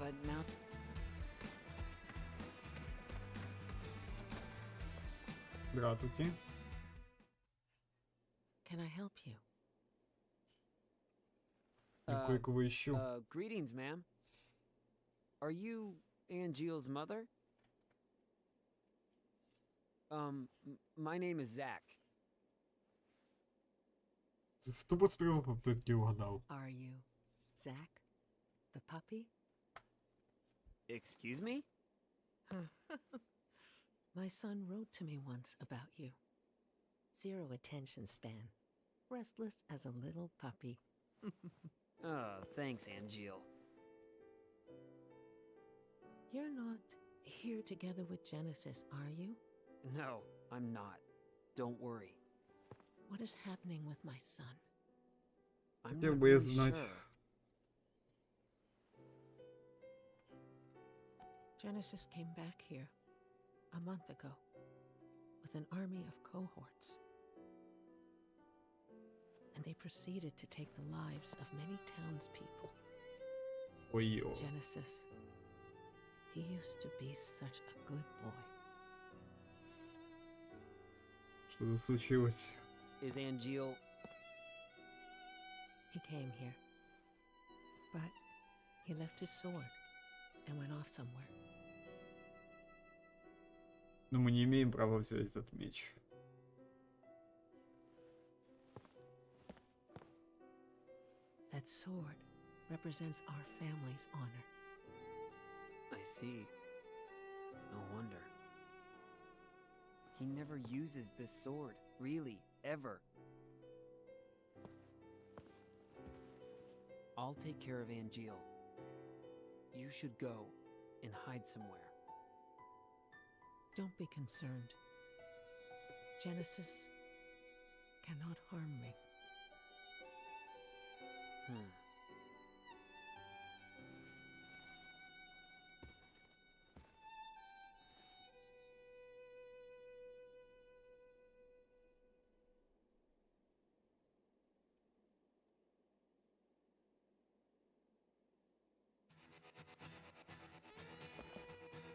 but now Здравствуйте. Can I help you? Я кое-кого ищу. Greetings, ma'am. Are you Angeal's mother? My name is Zach. Тупо с первой попытки угадал. Are you Zach, the puppy? Excuse me? My son wrote to me once about you. 0 attention span. Restless as a little puppy. Oh, thanks, Angeel. You're not here together with Genesis, are you? No, I'm not. Don't worry. What is happening with my son? I'm Хотел not бы я really знать. sure. Genesis came back here a month ago with an army of cohorts. And they proceeded to take the lives of many townspeople. Ой-ё. Genesis, he used to be such a good boy. Что-то случилось. Is Angeel... He came here, but he left his sword and went off somewhere. Но мы не имеем права взять этот меч. That sword represents our family's honor. I see. No wonder. He never uses this sword, really, ever. I'll take care of Angeel. You should go and hide somewhere. Don't be concerned. Genesis cannot harm me.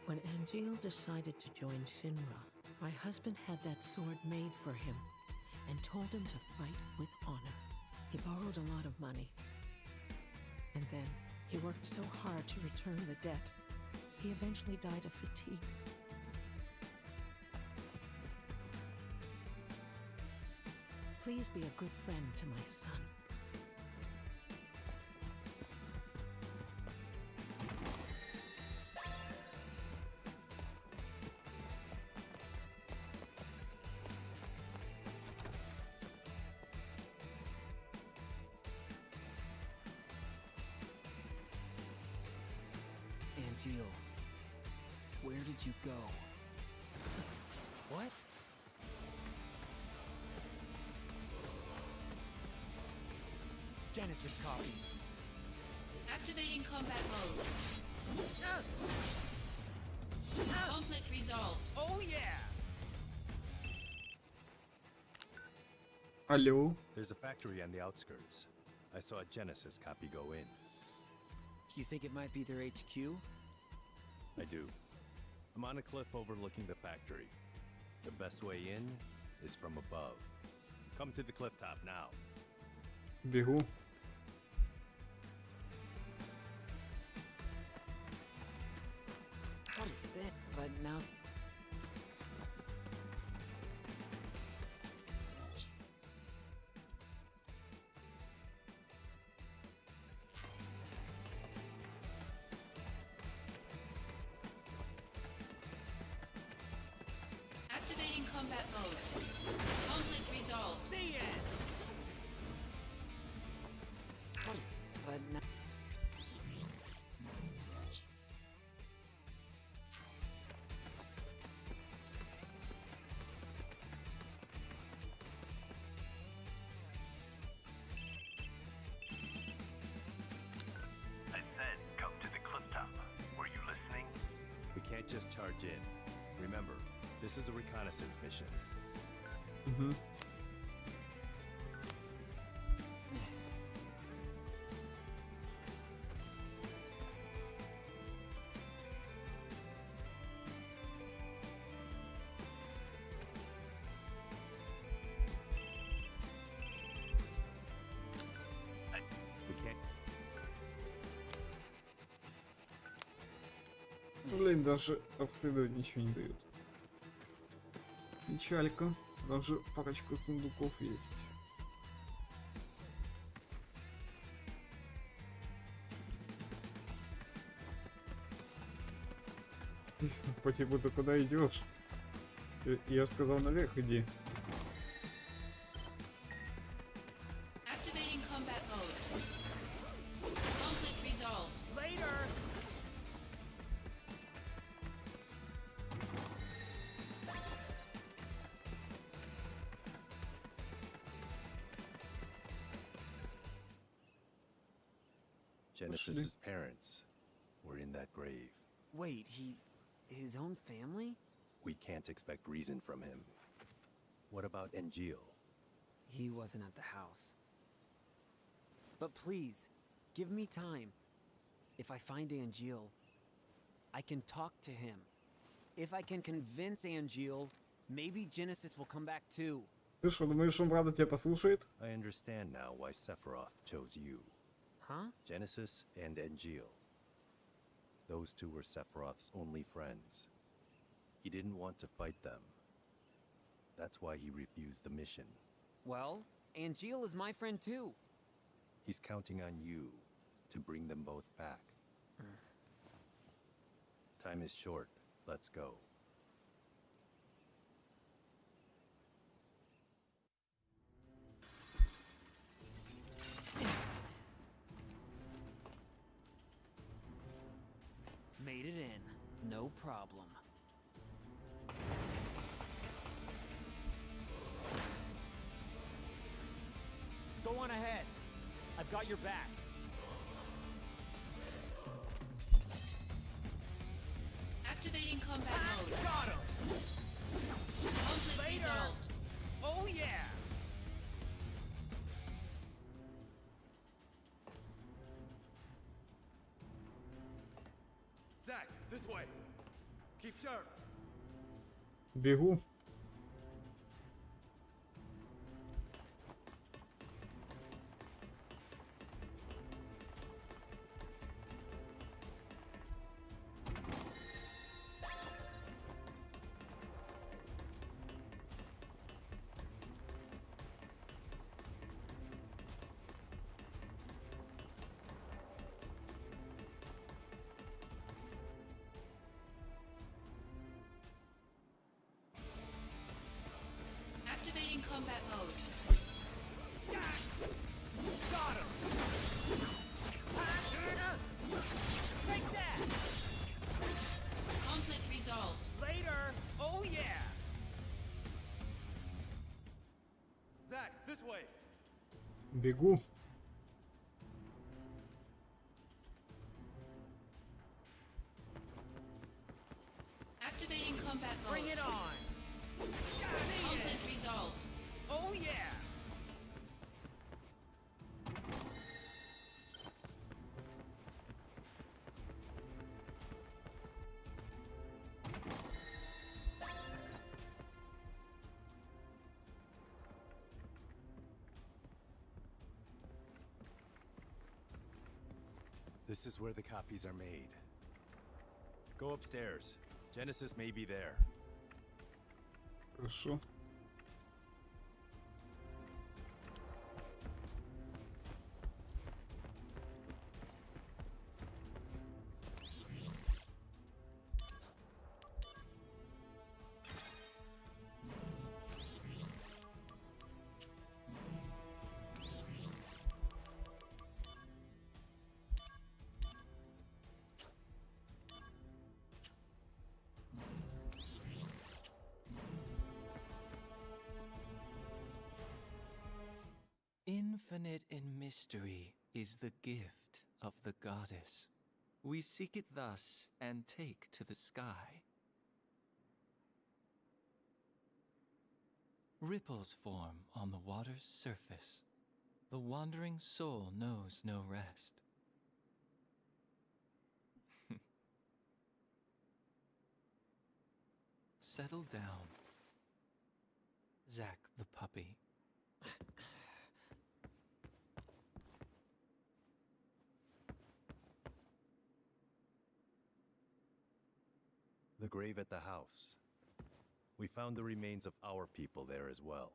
When Angeel decided to join Shinra, my husband had that sword made for him and told him to fight with honor. He borrowed a lot of money. And then he worked so hard to return the debt, he eventually died of fatigue. Please be a good friend to my son. Angeel, where did you go? What? Genesis copies. Activating combat mode. Conflict resolved. Oh yeah! Алло. There's a factory on the outskirts. I saw a Genesis copy go in. You think it might be their HQ? I do. I'm on a cliff overlooking the factory. The best way in is from above. Come to the cliff top now. Бегу. What is that? But now... Activating combat mode. Conflict resolved. The end! What is... But now... I said come to the cliff top. Were you listening? We can't just charge in. Remember, this is a reconnaissance mission. Угу. Блин, даже обследовать ничего не дают. Печалька. Даже парочка сундуков есть. По типу, ты куда идешь? Я же сказал, наверх иди. Activating combat mode. Conflict resolved. Later! Genesis's parents were in that grave. Wait, his own family? We can't expect reason from him. What about Engil? He wasn't at the house. But please, give me time. If I find Angeal, I can talk to him. If I can convince Angeal, maybe Genesis will come back too. Ты что, думаешь, он правда тебя послушает? I understand now why Sephiroth chose you. Huh? Genesis and Engil. Those two were Sephiroth's only friends. He didn't want to fight them. That's why he refused the mission. Well, Angeal is my friend too. He's counting on you to bring them both back. Time is short. Let's go. Made it in. No problem. Go on ahead. I've got your back. Activating combat mode. Got him! Conflict Later. resolved. Oh yeah! Zach, this way. Keep sharp. Бегу. Activating combat mode. Got him! Take that! Conflict resolved. Later! Oh yeah! Zach, this way. Бегу. Activating combat mode. Bring it on! Conflict resolved. Oh yeah! This is where the copies are made. Go upstairs. Genesis may be there. Хорошо. Infinite in mystery is the gift of the goddess. We seek it thus and take to the sky. Ripples form on the water's surface. The wandering soul knows no rest. Settle down, Zack the puppy. The grave at the house. We found the remains of our people there as well.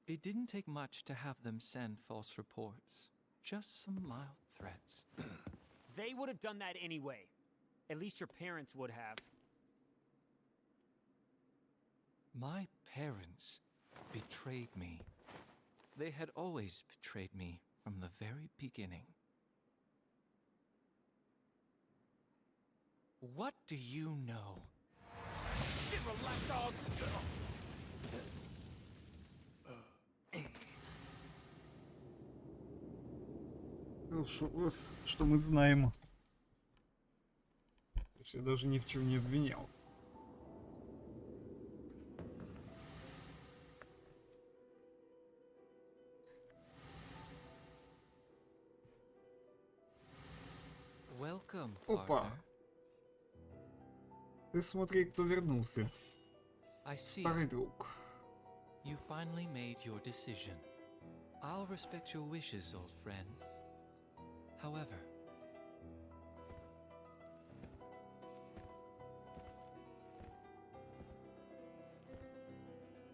It didn't take much to have them send false reports. Just some mild threats. They would have done that anyway. At least your parents would have. My parents betrayed me. They had always betrayed me from the very beginning. What do you know? Shinra lapdogs! Хорошо, Рос, что мы знаем. Я даже ни в чем не обвинял. Welcome, Опа. partner. Ты смотри, кто вернулся. I see. Старый друг. You finally made your decision. I'll respect your wishes, old friend. However,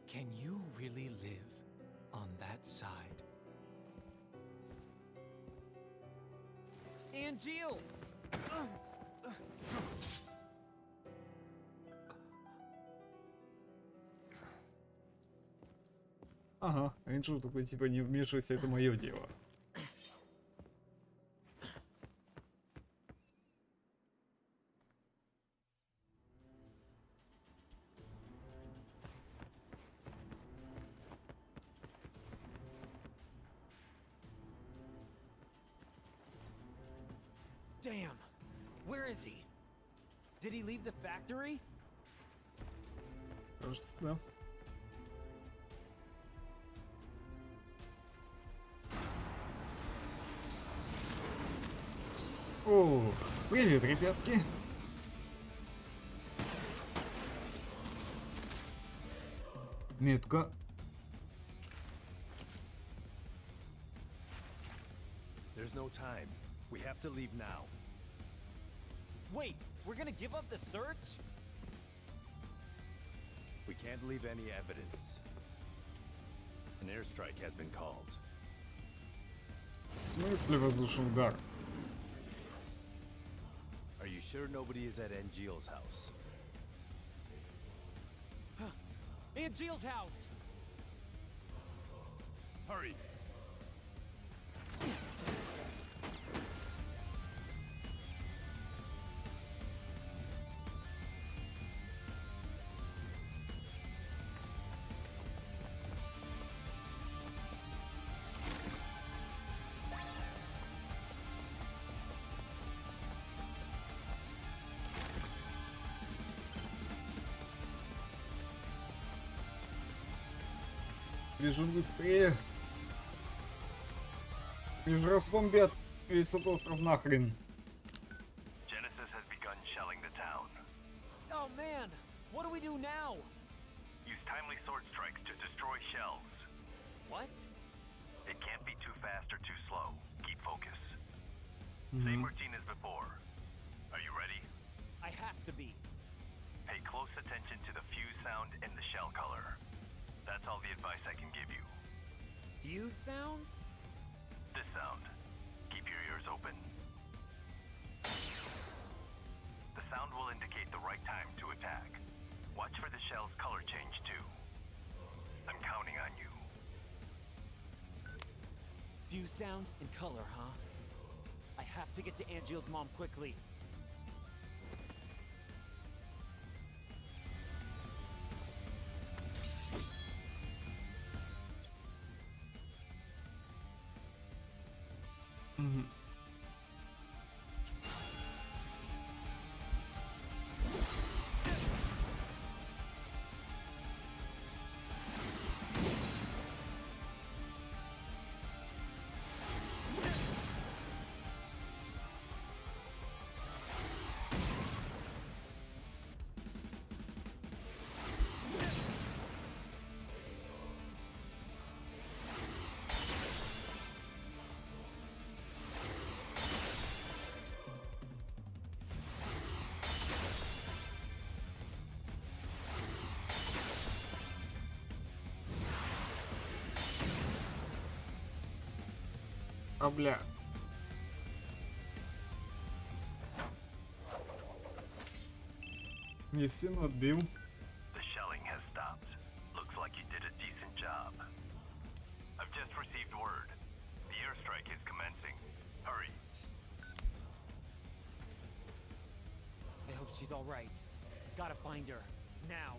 can you really live on that side? Angeal! Ага, Энджел такой типа не вмешивайся, это мое дело. Damn! Where is he? Did he leave the factory? Кажется, да. О, привет, ребятки. Метка. There's no time. We have to leave now. Wait, we're gonna give up the search? We can't leave any evidence. An airstrike has been called. В смысле воздушный удар? Are you sure nobody is at Angeal's house? Angeal's house! Hurry! Бежим быстрее. Вижу, разбомбят весь этот остров нахрен. Genesis has begun shelling the town. Oh man, what do we do now? Use timely sword strikes to destroy shells. What? It can't be too fast or too slow. Keep focus. Same routine as before. Are you ready? I have to be. Pay close attention to the fuse sound and the shell color. That's all the advice I can give you. Fuse sound? This sound. Keep your ears open. The sound will indicate the right time to attack. Watch for the shell's color change too. I'm counting on you. Fuse sound and color, huh? I have to get to Angeal's mom quickly. корабля. Не все отбил. The shelling has stopped. Looks like you did a decent job. I've just received word. The airstrike is commencing. Hurry. I hope she's all right. Gotta find her. Now.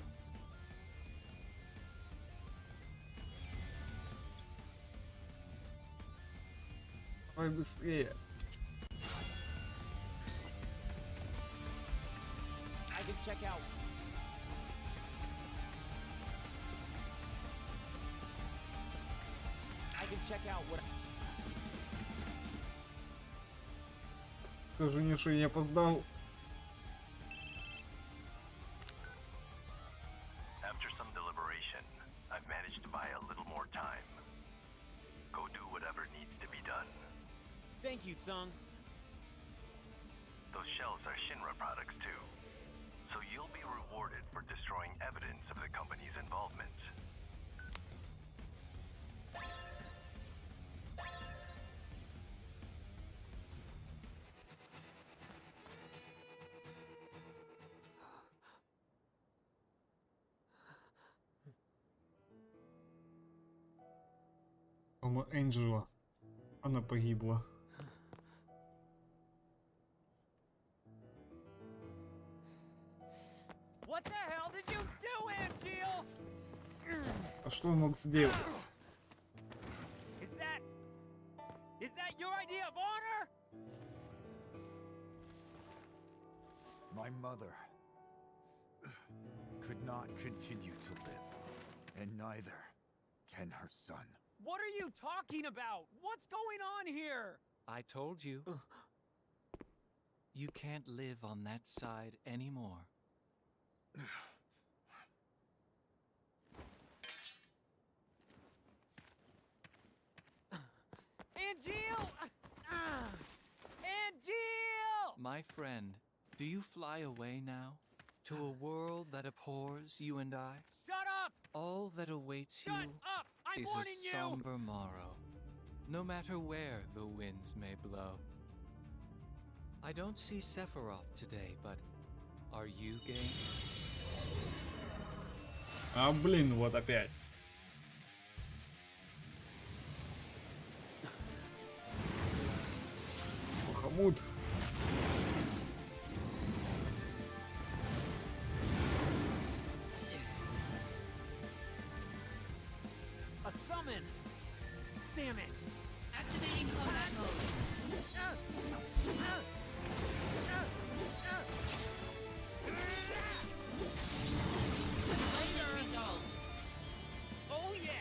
Давай быстрее. I can check out. I can check out what. Скажи мне, что я не опоздал. After some deliberation, I've managed to buy a little more time. Go do whatever needs to be done. Thank you, Tsung. Those shells are Shinra products too. So you'll be rewarded for destroying evidence of the company's involvement. По-моему, Энджела. Она погибла. What the hell did you do, Angeal? А что он мог сделать? Is that your idea of honor? My mother could not continue to live, and neither can her son. What are you talking about? What's going on here? I told you. You can't live on that side anymore. Angeal! Angeal! My friend, do you fly away now? To a world that abhors you and I? Shut up! All that awaits Shut you up! I'm is warning a you! somber morrow, no matter where the winds may blow. I don't see Sephiroth today, but are you game? А, блин, вот опять. Хомут. A summon! Damn it! Activating combat mode. Conflict resolved. Oh yeah!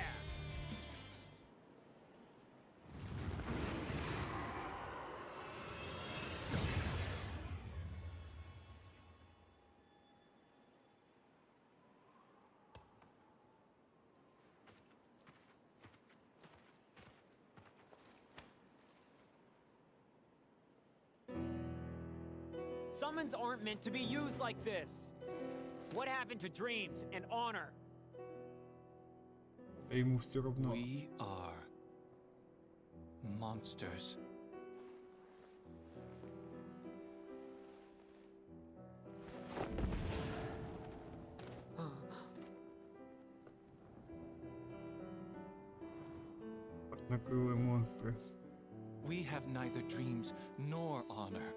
Summons aren't meant to be used like this. What happened to dreams and honor? А ему все равно. We are monsters. Накрылые монстры. We have neither dreams nor honor.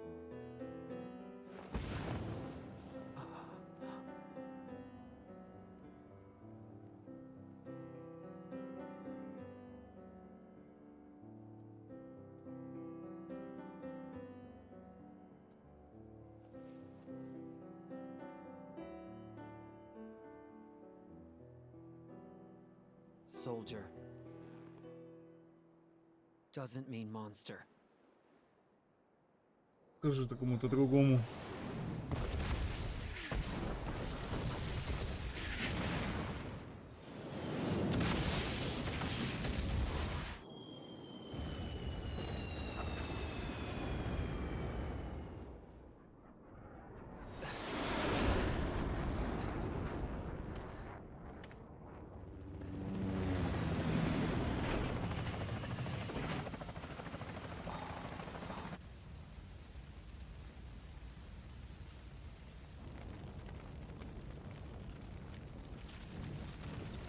Soldier. Doesn't mean monster. Скажи это кому-то другому.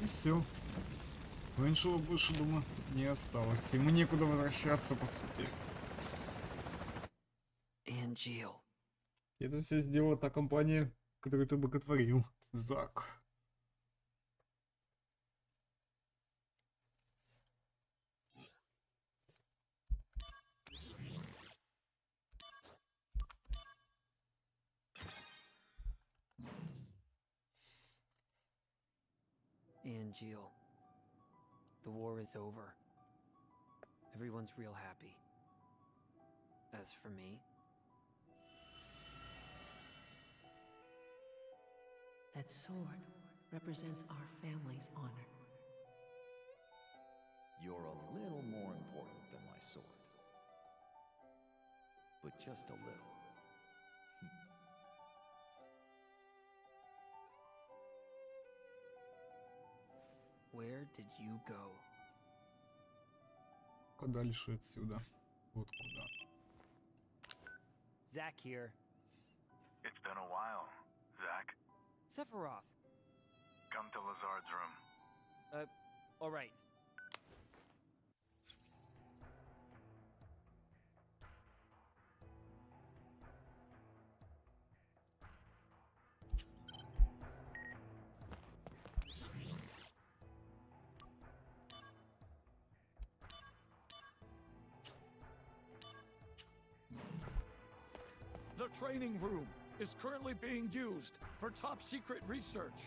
И все. Меньшего больше дома не осталось. Ему некуда возвращаться, по сути. Angel. Это все сделала та компания, которую ты боготворил. Зак. Angel. The war is over. Everyone's real happy. As for me, That sword represents our family's honor. You're a little more important than my sword. But just a little. where did you go? Подальше отсюда. Вот куда. Zach here. It's been a while, Zach. Sephiroth. Come to Lazard's room. Alright. The training room is currently being used for top secret research.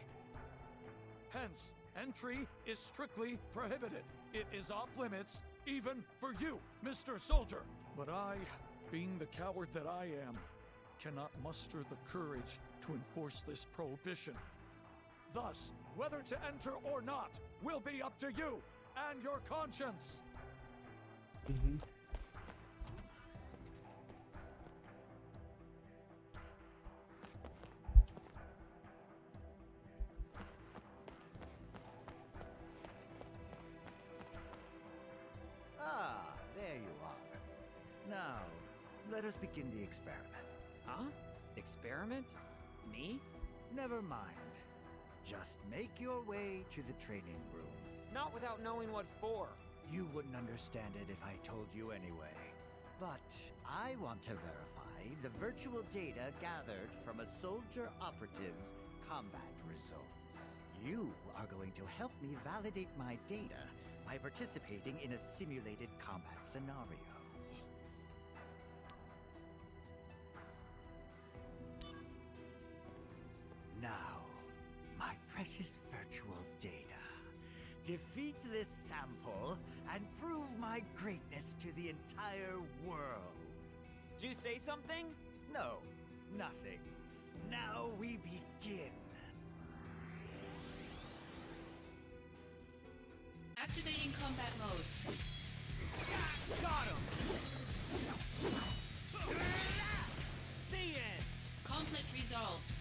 Hence, entry is strictly prohibited. It is off limits, even for you, Mr. Soldier. But I, being the coward that I am, cannot muster the courage to enforce this prohibition. Thus, whether to enter or not will be up to you and your conscience. Ah, there you are. Now, let us begin the experiment. Huh? Experiment? Me? Never mind. Just make your way to the training room. Not without knowing what for. You wouldn't understand it if I told you anyway. But I want to verify the virtual data gathered from a soldier operative's combat results. You are going to help me validate my data by participating in a simulated combat scenario. Now, my precious virtual data. Defeat this sample and prove my greatness to the entire world. Did you say something? No, nothing. Now we begin. Activating combat mode. Got him! The end! Conflict resolved.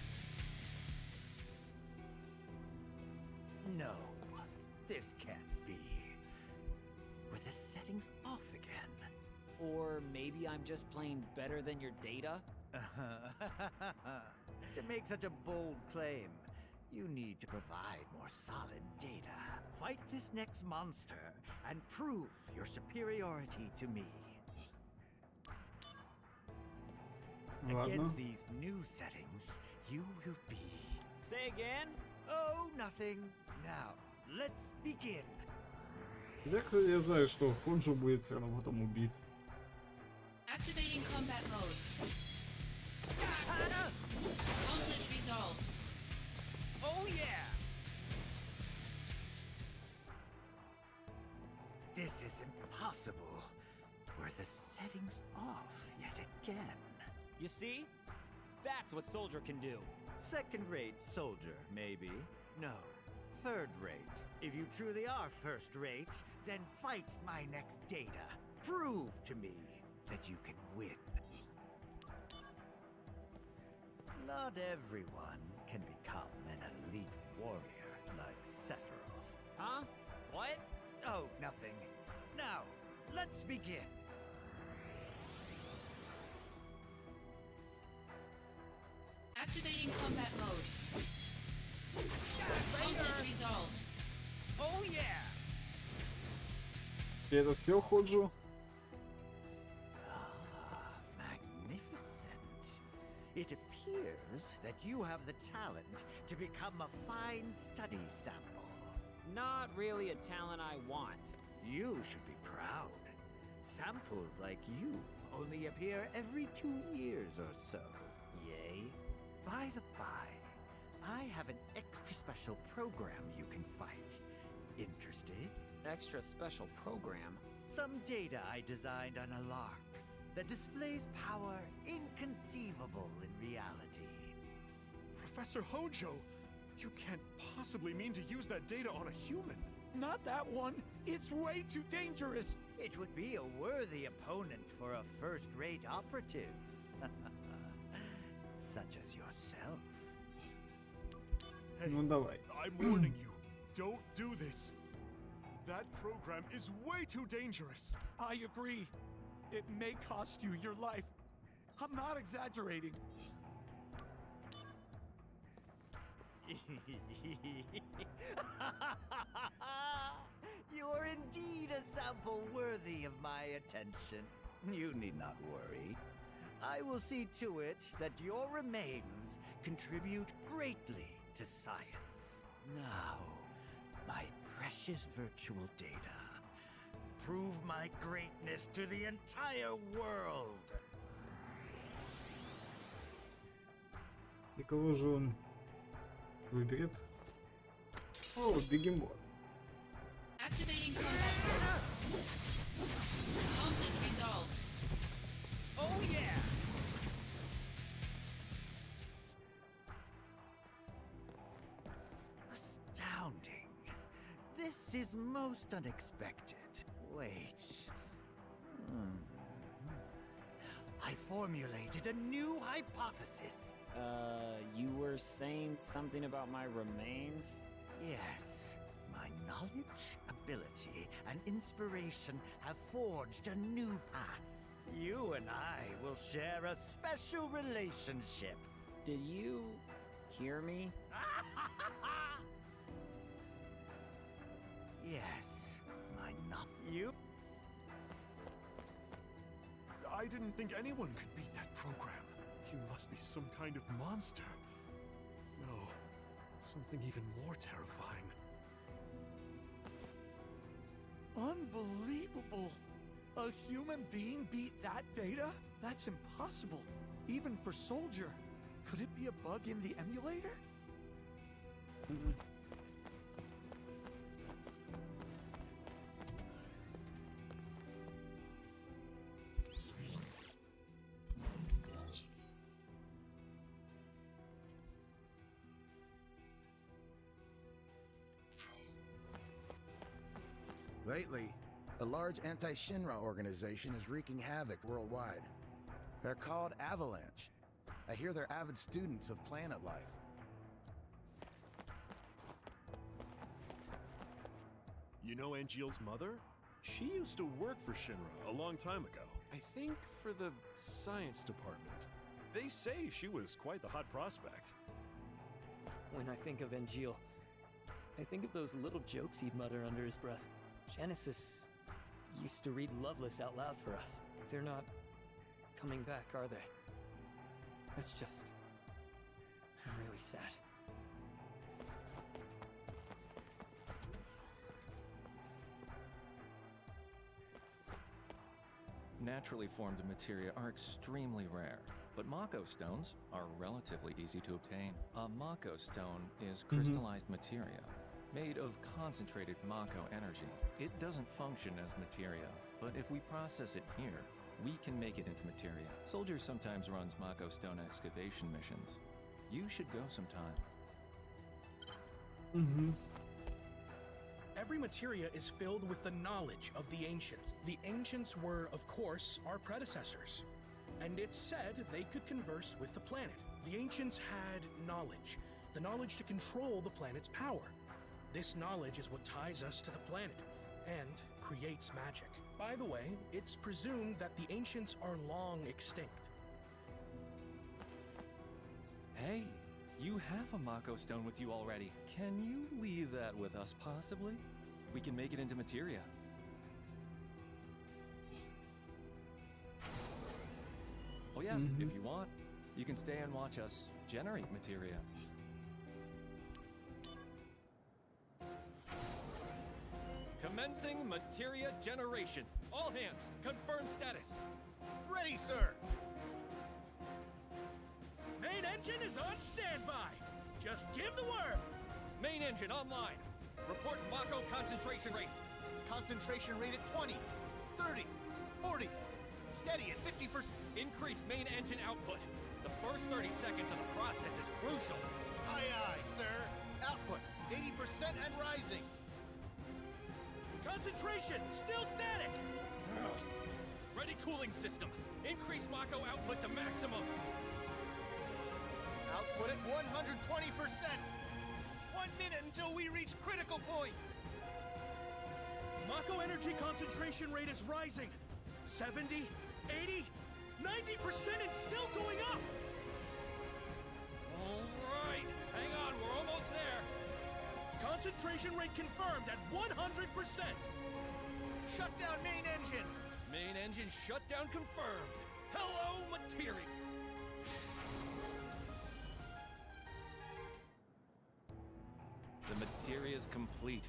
No, this can't be. Were the settings off again? Or maybe I'm just playing better than your data? To make such a bold claim, you need to provide more solid data. Fight this next monster and prove your superiority to me. Against these new settings, you will be... Say again? Oh, nothing. Now, let's begin. Я знаю, что Хонджо будет все равно потом убит. Activating combat mode. Conflict resolved. Oh yeah! This is impossible. Were the settings off yet again? You see? That's what Soldier can do. Second-rate soldier, maybe. No, third-rate. If you truly are first-rate, then fight my next data. Prove to me that you can win. Not everyone can become an elite warrior like Sephiroth. Huh? What? Oh, nothing. Now, let's begin. Activating combat mode. Conflict resolved. Oh yeah! Я это все ходжу. Magnificent. It appears that you have the talent to become a fine study sample. Not really a talent I want. You should be proud. Samples like you only appear every 2 years or so. Yay? By the by, I have an extra special program you can fight. Interested? Extra special program? Some data I designed on a lark that displays power inconceivable in reality. Professor Hojo, you can't possibly mean to use that data on a human. Not that one. It's way too dangerous. It would be a worthy opponent for a first-rate operative. Such as yourself. Hey, Ну давай. I'm warning you, don't do this. That program is way too dangerous. I agree. It may cost you your life. I'm not exaggerating. You are indeed a sample worthy of my attention. You need not worry. I will see to it that your remains contribute greatly to science. Now, my precious virtual data, prove my greatness to the entire world. И кого же он выберет? О, бегемот. Activating combat mode. Conflict resolved. Oh yeah! Astounding. This is most unexpected. Wait. I formulated a new hypothesis. You were saying something about my remains? Yes. My knowledge, ability, and inspiration have forged a new path. You and I will share a special relationship. Did you hear me? Yes. My you. I didn't think anyone could beat that program. You must be some kind of monster. No, something even more terrifying. Unbelievable! A human being beat that data? That's impossible. Even for Soldier. Could it be a bug in the emulator? Lately, a large anti-Shinra organization is wreaking havoc worldwide. They're called Avalanche. I hear they're avid students of planet life. You know Angeal's mother? She used to work for Shinra a long time ago. I think for the science department. They say she was quite the hot prospect. When I think of Angeal, I think of those little jokes he'd mutter under his breath. Genesis used to read Loveless out loud for us. They're not coming back, are they? That's just really sad. Naturally formed materia are extremely rare, but Mako stones are relatively easy to obtain. A Mako stone is crystallized materia, made of concentrated Mako energy. It doesn't function as materia, but if we process it here, we can make it into materia. Soldier sometimes runs Mako stone excavation missions. You should go sometime. Every materia is filled with the knowledge of the ancients. The ancients were, of course, our predecessors. And it's said they could converse with the planet. The ancients had knowledge, the knowledge to control the planet's power. This knowledge is what ties us to the planet and creates magic. By the way, it's presumed that the ancients are long extinct. Hey, you have a Mako stone with you already. Can you leave that with us, possibly? We can make it into materia. Oh yeah, if you want, you can stay and watch us generate materia. Commencing materia generation. All hands, confirm status. Ready, sir. Main engine is on standby. Just give the word. Main engine online. Report Mako concentration rate. Concentration rate at 20, 30, 40. Steady at 50%. Increase main engine output. The first 30 seconds of the process is crucial. Aye, aye, sir. Output 80% and rising. Concentration still static. Ready cooling system. Increase Mako output to maximum. Output at 120%. 1 minute until we reach critical point. Mako energy concentration rate is rising. 70, 80, 90% and still going up. All right, hang on, we're almost there. Concentration rate confirmed at 100%. Shut down main engine. Main engine shutdown confirmed. Hello, materia. The materia's complete.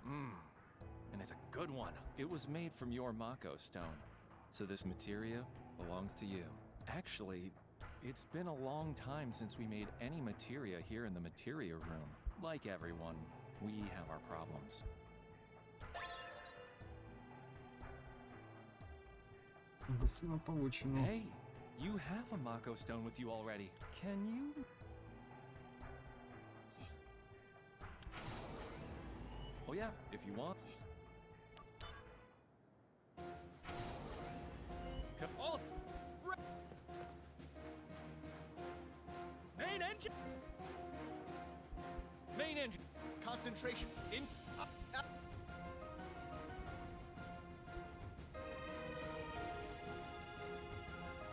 And it's a good one. It was made from your Mako stone. So this materia belongs to you. Actually, it's been a long time since we made any materia here in the materia room. Like everyone, we have our problems. Сына получено. Hey, you have a Mako stone with you already. Can you... Oh yeah, if you want. All main engine. Main engine. Concentration in.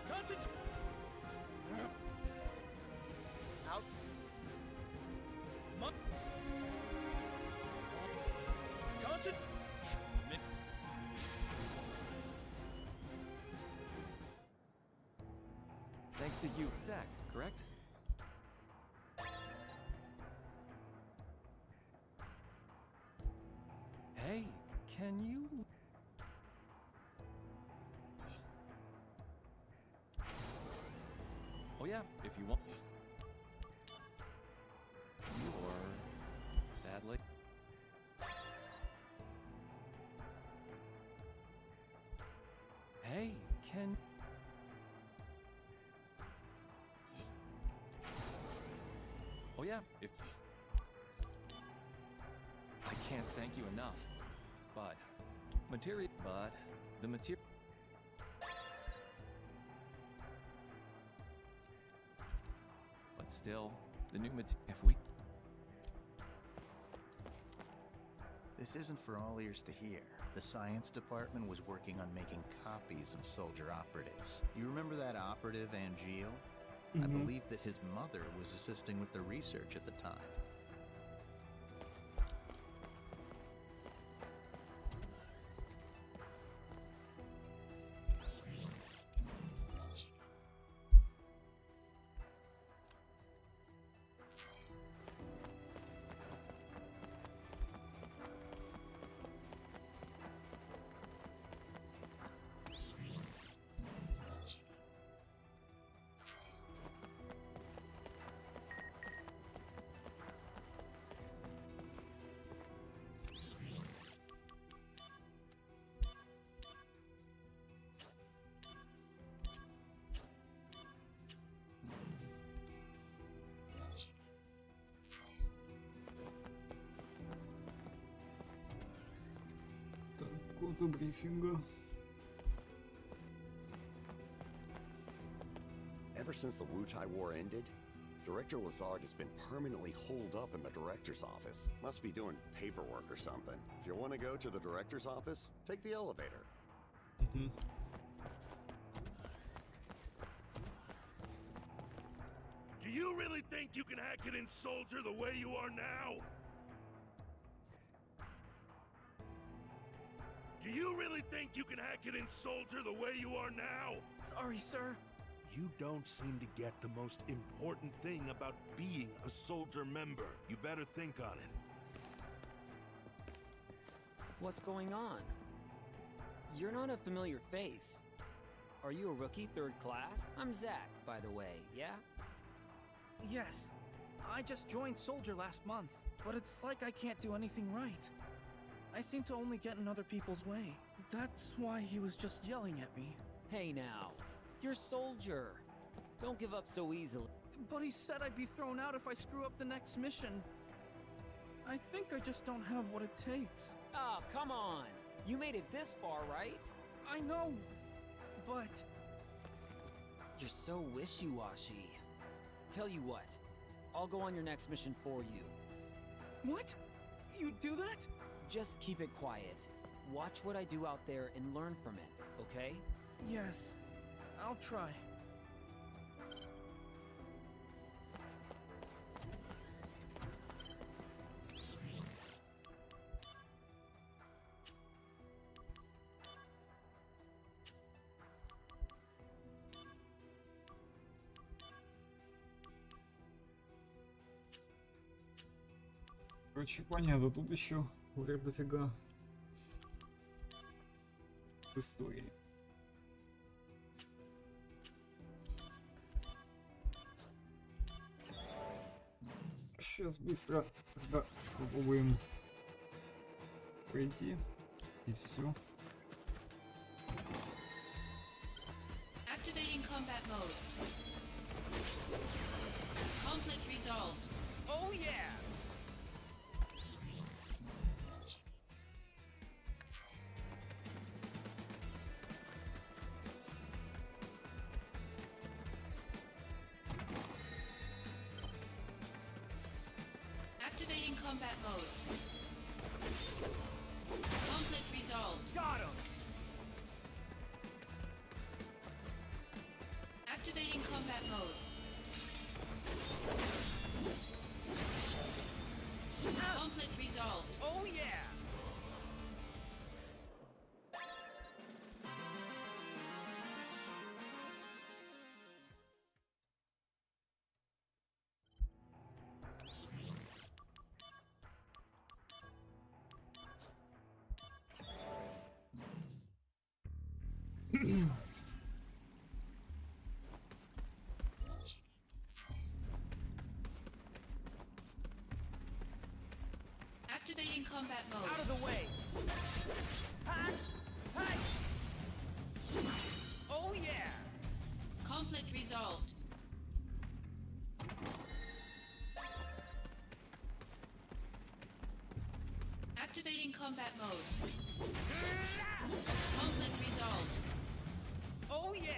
Concentration. Out. Concentration. Thanks to you, Zach, correct? Hey, can you... Oh yeah, if you want. You're... sadly... Hey, can... Oh yeah, if... I can't thank you enough. But... the material... But still, the new if we... This isn't for all ears to hear. The science department was working on making copies of soldier operatives. You remember that operative, Angeal? I believe that his mother was assisting with the research at the time. Кода брифинга. Ever since the Wu-Tai War ended, Director Lazard has been permanently holed up in the director's office. Must be doing paperwork or something. If you want to go to the director's office, take the elevator. Do you really think you can hack it in Soldier the way you are now? Do you really think you can hack it in Soldier the way you are now? Sorry, sir. You don't seem to get the most important thing about being a Soldier member. You better think on it. What's going on? You're not a familiar face. Are you a rookie 3rd class? I'm Zach, by the way, yeah? Yes. I just joined Soldier last month, but it's like I can't do anything right. I seem to only get in other people's way. That's why he was just yelling at me. Hey now, you're Soldier. Don't give up so easily. But he said I'd be thrown out if I screw up the next mission. I think I just don't have what it takes. Oh, come on. You made it this far, right? I know, but... You're so wishy-washy. Tell you what, I'll go on your next mission for you. What? You do that? Just keep it quiet. Watch what I do out there and learn from it, okay? Yes, I'll try. Короче, понятно, тут еще говорят дофига истории. Сейчас быстро тогда попробуем пройти и все. Activating combat mode. Conflict resolved. Oh yeah! Activating combat mode. Conflict resolved. Got him! Activating combat mode. Conflict resolved. Oh yeah! Activating combat mode. Out of the way! Hi! Hi! Oh yeah! Conflict resolved. Activating combat mode. Conflict resolved. Oh yeah!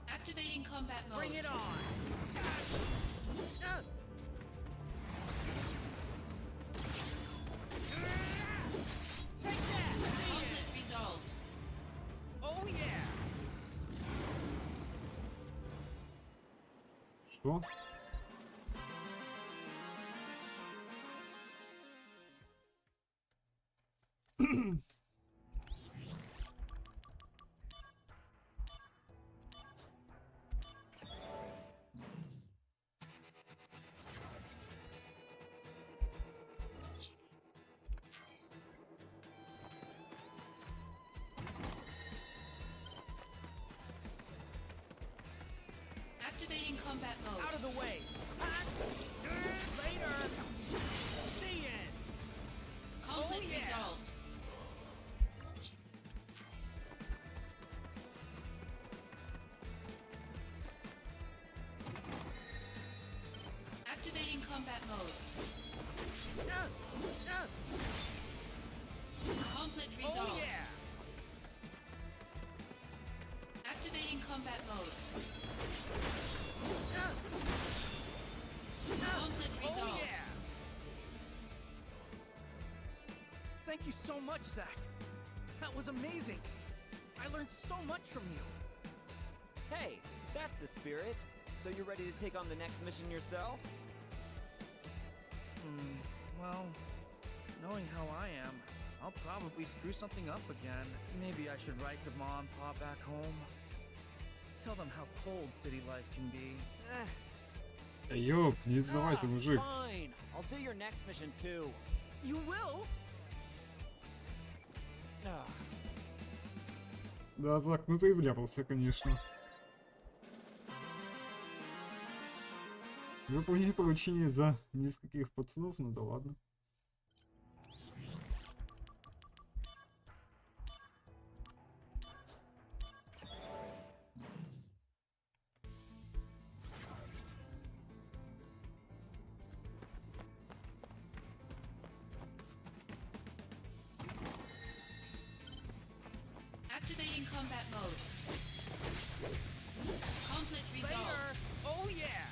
Activating combat mode. Bring it on! Take that! Conflict resolved. Oh yeah! Что? Activating combat mode. Out of the way! Later! The end! Conflict Oh, yeah. resolved. Activating combat mode. Conflict resolved. Activating combat mode. Conflict resolved. Thank you so much, Zach. That was amazing. I learned so much from you. Hey, that's the spirit. So you're ready to take on the next mission yourself? Well, knowing how I am, I'll probably screw something up again. Maybe I should write to Mom and Pop back home. Tell them how cold city life can be. Ёп, не сдавайся, мужик. Fine. I'll do your next mission too. You will? Да, Зак, ну ты и вляпался, конечно. Выполнение поручения за нескольких пацанов, ну да ладно. Activating combat mode. Conflict resolved. Oh yeah!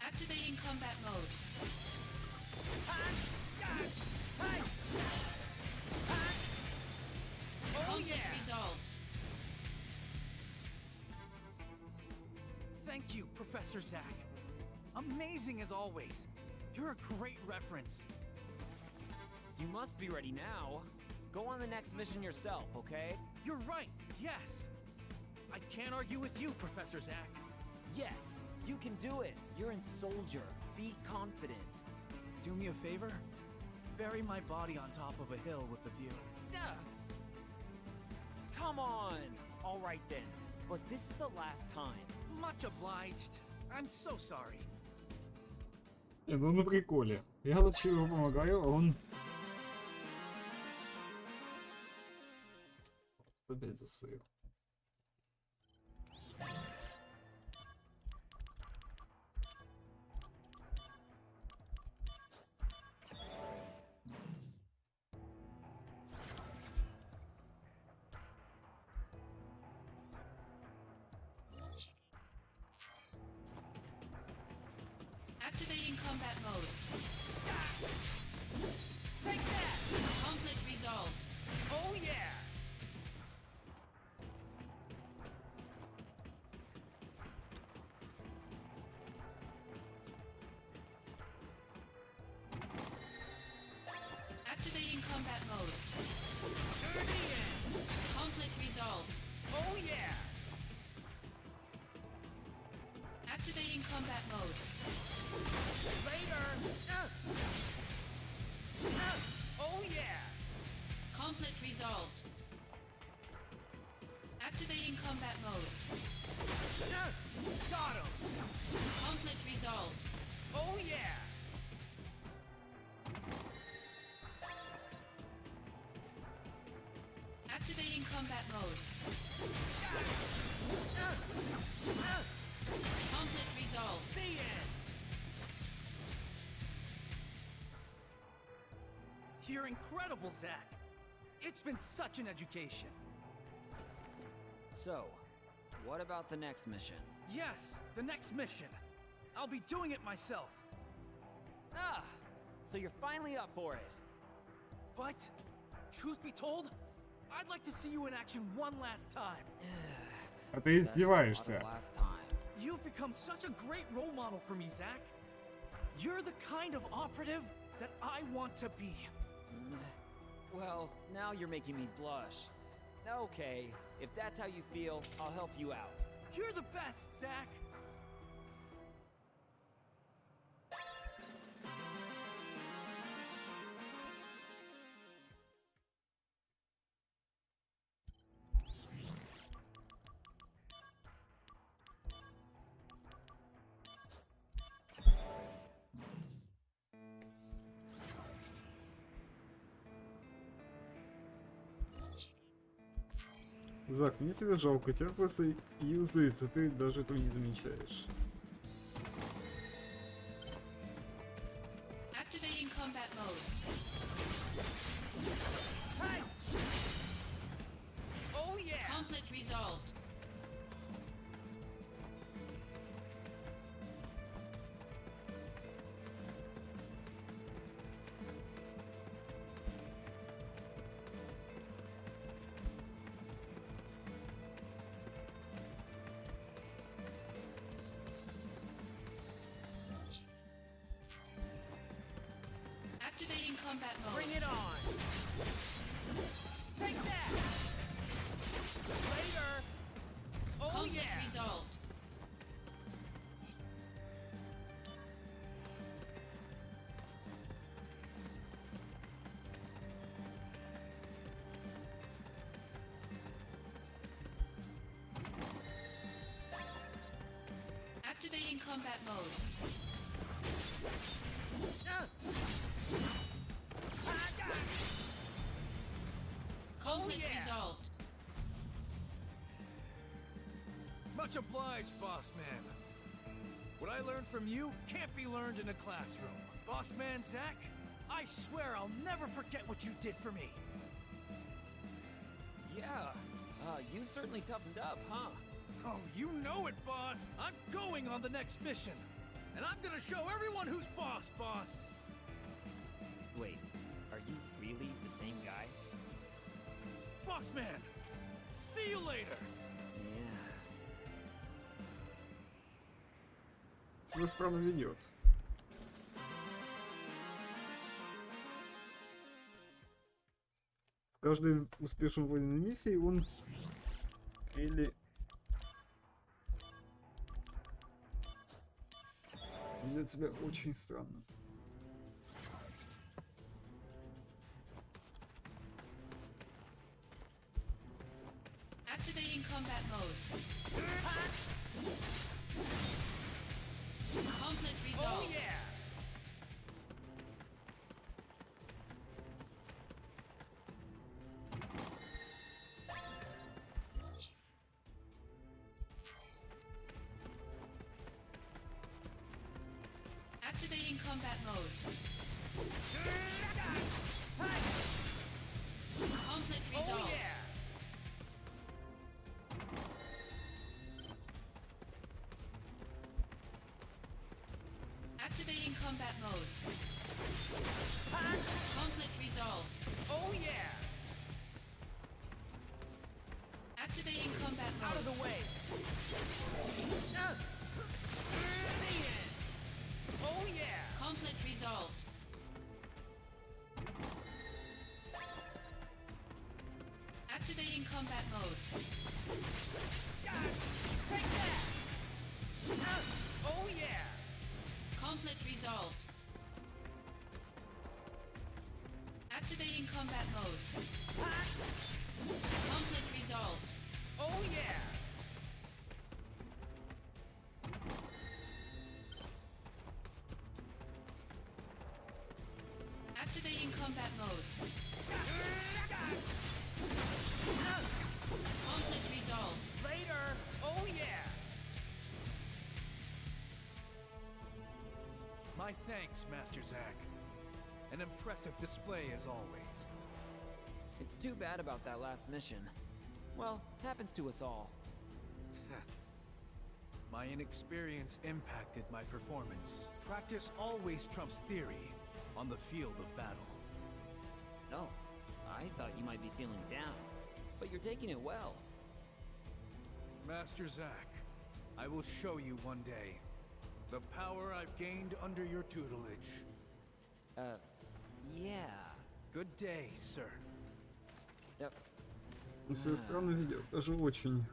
Activating combat mode. Conflict resolved. Thank you, Professor Zach. Amazing as always. You're a great reference. You must be ready now. Go on the next mission yourself, okay? You're right, yes. I can't argue with you, Professor Zach. Yes, you can do it. You're in Soldier. Be confident. Do me a favor? Bury my body on top of a hill with a view. Come on! Alright then, but this is the last time. Much obliged. I'm so sorry. Ну на приколе. Я тут чего помогаю, а он... Опять за свою. Activating combat mode. Take that! Conflict resolved. Oh yeah! Activating combat mode. Conflict resolved. Oh yeah! Activating combat mode. Later! Oh yeah! Conflict resolved. Activating combat mode. Got him! Conflict resolved. Oh yeah! Activating combat mode. Conflict resolved. The end! You're incredible, Zach. It's been such an education. So, what about the next mission? Yes, the next mission. I'll be doing it myself. Ah! So you're finally up for it. But, truth be told, I'd like to see you in action one last time. А ты издеваешься. You've become such a great role model for me, Zach. You're the kind of operative that I want to be. Well, now you're making me blush. Okay, if that's how you feel, I'll help you out. You're the best, Zach! Зак, мне тебя жалко, тебя просто юзается, ты даже этого не замечаешь. Activating combat mode. Hey! Oh yeah! Conflict resolved. Activating combat mode. Bring it on! Take that! Later! Oh Conflict yeah! resolved. Activating combat mode. Conflict yeah. resolved. Much obliged, boss man. What I learned from you can't be learned in a classroom. Boss man Zach, I swear I'll never forget what you did for me. Yeah, you've certainly toughened up, huh? Oh, you know it, boss. I'm going on the next mission. And I'm gonna show everyone who's boss, boss. Wait, are you really the same guy? Boss man, see you later. Yeah. Себя странно ведет. С каждой успешной военной миссией он или ведет себя очень странно. Activating combat mode. Conflict resolved. Oh yeah! Activating combat mode. Conflict resolved. Oh yeah! Activating combat mode. Conflict resolved. Oh yeah! Activating combat mode. Out of the way! Oh yeah! Conflict resolved. Activating combat mode. Take that! Oh yeah! Conflict resolved. Activating combat mode. Conflict resolved. Oh yeah! Activating combat mode. Conflict resolved. Later! Oh yeah! My thanks, Master Zach. An impressive display as always. It's too bad about that last mission. Well, happens to us all. My inexperience impacted my performance. Practice always trumps theory on the field of battle. No, I thought you might be feeling down, but you're taking it well. Master Zach, I will show you one day the power I've gained under your tutelage. Yeah. Good day, sir. Yep. Он себя странно ведет, даже очень.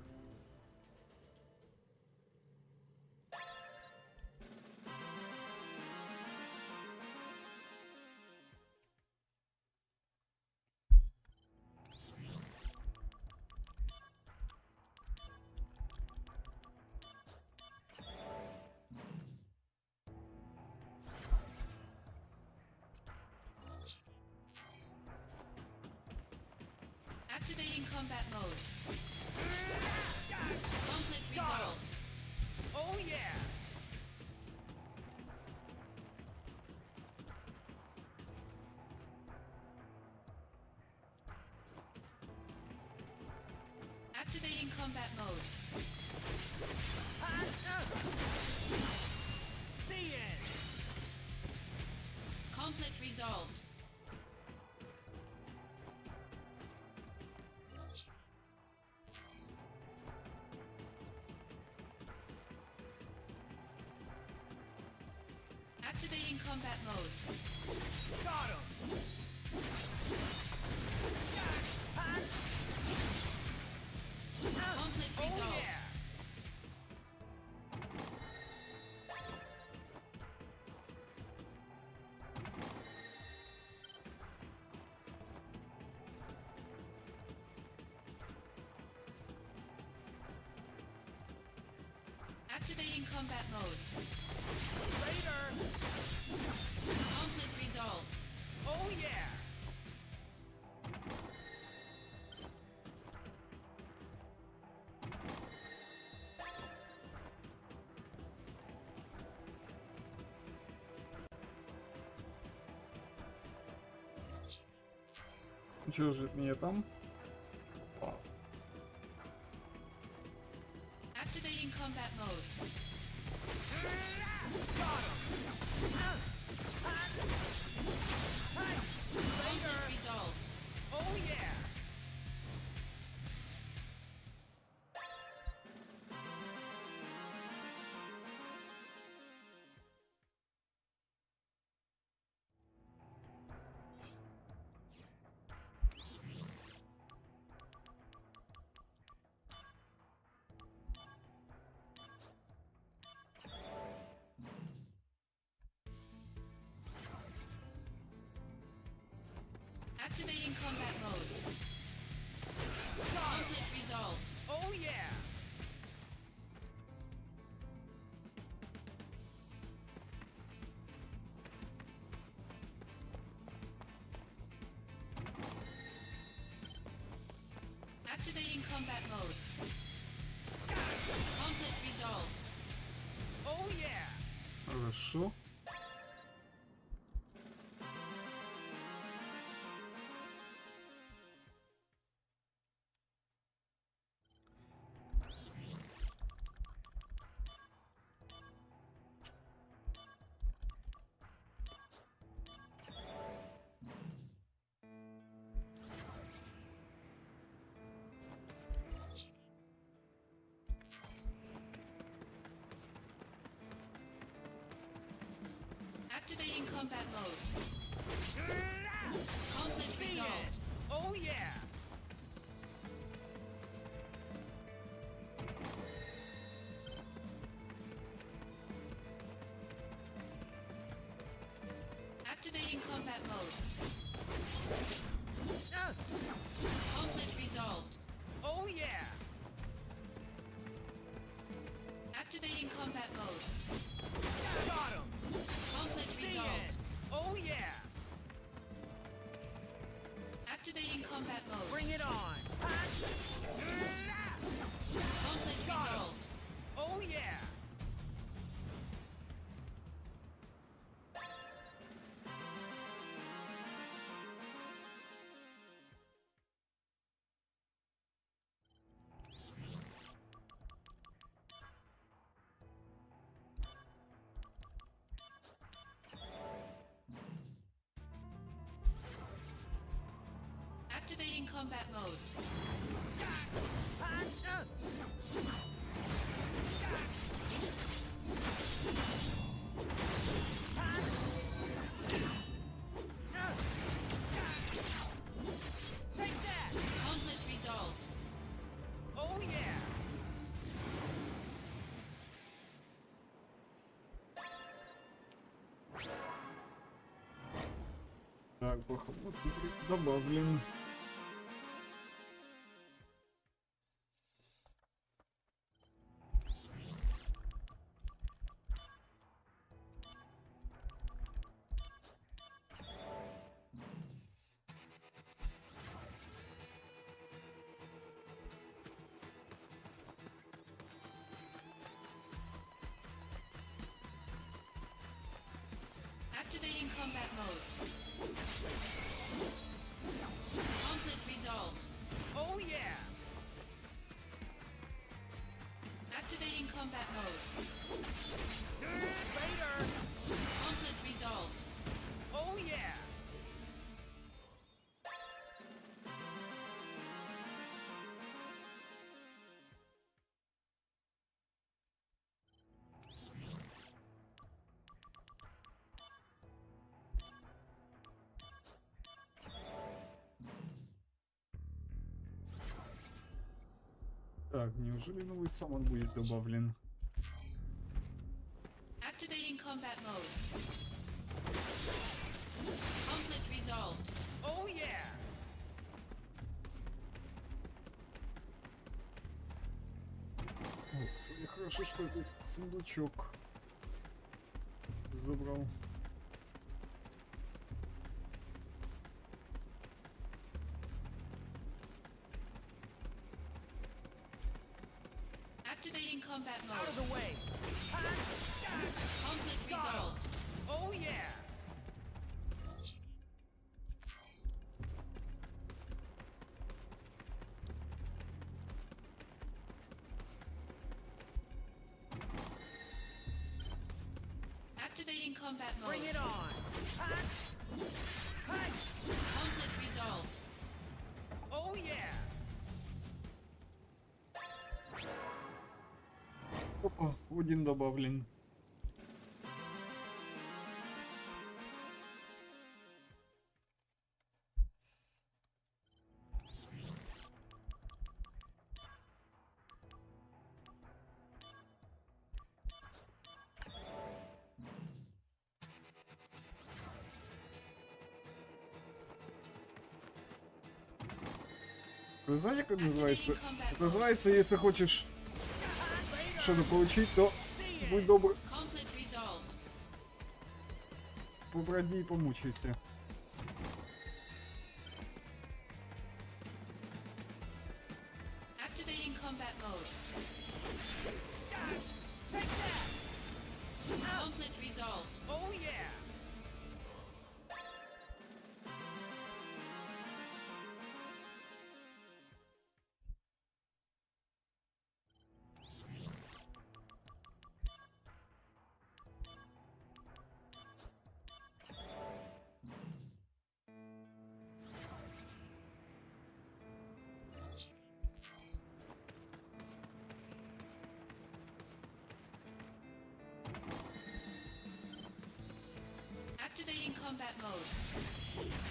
Activating combat mode. Conflict resolved. Oh yeah! Activating combat mode. The end! Conflict resolved. Activating combat mode. Got him! Conflict Oh resolved. yeah! Activating combat mode. Later! Conflict resolved. Oh yeah! Чё же мне там? Activating combat mode. Conflict resolved. Oh yeah! Activating combat mode. Conflict resolved. Oh yeah! Activating combat mode. Conflict resolved. Oh yeah! Хорошо. Activating combat mode. Conflict resolved. Oh yeah! Activating combat mode. Conflict resolved. Oh yeah! Activating combat mode. Got him! Conflict The resolved. end. Oh yeah! Activating combat mode. Bring it on! Conflict resolved. Oh yeah! Activating combat mode. Take that! Conflict resolved. Oh yeah! Так, вот добавлен. Activating combat mode. Conflict resolved. Oh yeah! Activating combat mode. Later! Conflict resolved. Oh yeah! Так, неужели новый саммон будет добавлен? Activating combat mode. Conflict resolved. Oh yeah! О, кстати, хорошо, что этот сундучок забрал. Activating combat mode. Out of the way! Conflict resolved. Oh yeah! Activating combat mode. Bring it on! Conflict resolved. Oh yeah! Опа, один добавлен. Вы знаете, как называется? Это называется, если хочешь что-то получить, то будь добр, Conflict resolved. поброди и помучайся. Activating combat mode. Conflict resolved. Oh yeah! Activating combat mode.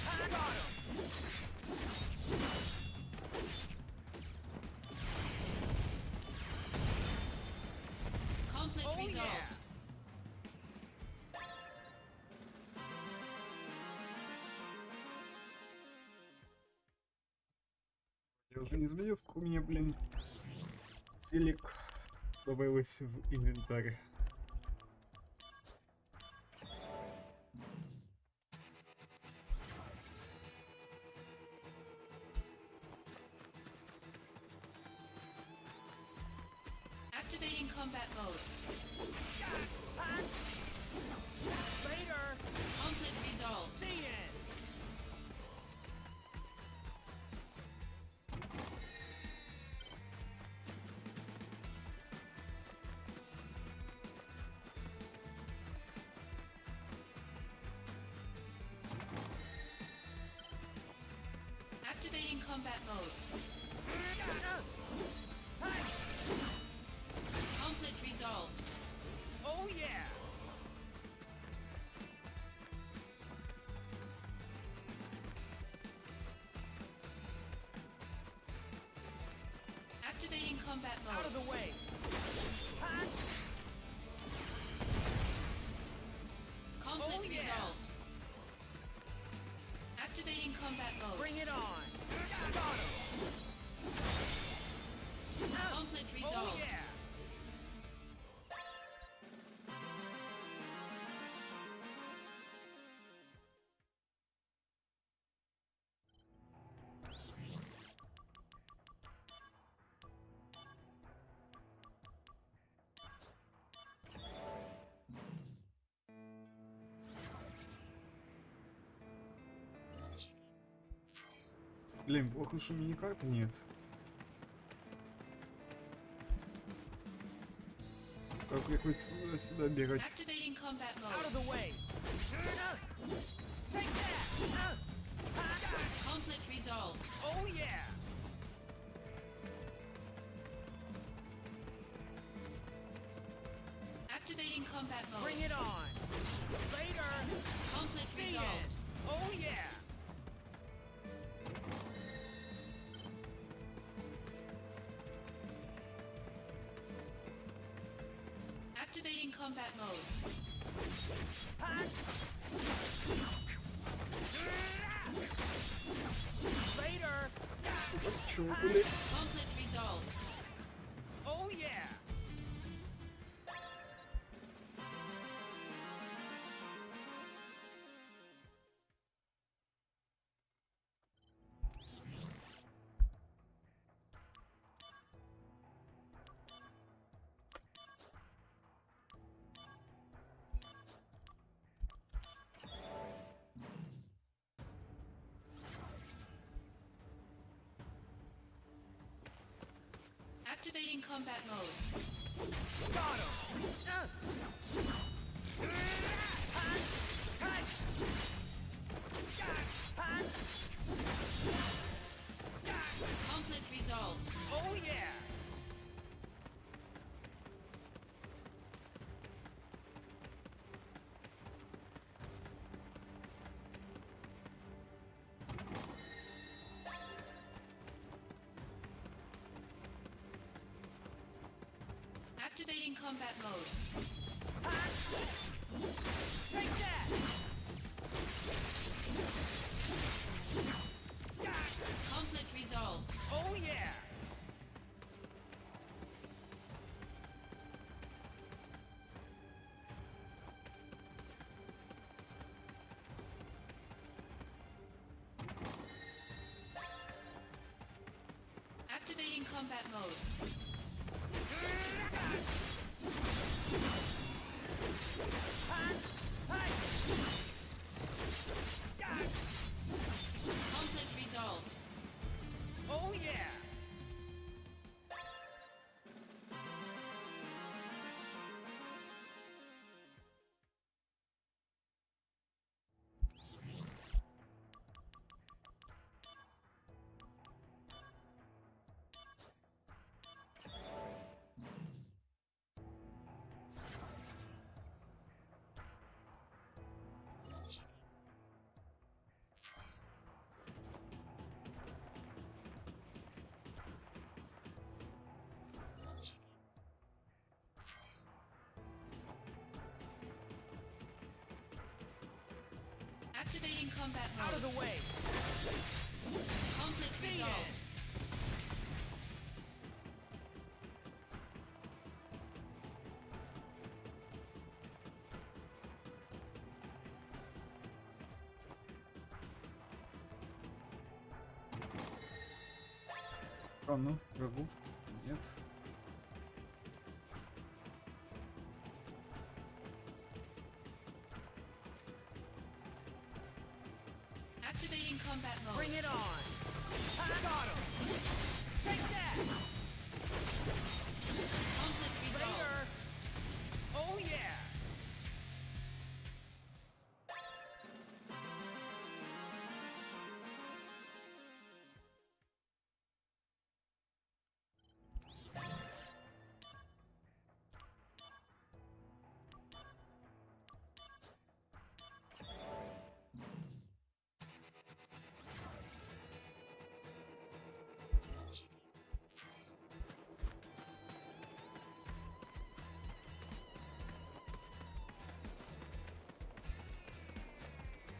Conflict Oh resolved. yeah! Я уже не заметил, сколько у меня, блин, селек добавилось в инвентарь. Activating combat mode. Later! Conflict resolved. The end! Activating combat mode. Conflict resolved. Oh yeah! Activating combat mode. Out of the way! Conflict Oh, yeah. resolved. Activating combat mode. Bring it on! Conflict Oh resolved. yeah! Блин, плохо, что мини-карты нет. Как приходится сюда бегать? Activating combat Out of mode. the way! Take that! Conflict resolved. Oh yeah! Activating combat mode. Bring it on! Later! Conflict The resolved. end. Oh yeah! Activating combat mode. Later! Conflict resolved. Oh yeah! Activating combat mode. Got him! Conflict resolved. Oh yeah! Activating combat mode. Take that! Conflict resolved. Oh yeah! Activating combat mode. Conflict resolved. Oh yeah! Activating combat mode. Out of the way! Conflict The resolved. end. А ну, врагов нет. Activating combat mode. Bring it on! Got him! Take that! Conflict resolved. Later! Oh yeah!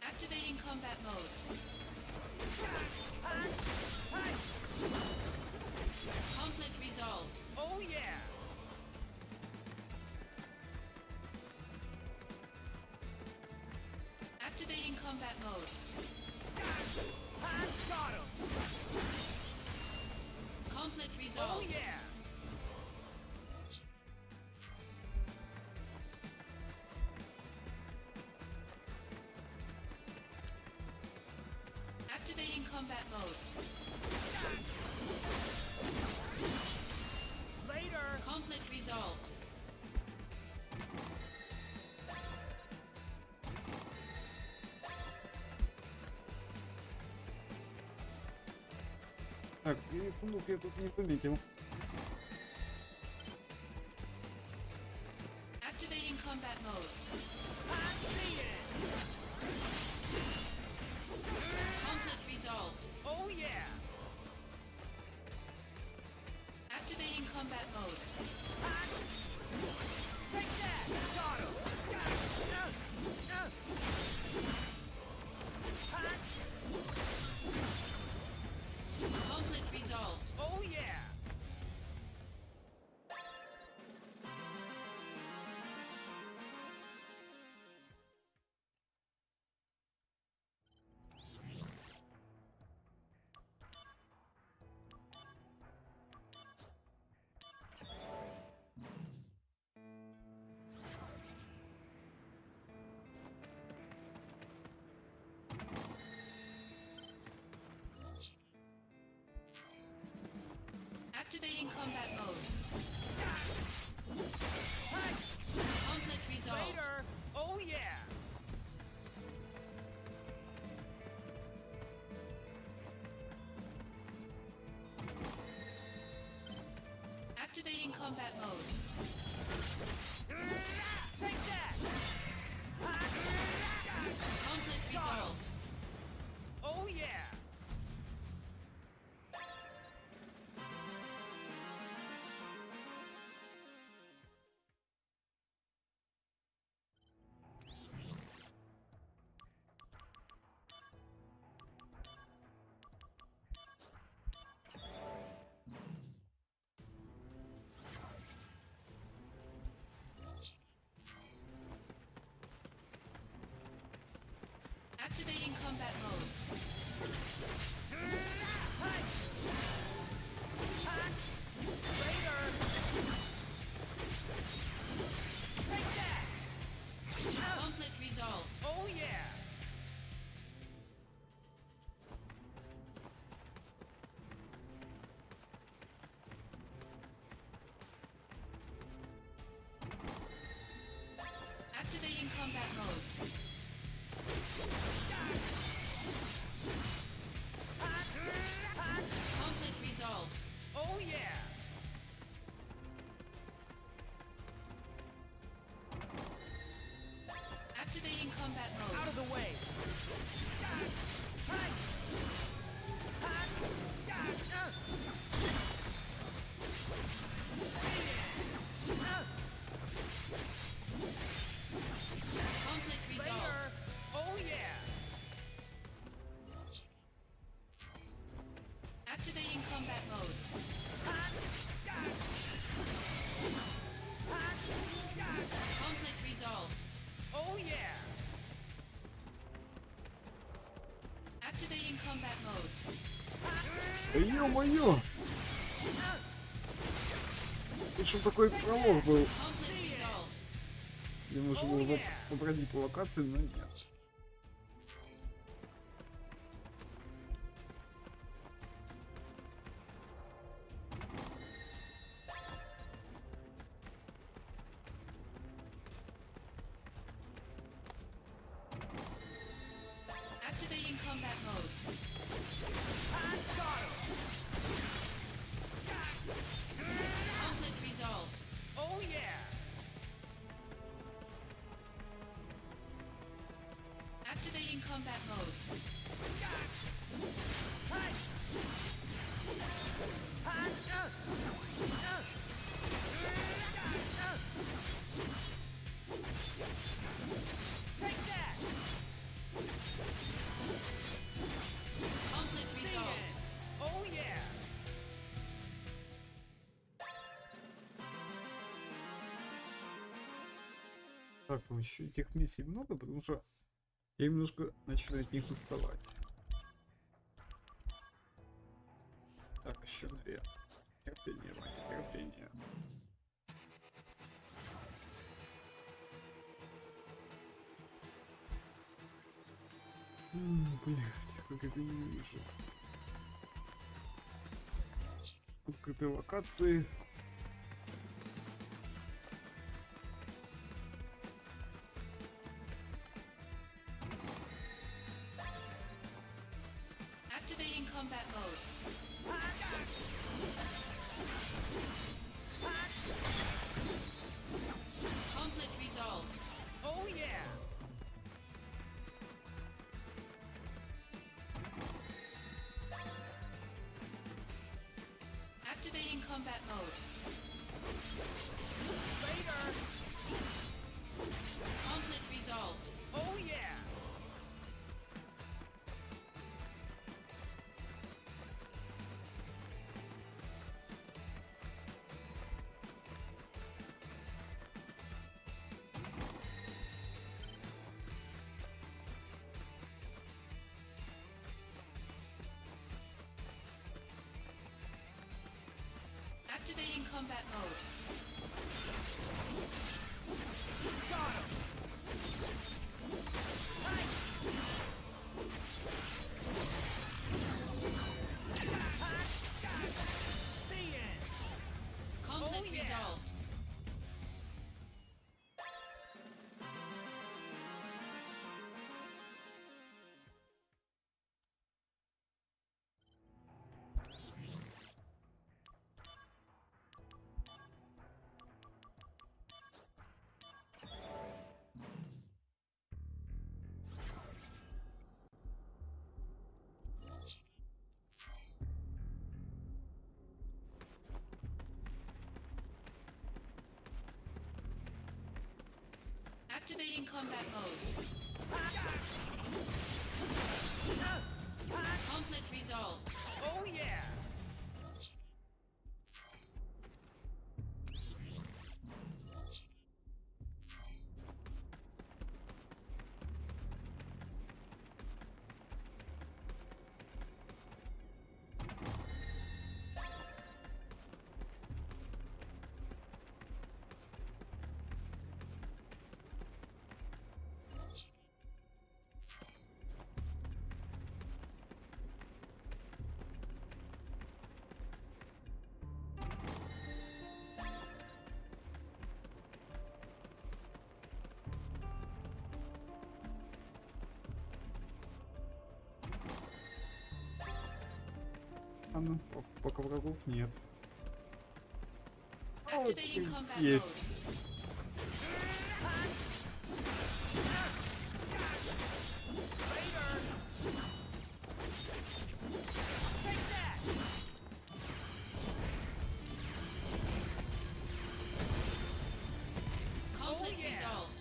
Activating combat mode. Conflict resolved. Oh yeah! Activating combat mode. Got him! Conflict Oh resolved. yeah! Activating combat mode. Later! Conflict resolved. Так, и сундук я тут не заметил. Activating combat mode. Conflict resolved. Oh yeah! Activating combat mode. Take that! Got him! Conflict resolved. Oh yeah! Activating combat mode. Conflict resolved. Later! Oh yeah! Activating combat mode. Take that! Conflict resolved. Oh yeah! Activating combat mode. Later! Take that! Conflict resolved. Oh yeah! Activating combat mode. Conflict resolved. Oh yeah! Activating combat mode. Out of the way! Conflict resolved. Later! Oh yeah! Activating combat mode. Conflict resolved. Oh yeah! Activating combat mode. Да ё-моё! Тут что такой пролог был? Conflict resolved. Где можно было побродить по локации, но нет. Activating combat mode. Conflict resolved. Oh yeah! Activating combat mode. Take that! Conflict resolved. Oh yeah! Так, там еще этих миссий много, потому что я немножко начинаю от них уставать. Так, еще, наверное. Терпение, Ваня, терпение. Блядь. как это ненавижу. Открытые локации. Activating combat mode. Conflict resolved. Oh yeah! Activating combat mode. Later! Conflict resolved. Oh yeah! Activating combat mode. Got him! The end! Conflict Oh, yeah. resolved. Activating combat mode. Conflict resolved. Oh yeah! А ну, пока врагов нет. Activating combat Есть. Conflict resolved.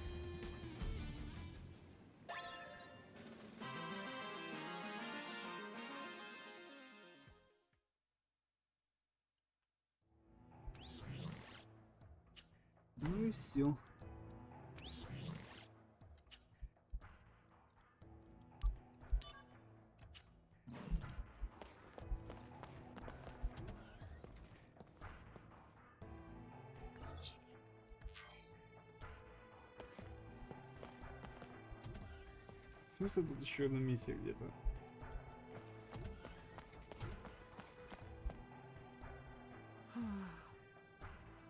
Ну и все. Смысл тут еще одна миссия где-то.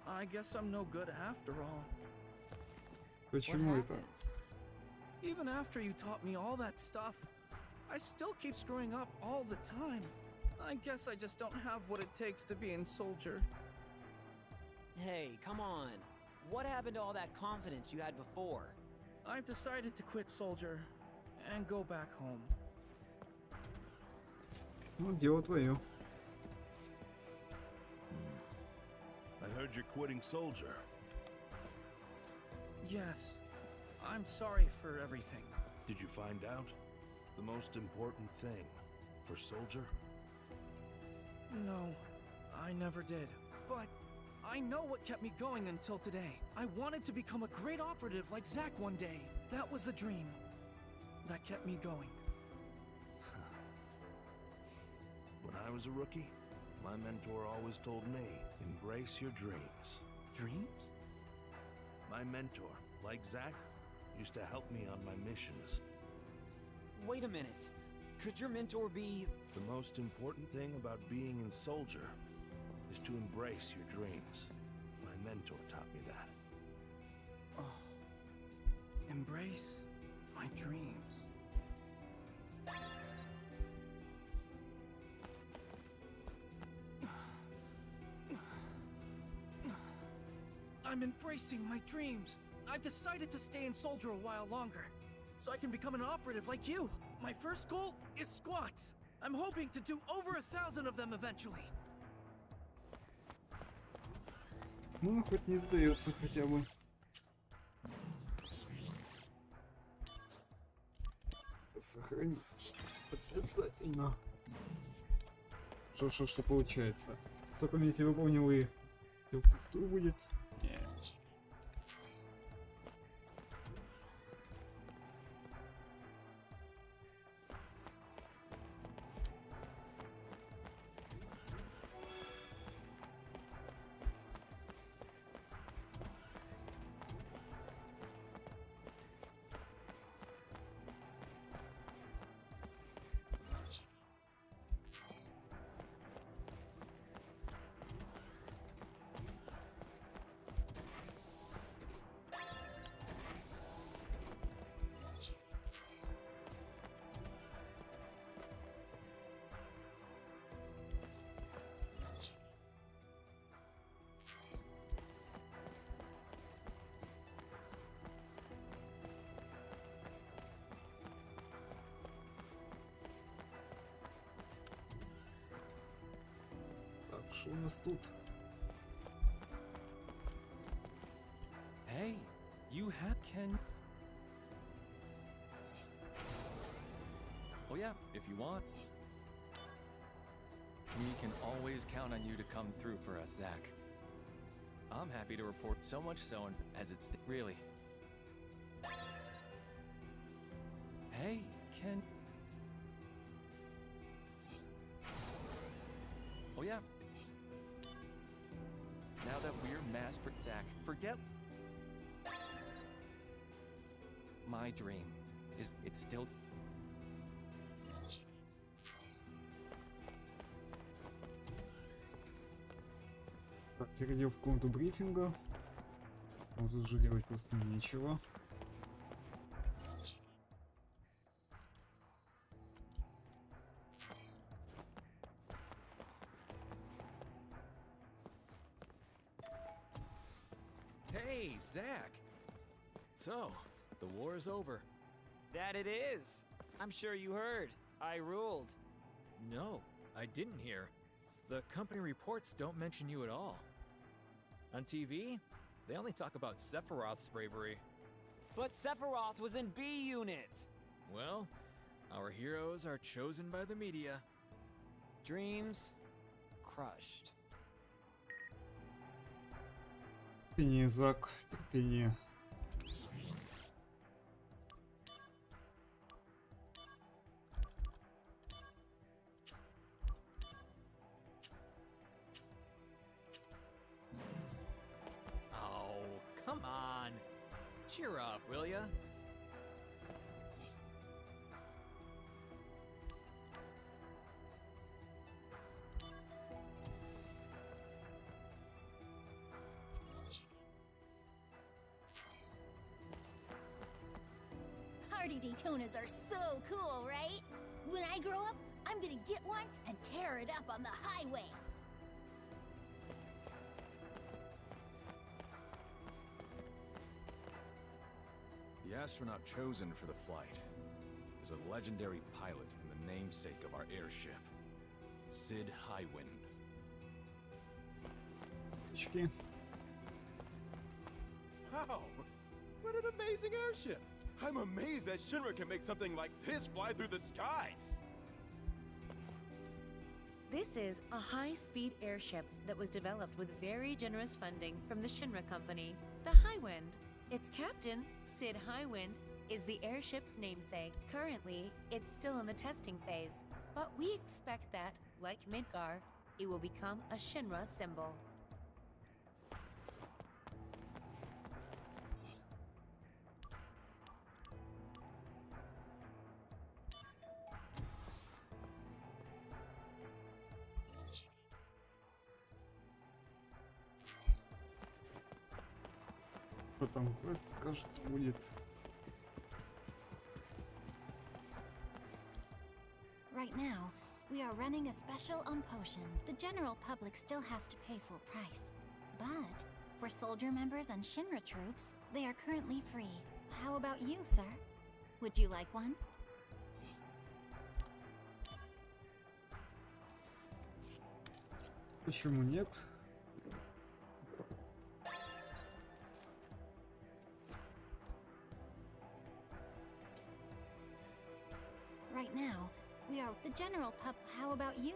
I guess I'm no good after all. Почему это? Even after you taught me all that stuff, I still keep screwing up all the time. I guess I just don't have what it takes to be in Soldier. Hey, come on. What happened to all that confidence you had before? I've decided to quit Soldier and go back home. Ну, дело твое. I heard you're quitting Soldier. Yes, I'm sorry for everything. Did you find out the most important thing for Soldier? No, I never did. But I know what kept me going until today. I wanted to become a great operative like Zack one day. That was the dream that kept me going. When I was a rookie, my mentor always told me, embrace your dreams. Dreams? My mentor, like Zack, used to help me on my missions. Wait a minute. Could your mentor be... The most important thing about being in Soldier is to embrace your dreams. My mentor taught me that. Oh. Embrace my dreams. I'm embracing my dreams. I've decided to stay in Soldier a while longer, so I can become an operative like you. My first goal is squats. I'm hoping to do over 1,000 of them eventually. Ну, хоть не сдается хотя бы. Сохранить. Отрицательно. Что получается? Сколько мне если выполнил и все впустую будет? Нет. Что у нас тут? Hey, you have Ken. Oh yeah, if you want. We can always count on you to come through for us, Zach. I'm happy to report, so much so as it's really. Hey, Ken. Oh yeah. Now that we're Zach, forget. My dream is it's still. Так, перейдем в комнату брифинга. Вот тут уже делать просто нечего. Hey, Zach! So, the war is over. That it is! I'm sure you heard. I ruled. No, I didn't hear. The company reports don't mention you at all. On TV, they only talk about Sephiroth's bravery. But Sephiroth was in B Unit! Well, our heroes are chosen by the media. Dreams crushed. Терпение, Зак, терпение. Oh, come on. Cheer up, will ya? Party Daytonas are so cool, right? When I grow up, I'm gonna get one and tear it up on the highway. The astronaut chosen for the flight is a legendary pilot and the namesake of our airship, Sid Highwind. Wow! What an amazing airship! I'm amazed that Shinra can make something like this fly through the skies! This is a high-speed airship that was developed with very generous funding from the Shinra company, the Highwind. Its captain, Sid Highwind, is the airship's namesake. Currently, it's still in the testing phase, but we expect that, like Midgar, it will become a Shinra symbol. Потом квест, кажется, будет. Right now, we are running a special on potion. The general public still has to pay full price. But for soldier members and Shinra troops, they are currently free. How about you, sir? Would you like one? Почему нет? Right now, we are the general pub. How about you?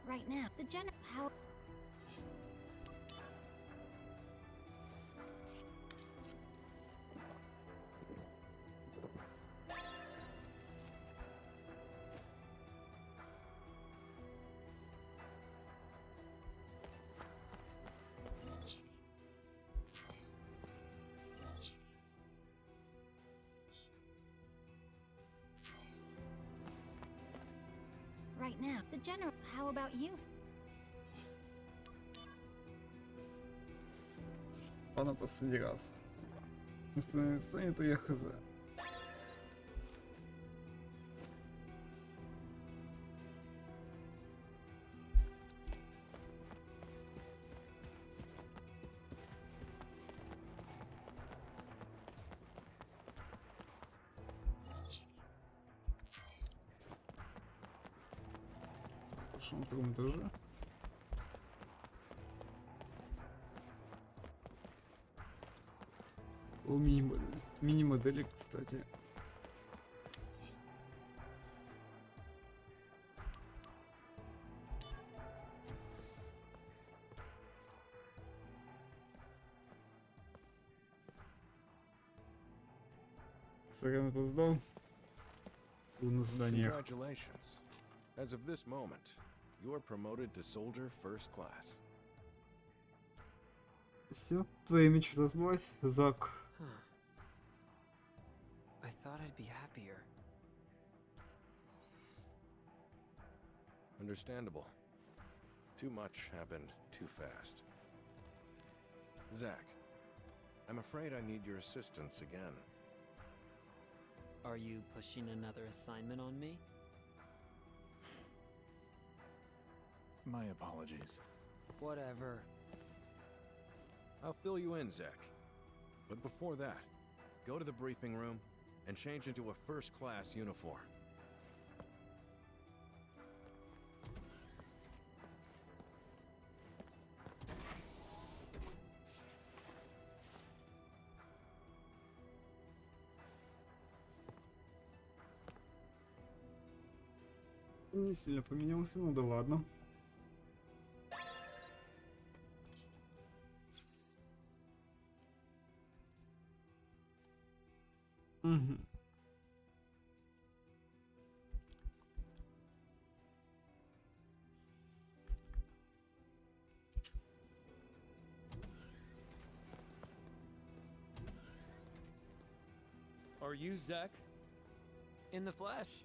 Right now, the general. How? Right now, the general. How about you? Ладно, последний раз. Если станет, то я хз. Пошел на втором этаже. О, мини-модели, кстати. Сорян, опоздал. Был на заданиях. Congratulations. As of this moment, you are promoted to soldier first class. Все, твоя мечта сбылась, Зак. I thought I'd be happier. Understandable. Too much happened too fast. Zach, I'm afraid I need your assistance again. Are you pushing another assignment on me? My apologies. Whatever. I'll fill you in, Zach. But before that, go to the briefing room and change into a first-class uniform. Не сильно поменялся, ну да ладно. Угу. Are you Zach? In the flesh.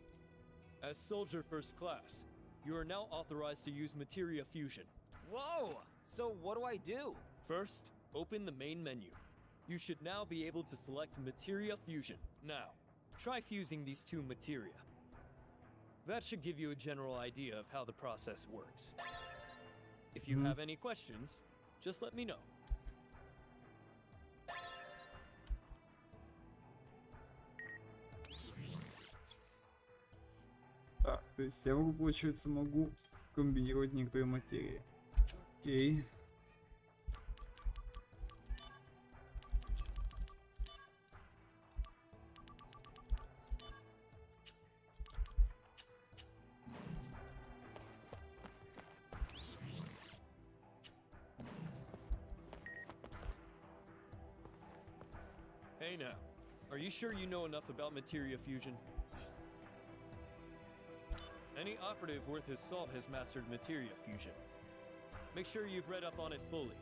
As Soldier First Class, you are now authorized to use Materia Fusion. Whoa! So what do I do? First, open the main menu. You should now be able to select Materia Fusion. Now, try fusing these two materia. That should give you a general idea of how the process works. If you have any questions, just let me know. Так, то есть я могу, получается, могу комбинировать некоторые материи. Окей. Hey now, are you sure you know enough about Materia Fusion? Any operative worth his salt has mastered Materia Fusion. Make sure you've read up on it fully.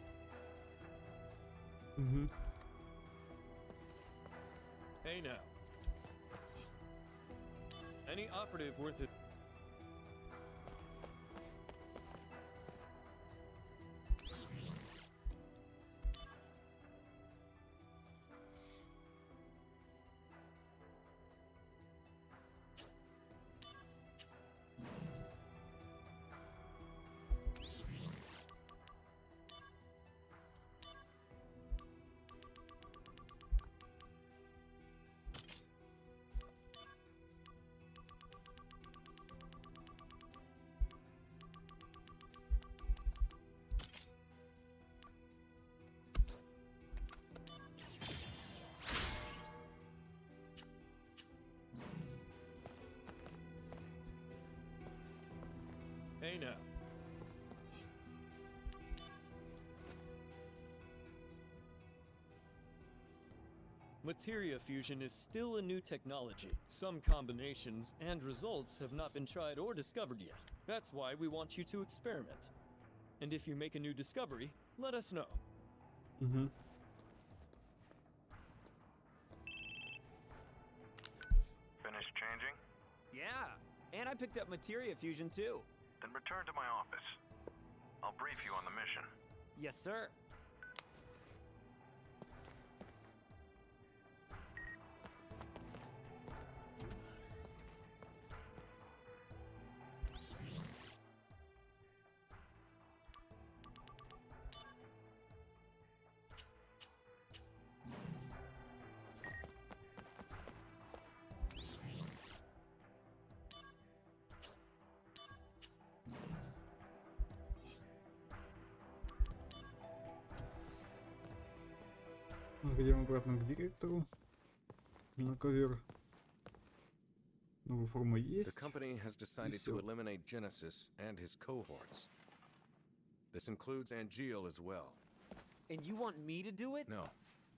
Hey now. Any operative worth it. Hey now. Materia fusion is still a new technology. Some combinations and results have not been tried or discovered yet. That's why we want you to experiment. And if you make a new discovery, let us know. Mhm. Finished changing? Yeah, and I picked up materia fusion too. Then return to my office. I'll brief you on the mission. Yes, sir. Идем обратно к директору. На ковер. Новая форма The есть. company has decided to eliminate Genesis and his cohorts. This includes Angeal as well. And you want me to do it? No,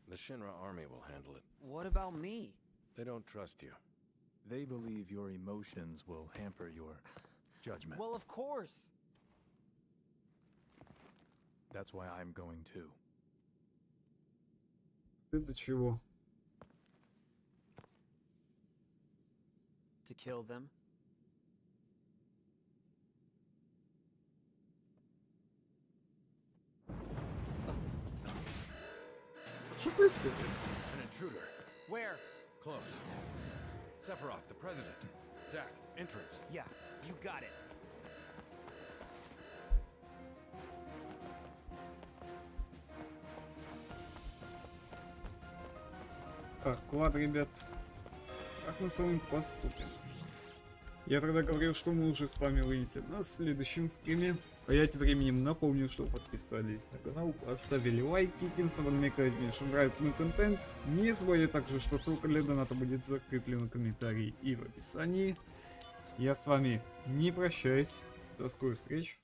the Shinra army will handle it. What about me? They don't trust you. They believe your emotions will hamper your judgment. Well, of course. That's why I'm going too. Это чего? To kill them. Что происходит? An intruder. Where? Close. Sephiroth, the president. Zack, entrance. Yeah, you got it. Так, ладно, ребят. Как мы с вами поступим? Я тогда говорил, что мы уже с вами вынесем на следующем стриме. А я тем временем напомню, что подписались на канал, поставили лайки, тем самым намекают мне, что нравится мой контент. Не забывайте также, что ссылка для доната будет закреплена в комментарии и в описании. Я с вами не прощаюсь. До скорых встреч.